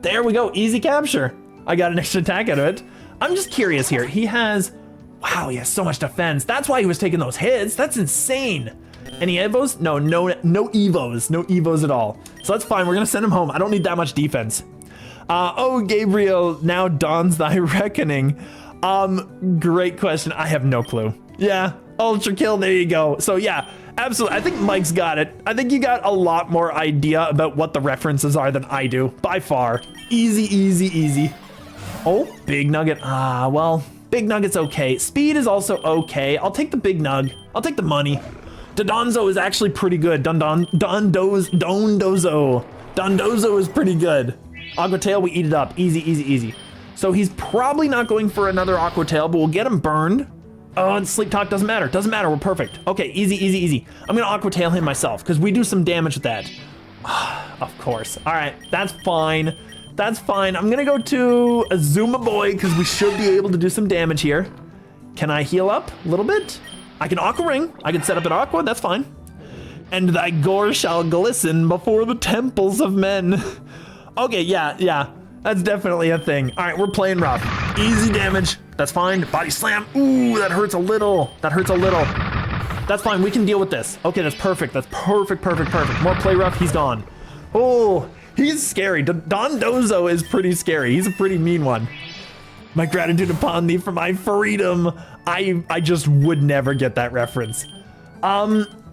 There we go. Easy capture. I got an extra attack out of it. I'm just curious here. He has... Wow, he has so much defense. That's why he was taking those hits. That's insane. Any Evos? No Evos. No Evos at all. So that's fine. We're going to send him home. I don't need that much defense. Oh, Gabriel, now dawns thy reckoning. Great question. I have no clue. Yeah, Ultra Kill. There you go. So yeah, absolutely. I think Mike's got it. I think you got a lot more idea about what the references are than I do. By far. Easy, easy, easy. Oh, Big Nugget. Well, Big Nugget's okay. Speed is also okay. I'll take the Big Nug. I'll take the money. Dodonzo is actually pretty good. Dondozo is pretty good. Aqua Tail, we eat it up. Easy, easy, easy. So he's probably not going for another Aqua Tail, but we'll get him burned. Oh, and Sleep Talk doesn't matter. Doesn't matter. We're perfect. Okay, easy, easy, easy. I'm gonna Aqua Tail him myself because we do some damage with that. Of course. All right, that's fine. That's fine. I'm gonna go to Azuma Boy because we should be able to do some damage here. Can I heal up a little bit? I can Aqua Ring. I can set up an Aqua. That's fine. And thy gore shall glisten before the temples of men. Okay, yeah. That's definitely a thing. All right, we're playing rough. Easy damage. That's fine. Body slam. Ooh, that hurts a little. That's fine. We can deal with this. Okay, that's perfect. That's perfect. More play rough. He's gone. Oh, he's scary. Dondozo is pretty scary. He's a pretty mean one. My gratitude upon thee for my freedom. I just would never get that reference.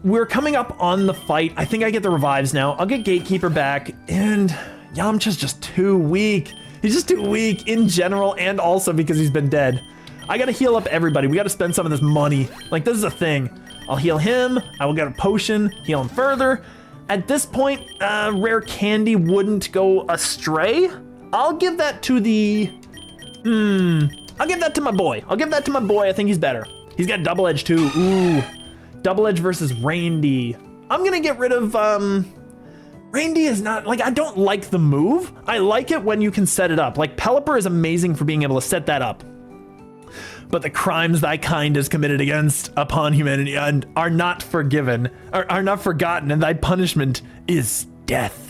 We're coming up on the fight. I think I get the revives now. I'll get Gatekeeper back, and Yamcha's just too weak. He's just too weak in general, and also because he's been dead. I gotta heal up everybody. We gotta spend some of this money. Like, this is a thing. I'll heal him. I will get a potion, heal him further. At this point, rare candy wouldn't go astray. I'll give that to the... I'll give that to my boy. I think he's better. He's got Double Edge too. Ooh. Double Edge versus Randy. I'm gonna get rid of, Randy is not, like, I don't like the move. I like it when you can set it up. Like, Pelipper is amazing for being able to set that up. But the crimes thy kind has committed against upon humanity and are not forgiven, are not forgotten, and thy punishment is death.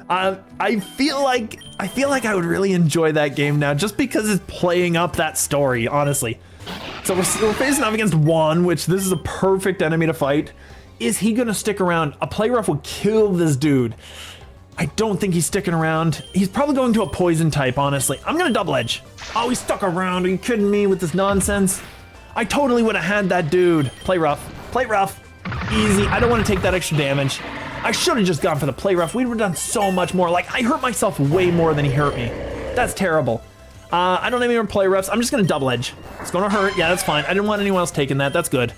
I feel like I would really enjoy that game now just because it's playing up that story, honestly. So we're facing off against Juan, which this is a perfect enemy to fight. Is he gonna stick around? A play rough will kill this dude. I don't think he's sticking around. He's probably going to a poison type, honestly. I'm gonna double edge. Oh, he stuck around. Are you kidding me with this nonsense? I totally would have had that dude. Play rough, play rough. Easy, I don't want to take that extra damage. I should have just gone for the play rough. We would have done so much more. Like, I hurt myself way more than he hurt me. That's terrible. I don't have any more play roughs. I'm just gonna double edge. It's gonna hurt, yeah, that's fine. I didn't want anyone else taking that, that's good.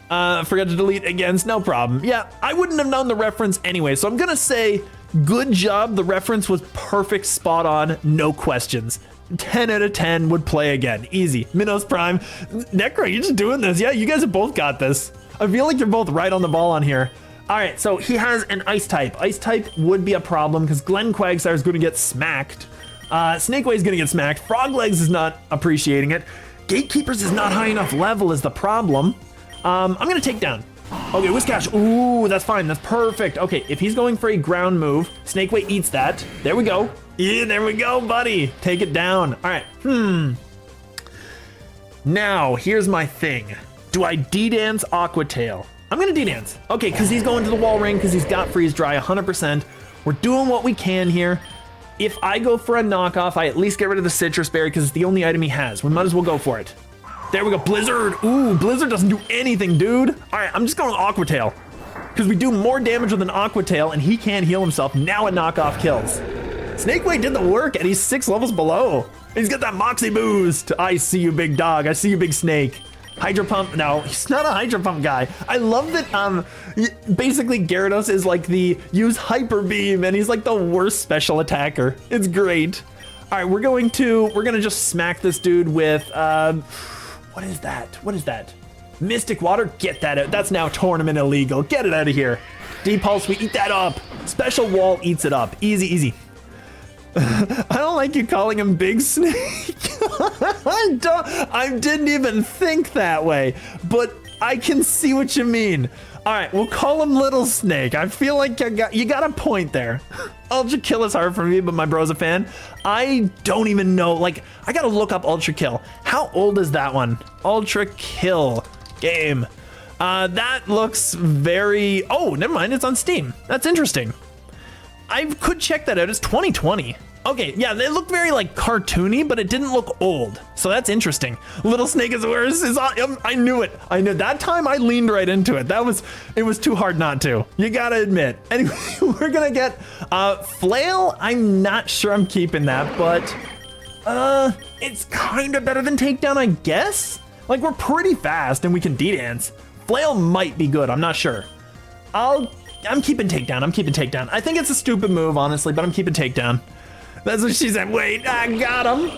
Forgot to delete against, no problem. Yeah, I wouldn't have known the reference anyway, so I'm gonna say, good job, the reference was perfect, spot on, no questions. 10 out of 10 would play again, easy. Minos Prime, Necro, you're just doing this. Yeah, you guys have both got this. I feel like you're both right on the ball on here. All right, so he has an ice type. Ice type would be a problem because Glenn Quagsire is gonna get smacked. Snakeway is gonna get smacked. Frog Legs is not appreciating it. Gatekeepers is not high enough level is the problem. I'm gonna take down. Okay, Whiscash, ooh, that's fine, that's perfect. Okay, if he's going for a ground move, Snakeway eats that. There we go. Yeah, there we go, buddy. Take it down. All right, Now, here's my thing. Do I D-Dance Aqua Tail? I'm gonna D-Dance. Okay, because he's going to the wall ring, because he's got Freeze Dry 100%. We're doing what we can here. If I go for a knockoff, I at least get rid of the Citrus Berry because it's the only item he has. We might as well go for it. There we go, Blizzard. Ooh, Blizzard doesn't do anything, dude. All right, I'm just going with Aqua Tail because we do more damage with an Aqua Tail and he can't heal himself. Now a knockoff kills. Snakeway did the work and he's 6 levels below. He's got that Moxie boost. I see you, big dog. I see you, big snake. Hydro Pump, no, he's not a Hydro Pump guy. I love that, basically Gyarados is like the use Hyper Beam and he's like the worst special attacker. It's great. All right, we're gonna just smack this dude with, what is that? What is that? Mystic Water, get that out. That's now tournament illegal. Get it out of here. Depulse, we eat that up. Special Wall eats it up. Easy, easy. I don't like you calling him Big Snake. I didn't even think that way, but I can see what you mean. All right, we'll call him Little Snake. I feel like you got a point there. Ultra Kill is hard for me, but my bro's a fan. I don't even know, like, I gotta look up Ultra Kill. How old is that one? Ultra Kill game. That looks very, oh, never mind, it's on Steam. That's interesting. I could check that out. It's 2020. Okay, yeah, they look very like cartoony, but it didn't look old. So that's interesting. Little Snake is worse. I knew it. I knew that time I leaned right into it. It was too hard not to. You gotta admit. Anyway, we're gonna get Flail. I'm not sure I'm keeping that, but it's kind of better than Takedown, I guess. Like we're pretty fast and we can D-Dance. Flail might be good. I'm not sure. I'm keeping Takedown. I'm keeping Takedown. I think it's a stupid move, honestly, but I'm keeping Takedown. That's what she said. Wait, I got him.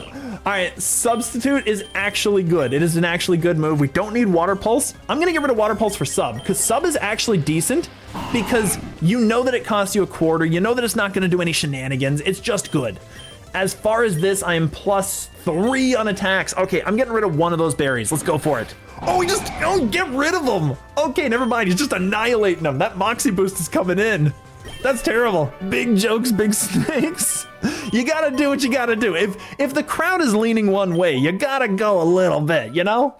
All right, Substitute is actually good. It is an actually good move. We don't need Water Pulse. I'm gonna get rid of Water Pulse for Sub, because Sub is actually decent, because you know that it costs you a quarter. You know that it's not gonna do any shenanigans. It's just good. As far as this, I am +3 on attacks. Okay, I'm getting rid of one of those berries. Let's go for it. Oh, get rid of him. Okay, never mind. He's just annihilating them. That Moxie boost is coming in. That's terrible. Big jokes, big snakes. You gotta do what you gotta do. If the crowd is leaning one way, you gotta go a little bit, you know?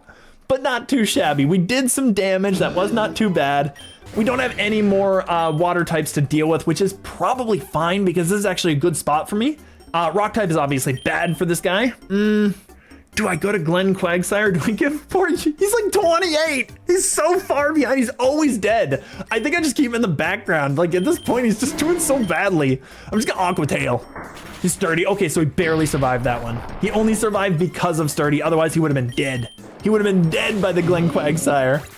But not too shabby. We did some damage. That was not too bad. We don't have any more water types to deal with, which is probably fine because this is actually a good spot for me. Rock type is obviously bad for this guy. Do I go to Glenn Quagsire? Do I give him 40? He's like 28. He's so far behind. He's always dead. I think I just keep him in the background. Like at this point, he's just doing so badly. I'm just gonna Aqua Tail. He's sturdy. Okay, so he barely survived that one. He only survived because of sturdy. Otherwise, he would have been dead. He would have been dead by the Glenn Quagsire.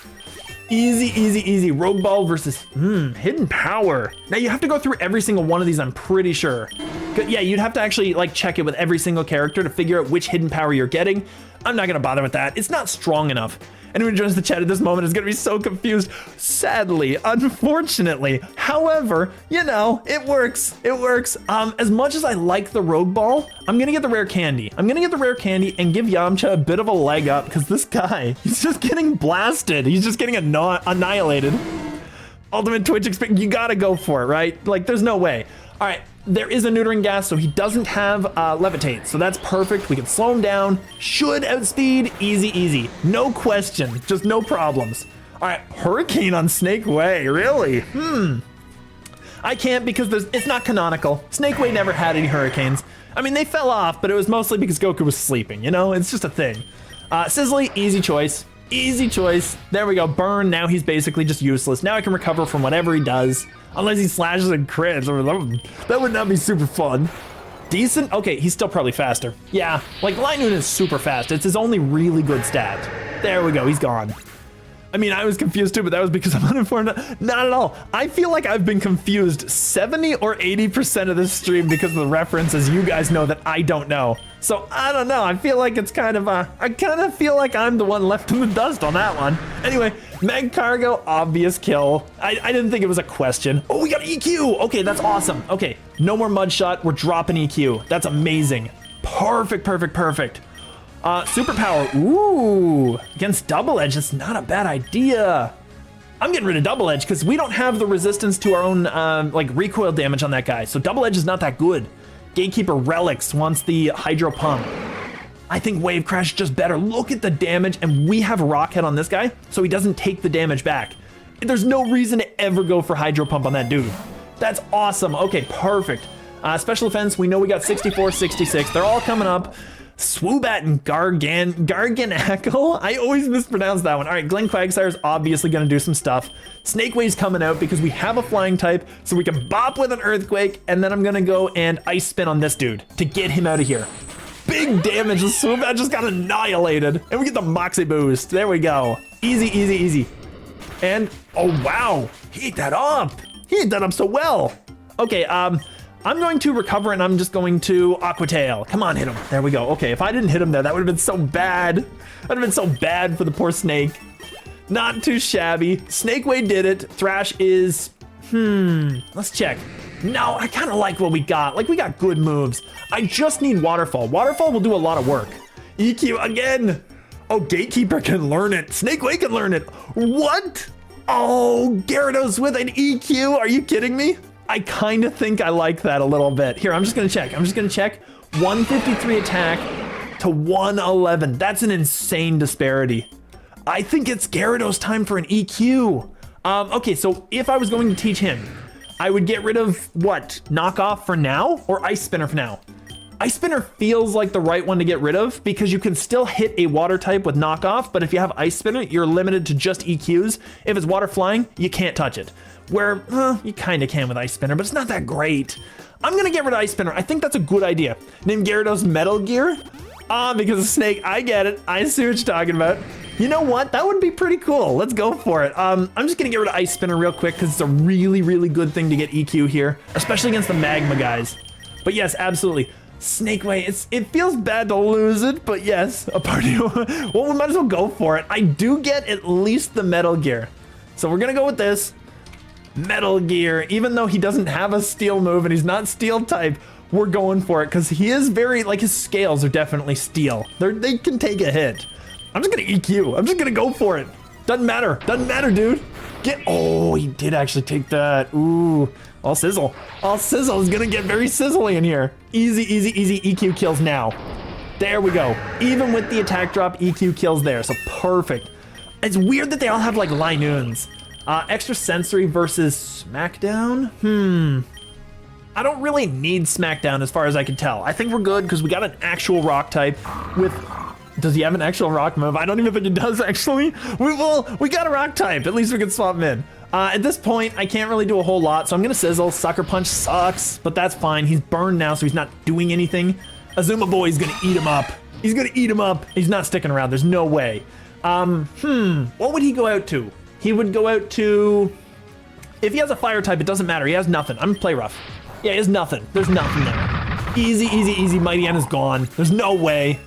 Easy, easy, easy. Rogue Ball versus Hidden Power. Now you have to go through every single one of these, I'm pretty sure. Yeah, you'd have to actually like check it with every single character to figure out which hidden power you're getting. I'm not gonna bother with that. It's not strong enough. Anyone who joins the chat at this moment is gonna be so confused. Sadly, unfortunately. However, you know, it works. It works. As much as I like the Rogue Ball, I'm gonna get the rare candy. I'm gonna get the rare candy and give Yamcha a bit of a leg up because this guy, he's just getting blasted. He's just getting annihilated. Ultimate Twitch experience, you gotta go for it, right? Like, there's no way. All right, there is a neutering gas, so he doesn't have levitate. So that's perfect. We can slow him down. Should outspeed. Easy, easy. No question. Just no problems. All right, Hurricane on Snake Way. Really? I can't because it's not canonical. Snake Way never had any hurricanes. I mean, they fell off, but it was mostly because Goku was sleeping, you know? It's just a thing. Sizzly, easy choice. Easy choice. There we go. Burn. Now he's basically just useless. Now I can recover from whatever he does. Unless he slashes and crits. That would not be super fun. Decent? Okay, he's still probably faster. Yeah, like Light Noon is super fast. It's his only really good stat. There we go. He's gone. I mean, I was confused too, but that was because I'm uninformed. Not at all. I feel like I've been confused 70 or 80% of this stream because of the references you guys know that I don't know. So I don't know. I feel like it's kind of I kind of feel like I'm the one left in the dust on that one. Anyway, Meg Cargo, obvious kill. I didn't think it was a question. Oh, we got EQ. Okay, that's awesome. Okay, no more mud shot. We're dropping EQ. That's amazing. Perfect, perfect, perfect. Superpower, ooh, against Double Edge, that's not a bad idea. I'm getting rid of Double Edge because we don't have the resistance to our own, like, recoil damage on that guy. So Double Edge is not that good. Gatekeeper Relics wants the Hydro Pump. I think Wave Crash is just better. Look at the damage, and we have a Rock Head on this guy, so he doesn't take the damage back. There's no reason to ever go for Hydro Pump on that dude. That's awesome. Okay, perfect. Special defense, we know we got 64, 66. They're all coming up. Swoobat and Garganackle? I always mispronounce that one. All right, Glen Quagsire is obviously going to do some stuff. Snake Wave's coming out because we have a flying type, so we can bop with an Earthquake, and then I'm going to go and Ice Spin on this dude to get him out of here. Big damage. The Swoobat just got annihilated, and we get the Moxie boost. There we go. Easy, easy, easy. And, oh, wow. He ate that up. He ate that up so well. Okay, I'm going to recover and I'm just going to Aqua Tail. Come on, hit him. There we go. Okay, if I didn't hit him there, that would have been so bad. That would have been so bad for the poor snake. Not too shabby. Snake Way did it. Thrash is, let's check. No, I kind of like what we got. Like, we got good moves. I just need Waterfall. Waterfall will do a lot of work. EQ again. Oh, Gatekeeper can learn it. Snake Way can learn it. What? Oh, Gyarados with an EQ. Are you kidding me? I kind of think I like that a little bit. Here, I'm just going to check. 153 attack to 111. That's an insane disparity. I think it's Gyarados time for an EQ. Okay, so if I was going to teach him, I would get rid of what? Knockoff for now or Ice Spinner for now? Ice Spinner feels like the right one to get rid of because you can still hit a water type with knockoff, but if you have Ice Spinner, you're limited to just EQs. If it's water flying, you can't touch it. Where, you kind of can with Ice Spinner, but it's not that great. I'm going to get rid of Ice Spinner. I think that's a good idea. Name Gyarados Metal Gear? Because of Snake. I get it. I see what you're talking about. You know what? That would be pretty cool. Let's go for it. I'm just going to get rid of Ice Spinner real quick because it's a really, really good thing to get EQ here, especially against the Magma guys. But yes, absolutely. Snake Way, it feels bad to lose it, but yes, a party. Well, we might as well go for it. I do get at least the Metal Gear. So we're going to go with this. Metal Gear, even though he doesn't have a steel move and he's not steel type, we're going for it because he is very, like, his scales are definitely steel. They can take a hit. I'm just gonna EQ. I'm just gonna go for it. Doesn't matter, dude. Oh, he did actually take that. Ooh, all sizzle is gonna get very sizzly in here. Easy, easy, easy EQ kills now. There we go. Even with the attack drop, EQ kills there, so perfect. It's weird that they all have, like, Linoons. Extra sensory versus Smackdown? I don't really need Smackdown as far as I can tell. I think we're good because we got an actual rock type with... Does he have an actual rock move? I don't even think he does, actually. We got a rock type. At least we can swap him in. At this point, I can't really do a whole lot, so I'm going to Sizzle. Sucker Punch sucks, but that's fine. He's burned now, so he's not doing anything. Azuma Boy is going to eat him up. He's going to eat him up. He's not sticking around. There's no way. What would he go out to? He would go out to... If he has a fire type, it doesn't matter. He has nothing. I'm gonna play rough. Yeah, he has nothing. There's nothing there. Easy, easy, easy. Mighty N is gone. There's no way.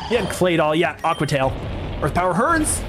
He had Claydol. Yeah, Aqua Tail. Earth Power hurts.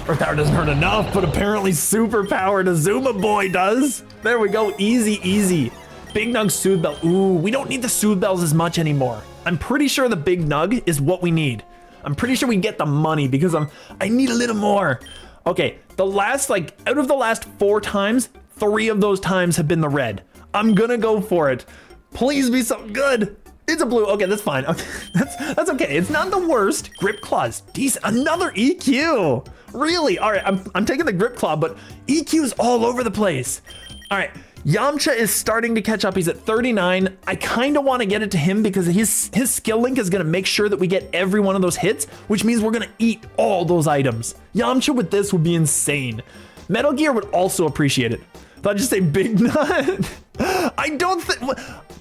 Earth Power doesn't hurt enough, but apparently Super Power to Zuma Boy does. There we go. Easy, easy. Big Nug Soothe Bell. Ooh, we don't need the Soothe Bells as much anymore. I'm pretty sure the Big Nug is what we need. I'm pretty sure we get the money because I need a little more. Okay, the last, like, out of the last 4 times, 3 of those times have been the red. I'm gonna go for it. Please be something good. It's a blue. Okay, that's fine. Okay, that's okay. It's not the worst. Grip Claw's decent. Another EQ. Really? All right, I'm taking the Grip Claw, but EQ is all over the place. All right, Yamcha is starting to catch up. He's at 39. I kind of want to get it to him because his skill link is going to make sure that we get every one of those hits, which means we're going to eat all those items. Yamcha with this would be insane. Metal Gear would also appreciate it. Did I just say Big Nut? I don't think...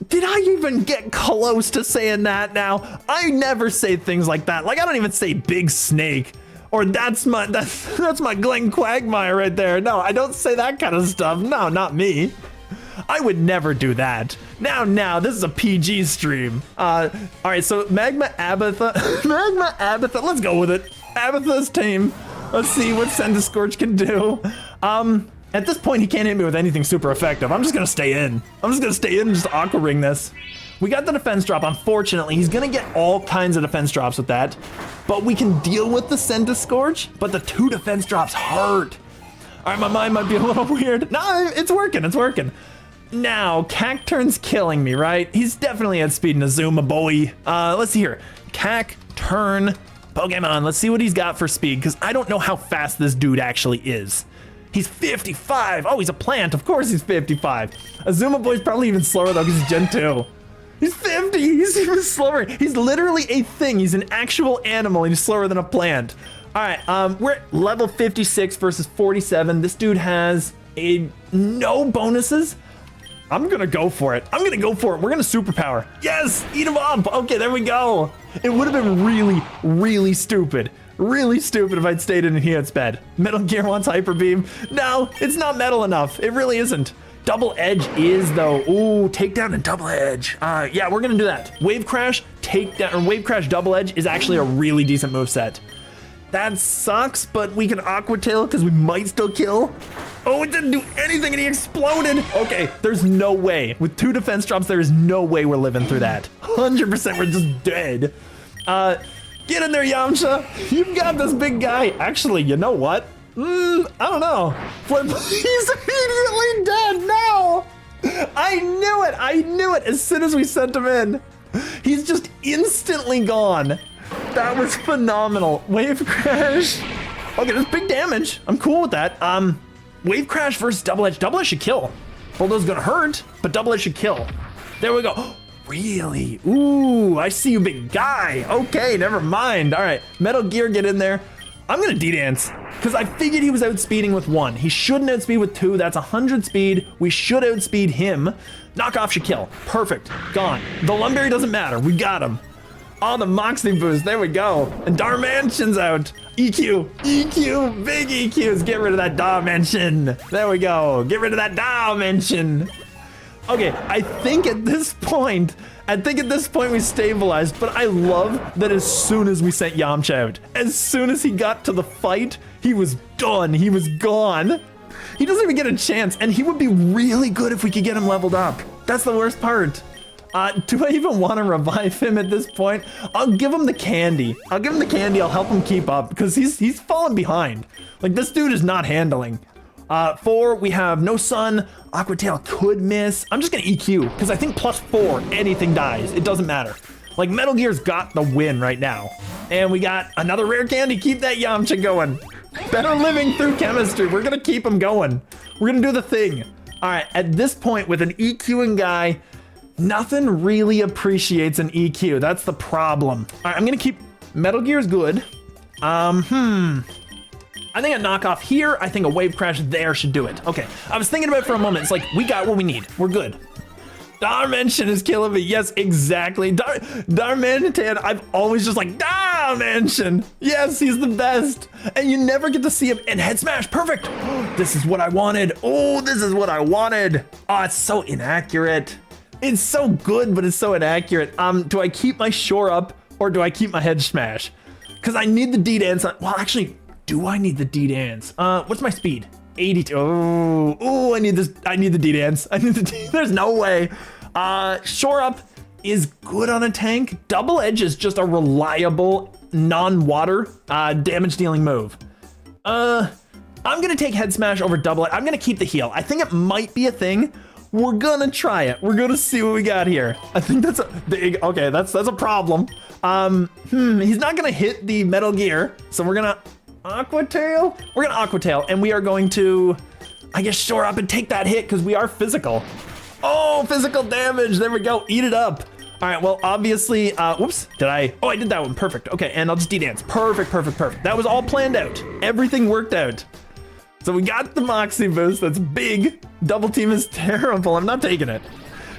Did I even get close to saying that now? I never say things like that. Like, I don't even say Big Snake. Or that's my Glenn Quagmire right there. No, I don't say that kind of stuff. No, not me. I would never do that. Now, this is a PG stream. All right, so Magma Abatha. Magma Abatha, let's go with it. Abatha's team. Let's see what Sendiscorch can do. At this point, he can't hit me with anything super effective. I'm just gonna stay in. I'm just gonna stay in and just Aqua Ring this. We got the defense drop. Unfortunately, he's gonna get all kinds of defense drops with that. But we can deal with the Sendiscorch, but the 2 defense drops hurt. All right, my mind might be a little weird. No, it's working, it's working. Now, Cacturn's killing me, right? He's definitely at speed Nazuma, boy. Let's see here. Cacturn, Pokemon. Let's see what he's got for speed, because I don't know how fast this dude actually is. He's 55. Oh, he's a plant. Of course he's 55. Azuma Boy's probably even slower, though, because he's Gen 2. He's 50. He's even slower. He's literally a thing. He's an actual animal, and he's slower than a plant. All right, we're at level 56 versus 47. This dude has no bonuses. I'm gonna go for it. I'm gonna go for it. We're gonna superpower. Yes, eat him up. Okay, there we go. It would have been really, really stupid. Really stupid if I'd stayed in here instead. Metal Gear wants Hyper Beam. No, it's not metal enough. It really isn't. Double Edge is though. Ooh, takedown and double edge. Yeah, we're gonna do that. Wave Crash, takedown, or Wave Crash double edge is actually a really decent moveset. That sucks, but we can Aqua Tail because we might still kill. Oh, it didn't do anything and he exploded. Okay, there's no way. With 2 defense drops, there is no way we're living through that. 100% we're just dead. Get in there, Yamcha. You've got this big guy. Actually, you know what? I don't know. He's immediately dead now. I knew it. I knew it as soon as we sent him in. He's just instantly gone. That was phenomenal. Wave Crash. Okay, that's big damage. I'm cool with that. Wave Crash versus Double Edge. Double Edge should kill. Bulldoze's gonna hurt, but Double Edge should kill. There we go. Really? Ooh, I see you, big guy. Okay, never mind. All right, Metal Gear, get in there. I'm gonna D-Dance, because I figured he was outspeeding with 1. He shouldn't outspeed with 2. That's 100 speed. We should outspeed him. Knockoff should kill. Perfect. Gone. The Lumberry doesn't matter. We got him. Oh, the Moxie boost. There we go. And Darmansion's out. EQ. EQ. Big EQs. Get rid of that Darmansion. There we go. Get rid of that Darmansion. Okay, I think at this point we stabilized, but I love that as soon as we sent Yamcha out, as soon as he got to the fight, he was done. He was gone. He doesn't even get a chance, and he would be really good if we could get him leveled up. That's the worst part. Do I even want to revive him at this point? I'll give him the candy. I'll give him the candy. I'll help him keep up because he's falling behind. Like, this dude is not handling. 4, we have no sun. Aqua Tail could miss. I'm just gonna EQ because I think +4, anything dies. It doesn't matter. Like, Metal Gear's got the win right now. And we got another rare candy. Keep that Yamcha going. Better living through chemistry. We're gonna keep him going. We're gonna do the thing. All right, at this point with an EQing guy, nothing really appreciates an EQ. That's the problem. All right, I'm gonna keep Metal Gear's good. I think a knockoff here, I think a Wave Crash there should do it. Okay, I was thinking about it for a moment. It's like, we got what we need. We're good. Darmansion is killing me. Yes, exactly. Darmansion, I've always just like, Darmansion. Yes, he's the best. And you never get to see him. And Head Smash, perfect. This is what I wanted. Oh, this is what I wanted. Oh, it's so inaccurate. It's so good, but it's so inaccurate. Do I keep my Shore Up or do I keep my Head Smash? Because I need the D-Dance. Well, actually, do I need the D-Dance? What's my speed? 82. Oh, I need this. I need the D-Dance. I need the D. There's no way. Shore Up is good on a tank. Double Edge is just a reliable non-water damage dealing move. I'm gonna take Head Smash over Double Edge. I'm gonna keep the heal. I think it might be a thing We're gonna try it. We're gonna see what we got here. I think that's a big, okay, that's a problem. He's not gonna hit the Metal Gear, so we're gonna Aqua Tail. We're gonna Aqua Tail, and we are going to, I guess, shore up and take that hit because we are physical. Oh, physical damage. There we go. Eat it up. All right, well, obviously, whoops, I did that one. Perfect. Okay, and I'll just D-dance. Perfect. That was all planned out. Everything worked out. So we got the Moxie boost. That's big. Double team is terrible. I'm not taking it.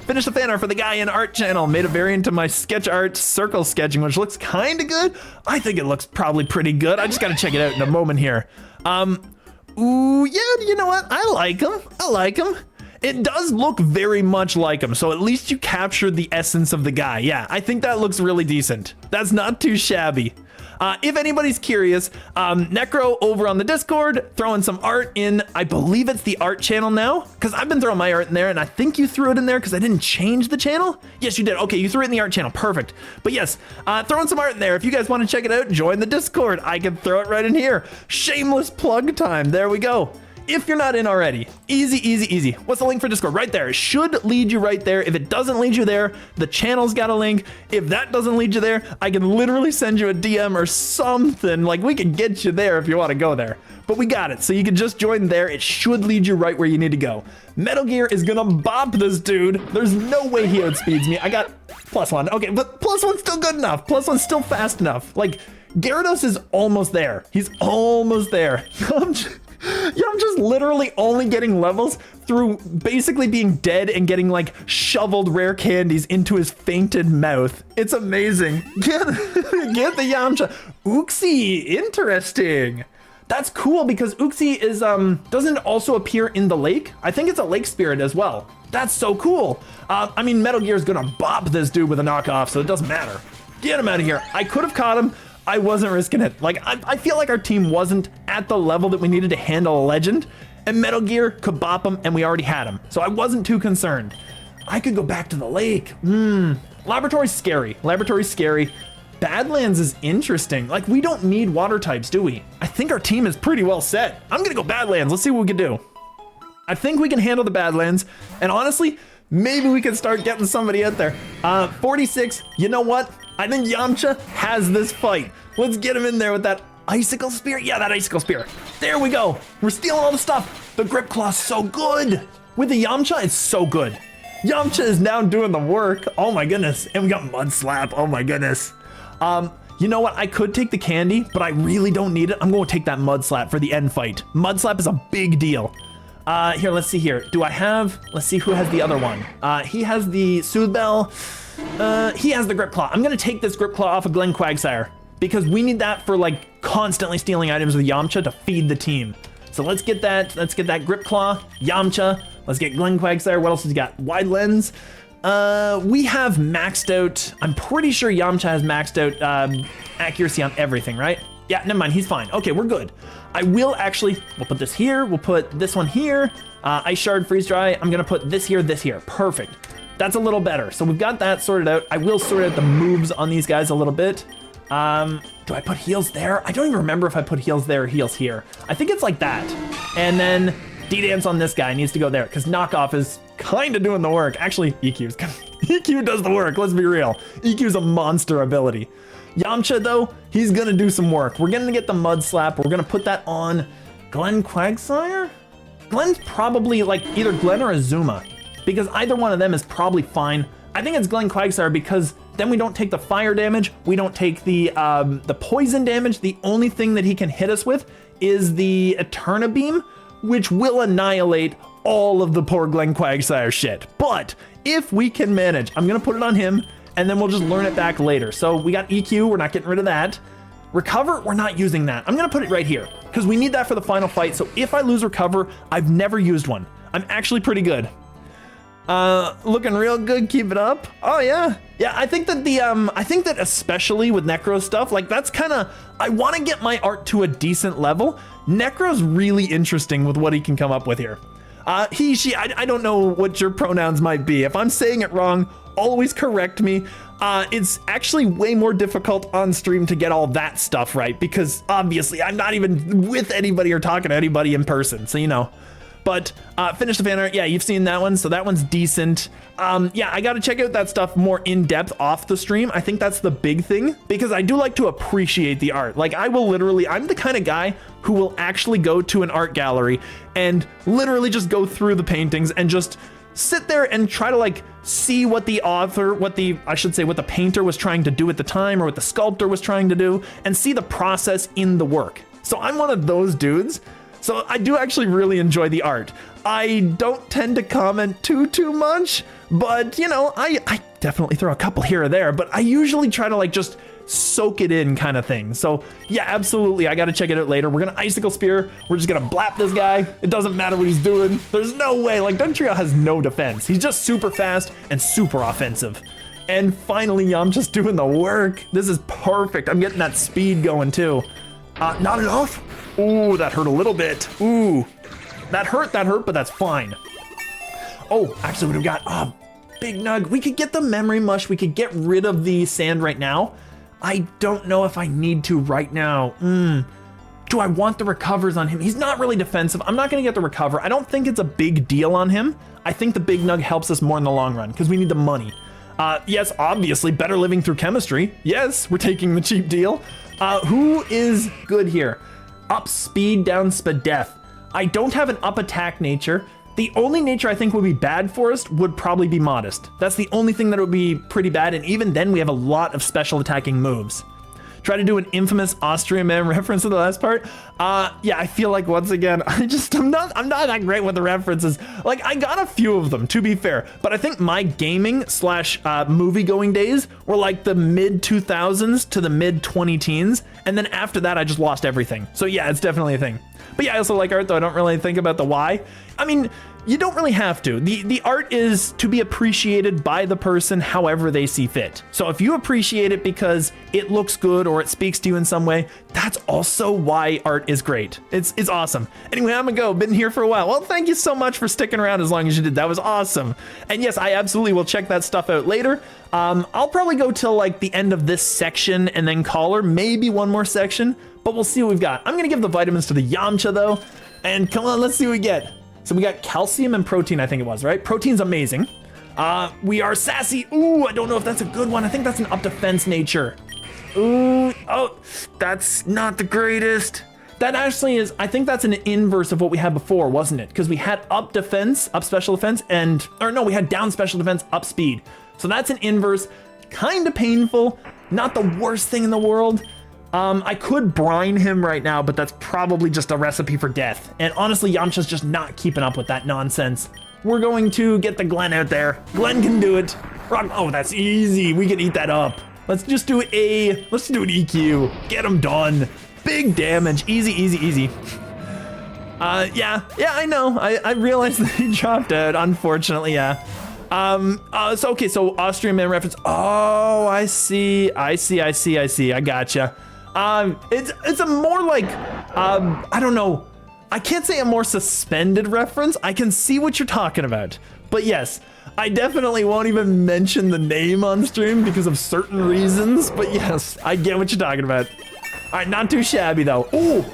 Finished the fan art for the guy in art channel. Made a variant of my sketch art circle sketching, which looks kind of good. I think it looks probably pretty good. I just got to check it out in a moment here. Ooh, yeah, you know what? I like him. It does look very much like him, so at least you captured the essence of the guy. Yeah, I think that looks really decent. That's not too shabby. If anybody's curious, Necro over on the Discord throwing some art in, I believe it's the art channel now, because I've been throwing my art in there, and I think you threw it in there because I didn't change the channel. Yes, you did. Okay, you threw it in the art channel. Perfect. But yes, throwing some art in there. If you guys want to check it out, join the Discord. I can throw it right in here. Shameless plug time. There we go. If you're not in already, easy. What's the link for Discord? Right there. It should lead you right there. If it doesn't lead you there, the channel's got a link. If that doesn't lead you there, I can literally send you a DM or something. Like, we can get you there if you want to go there. But we got it. So you can just join there. It should lead you right where you need to go. Metal Gear is gonna bop this dude. There's no way he outspeeds me. I got +1. Okay, but +1's still good enough. +1's still fast enough. Like, Gyarados is almost there. He's almost there. I'm just literally only getting levels through basically being dead and getting like shoveled rare candies into his fainted mouth. It's amazing. Get the Yamcha. Uxie, interesting. That's cool because Uxie is, doesn't it also appear in the lake? I think it's a lake spirit as well. That's so cool. I mean, Metal Gear is gonna bop this dude with a knockoff, so it doesn't matter. Get him out of here. I could have caught him. I wasn't risking it. Like, I feel like our team wasn't at the level that we needed to handle a legend, and Metal Gear could bop him, and we already had him. So I wasn't too concerned. I could go back to the lake. Laboratory's scary. Badlands is interesting. Like, we don't need water types, do we? I think our team is pretty well set. I'm gonna go Badlands. Let's see what we can do. I think we can handle the Badlands, and honestly, maybe we can start getting somebody out there. 46, you know what? I think Yamcha has this fight. Let's get him in there with that icicle spear. Yeah, that icicle spear. There we go. We're stealing all the stuff. The grip claw's so good. With the Yamcha, it's so good. Yamcha is now doing the work. Oh my goodness. And we got Mud Slap. Oh my goodness. You know what? I could take the candy, but I really don't need it. I'm going to take that Mud Slap for the end fight. Mud Slap is a big deal. Here, let's see here. Let's see who has the other one. He has the Soothe Bell. He has the Grip Claw. I'm gonna take this Grip Claw off of Glenn Quagsire because we need that for like constantly stealing items with Yamcha to feed the team. So let's get that Grip Claw, Yamcha. Let's get Glenn Quagsire. What else has he got? Wide Lens. We have maxed out, I'm pretty sure Yamcha has maxed out accuracy on everything, right? Yeah, never mind, he's fine. Okay, we're good. We'll put this here, we'll put this one here. Ice Shard, Freeze Dry. I'm gonna put this here. Perfect. That's a little better. So we've got that sorted out. I will sort out the moves on these guys a little bit. Do I put heals there? I don't even remember if I put heals there or heals here. I think it's like that. And then D-Dance on this guy needs to go there because Knockoff is kind of doing the work. Actually, EQ does the work, let's be real. EQ's a monster ability. Yamcha though, he's gonna do some work. We're gonna get the Mud Slap. We're gonna put that on Glenn Quagsire? Glenn's probably like either Glenn or Azuma because either one of them is probably fine. I think it's Glenn Quagsire because then we don't take the fire damage. We don't take the poison damage. The only thing that he can hit us with is the Eterna Beam, which will annihilate all of the poor Glenn Quagsire shit. But if we can manage, I'm gonna put it on him and then we'll just learn it back later. So we got EQ, we're not getting rid of that. Recover, we're not using that. I'm gonna put it right here because we need that for the final fight. So if I lose Recover, I've never used one. I'm actually pretty good. Looking real good, keep it up. Oh yeah. Yeah, I think that that especially with Necro stuff, like that's kinda, I wanna get my art to a decent level. Necro's really interesting with what he can come up with here. He, she, I don't know what your pronouns might be. If I'm saying it wrong, always correct me. It's actually way more difficult on stream to get all that stuff right because obviously I'm not even with anybody or talking to anybody in person, so you know. But finish the fan art. Yeah, you've seen that one, so that one's decent. Yeah, I gotta check out that stuff more in depth off the stream. I think that's the big thing, because I do like to appreciate the art. Like, I will literally, I'm the kind of guy who will actually go to an art gallery and literally just go through the paintings and just sit there and try to like see what the author, what the painter was trying to do at the time, or what the sculptor was trying to do, and see the process in the work. So I'm one of those dudes. So I do actually really enjoy the art. I don't tend to comment too much, but you know, I definitely throw a couple here or there, but I usually try to like just soak it in kind of thing. So yeah, absolutely, I gotta check it out later. We're gonna Icicle Spear, we're just gonna blap this guy. It doesn't matter what he's doing. There's no way, like Dugtrio has no defense. He's just super fast and super offensive. And finally, Yamcha's doing the work. This is perfect. I'm getting that speed going too. Not enough? Ooh, that hurt a little bit. Ooh, that hurt, but that's fine. Oh, actually, what do we got? Oh, Big Nug. We could get the Memory Mush. We could get rid of the sand right now. I don't know if I need to right now. Do I want the recovers on him? He's not really defensive. I'm not gonna get the recover. I don't think it's a big deal on him. I think the Big Nug helps us more in the long run because we need the money. Yes, obviously, better living through chemistry. Yes, we're taking the cheap deal. Who is good here? Up speed, down Spadef. I don't have an up attack nature. The only nature I think would be bad for us would probably be Modest. That's the only thing that would be pretty bad, and even then we have a lot of special attacking moves. Try to do an infamous Austrian man reference to the last part. Yeah, I feel like once again, I'm not that great with the references. Like, I got a few of them, to be fair, but I think my gaming slash movie going days were like the mid 2000s to the mid 20 teens. And then after that, I just lost everything. So yeah, it's definitely a thing. But yeah, I also like art, though I don't really think about the why. I mean, you don't really have to. The art is to be appreciated by the person however they see fit. So if you appreciate it because it looks good or it speaks to you in some way, that's also why art is great. It's awesome. Anyway, I'm gonna go. Been here for a while. Well, thank you so much for sticking around as long as you did. That was awesome. And yes, I absolutely will check that stuff out later. I'll probably go till like the end of this section and then call her, maybe one more section, but we'll see what we've got. I'm gonna give the vitamins to the Yamcha though, and come on, let's see what we get. So we got calcium and protein, I think it was, right? Protein's amazing. We are sassy. Ooh, I don't know if that's a good one. I think that's an up defense nature. Ooh, oh, that's not the greatest. That actually is, I think that's an inverse of what we had before, wasn't it? Because we had up defense, up special defense, or no, we had down special defense, up speed. So that's an inverse, kind of painful, not the worst thing in the world. I could brine him right now, but that's probably just a recipe for death. And honestly, Yamcha's just not keeping up with that nonsense. We're going to get the Glenn out there. Glenn can do it. Oh, that's easy. We can eat that up. Let's just do let's do an EQ. Get him done. Big damage. Easy, easy, easy. Yeah, I know. I realized that he dropped out, unfortunately, yeah. So, okay, so Austrian man reference. Oh, I see. I gotcha. It's a more like, I don't know. I can't say a more suspended reference. I can see what you're talking about. But yes, I definitely won't even mention the name on stream because of certain reasons. But yes, I get what you're talking about. All right, not too shabby though. Ooh,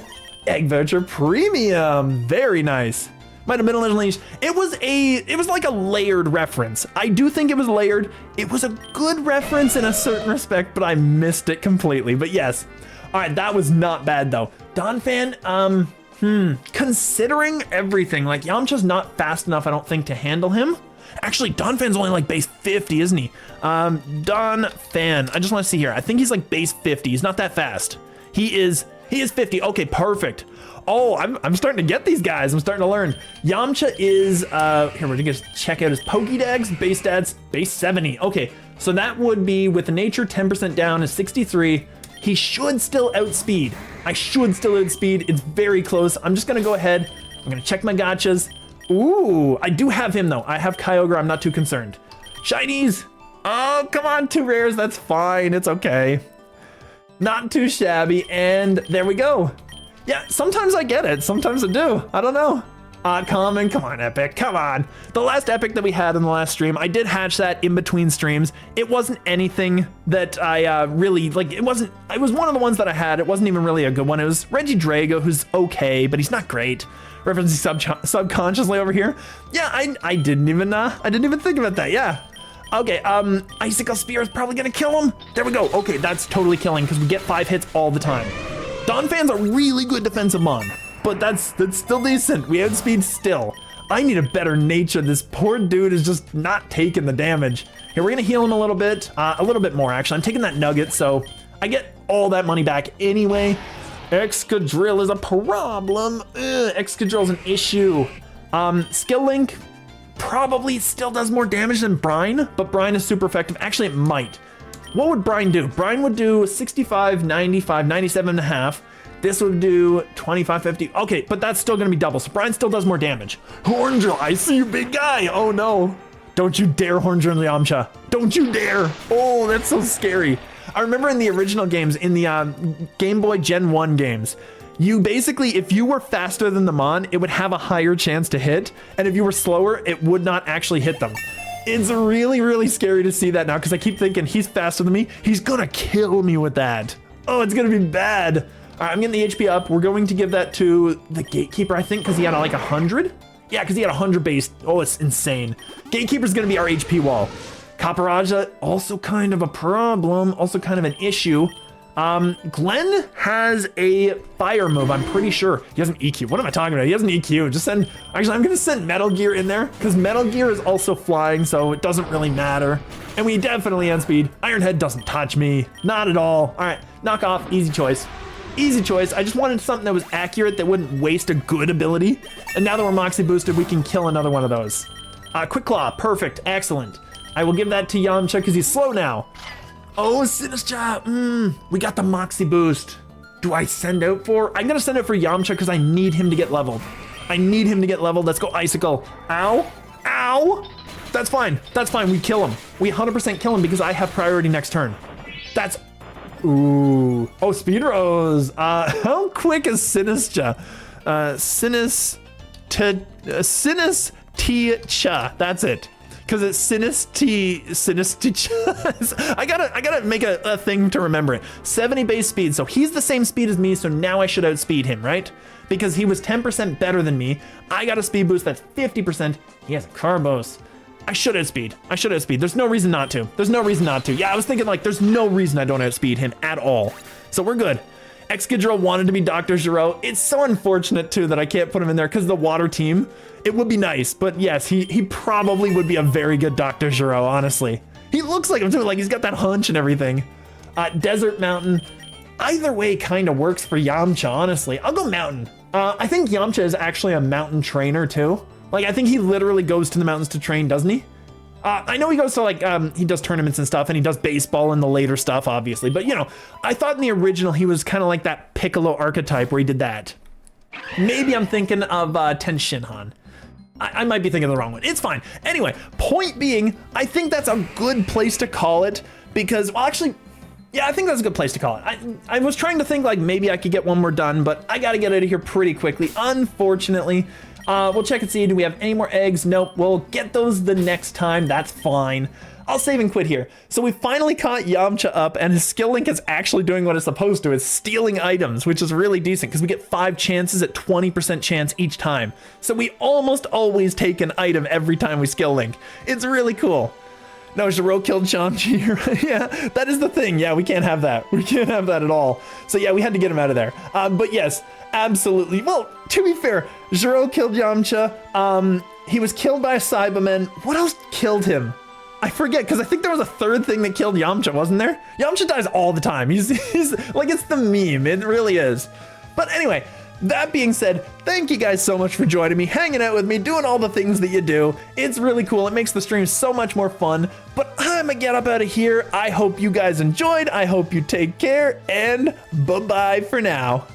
Egg Voucher Premium. Very nice. Might have been unleashed. It was like a layered reference. I do think it was layered. It was a good reference in a certain respect, but I missed it completely. But yes. All right, that was not bad though. Donphan, considering everything, like Yamcha's not fast enough, I don't think, to handle him. Actually, Donphan's only like base 50, isn't he? Donphan, I just want to see here. I think he's like base 50. He's not that fast. He is 50. Okay, perfect. Oh, I'm starting to get these guys. I'm starting to learn. Yamcha is, here, we're gonna check out his Pokédex, base stats, base 70. Okay, so that would be with the nature 10% down is 63. He should still outspeed. I should still outspeed. It's very close. I'm just gonna go ahead. I'm gonna check my gotchas. Ooh, I do have him though. I have Kyogre, I'm not too concerned. Shinies! Oh, come on, 2 rares, that's fine, it's okay. Not too shabby, and there we go. Yeah, sometimes I get it, sometimes I do. I don't know. Come on, Epic, come on. The last Epic that we had in the last stream, I did hatch that in between streams. It wasn't anything that I really, like, it was one of the ones that I had. It wasn't even really a good one. It was Reggie Drago, who's okay, but he's not great. Referencing subconsciously over here. Yeah, I didn't even think about that, yeah. Okay, Icicle Spear is probably gonna kill him. There we go. Okay, that's totally killing because we get 5 hits all the time. Donphan's a really good defensive mon, but that's still decent. We outspeed still. I need a better nature. This poor dude is just not taking the damage. Here, we're gonna heal him a little bit more actually. I'm taking that nugget, so I get all that money back anyway. Excadrill is a problem. Excadrill's an issue. Skill Link probably still does more damage than Brine, but Brine is super effective. Actually, it might. What would Brine do? Brine would do 65, 95, 97 and a half. This would do 25, 50. Okay, but that's still gonna be double, so Brine still does more damage. Horndrill, I see you, big guy. Oh no. Don't you dare Horndrill Yamcha. Don't you dare. Oh, that's so scary. I remember in the original games, in the Game Boy Gen 1 games, you basically, if you were faster than the Mon, it would have a higher chance to hit, and if you were slower, it would not actually hit them. It's really, really scary to see that now, because I keep thinking, he's faster than me, he's gonna kill me with that. Oh, it's gonna be bad. All right, I'm getting the HP up. We're going to give that to the Gatekeeper, I think, because he had like 100? Yeah, because he had 100 base. Oh, it's insane. Gatekeeper's gonna be our HP wall. Caparaja, also kind of a problem, also kind of an issue. Glenn has a fire move, I'm pretty sure. He has an EQ. What am I talking about? He has an EQ. Just send, actually, I'm gonna send Metal Gear in there because Metal Gear is also flying, so it doesn't really matter. And we definitely outspeed. Ironhead doesn't touch me, not at all. All right, knock off, easy choice. Easy choice. I just wanted something that was accurate that wouldn't waste a good ability. And now that we're Moxie boosted, we can kill another one of those. Quick Claw, perfect, excellent. I will give that to Yamcha because he's slow now. Oh, Sinistra, we got the Moxie boost. Do I send out for? I'm gonna send out for Yamcha because I need him to get leveled. I need him to get leveled. Let's go Icicle. Ow, ow. That's fine, we kill him. We 100% kill him because I have priority next turn. That's, ooh. Oh, Speed Rose. How quick is Sinistra? Sinis-T-Cha, that's it. Because it's Sinistica. I gotta make a thing to remember it. 70 base speed, so he's the same speed as me, so now I should outspeed him, right? Because he was 10% better than me. I got a speed boost that's 50%. He has a Carbos. I should outspeed. There's no reason not to. Yeah, I was thinking like, there's no reason I don't outspeed him at all. So we're good. Excadrill wanted to be Dr. Giro. It's so unfortunate too that I can't put him in there because the water team, it would be nice, but yes, he probably would be a very good Dr. Giro, honestly. He looks like him too, like he's got that hunch and everything. Desert Mountain, either way kind of works for Yamcha, honestly. I'll go Mountain. I think Yamcha is actually a mountain trainer too. Like, I think he literally goes to the mountains to train, doesn't he? I know he goes to like, he does tournaments and stuff, and he does baseball in the later stuff, obviously. But, you know, I thought in the original he was kind of like that Piccolo archetype where he did that. Maybe I'm thinking of Ten Shinhan. I might be thinking of the wrong one. It's fine. Anyway, point being, I think that's a good place to call it because, well, actually, yeah, I think that's a good place to call it. I was trying to think like maybe I could get one more done, but I got to get out of here pretty quickly, unfortunately. We'll check and see, do we have any more eggs? Nope, we'll get those the next time, that's fine. I'll save and quit here. So we finally caught Yamcha up and his skill link is actually doing what it's supposed to. It's stealing items, which is really decent because we get 5 chances at 20% chance each time. So we almost always take an item every time we skill link. It's really cool. No, Giro killed Shamchi. Yeah, that is the thing. Yeah, we can't have that. We can't have that at all. So yeah, we had to get him out of there. But yes, absolutely. Well, to be fair, Giro killed Yamcha. He was killed by a Cyberman. What else killed him? I forget, because I think there was a third thing that killed Yamcha, wasn't there? Yamcha dies all the time. He's like, it's the meme. It really is. But anyway, that being said, thank you guys so much for joining me, hanging out with me, doing all the things that you do. It's really cool. It makes the stream so much more fun. But I'm gonna get up out of here. I hope you guys enjoyed. I hope you take care, and bye-bye for now.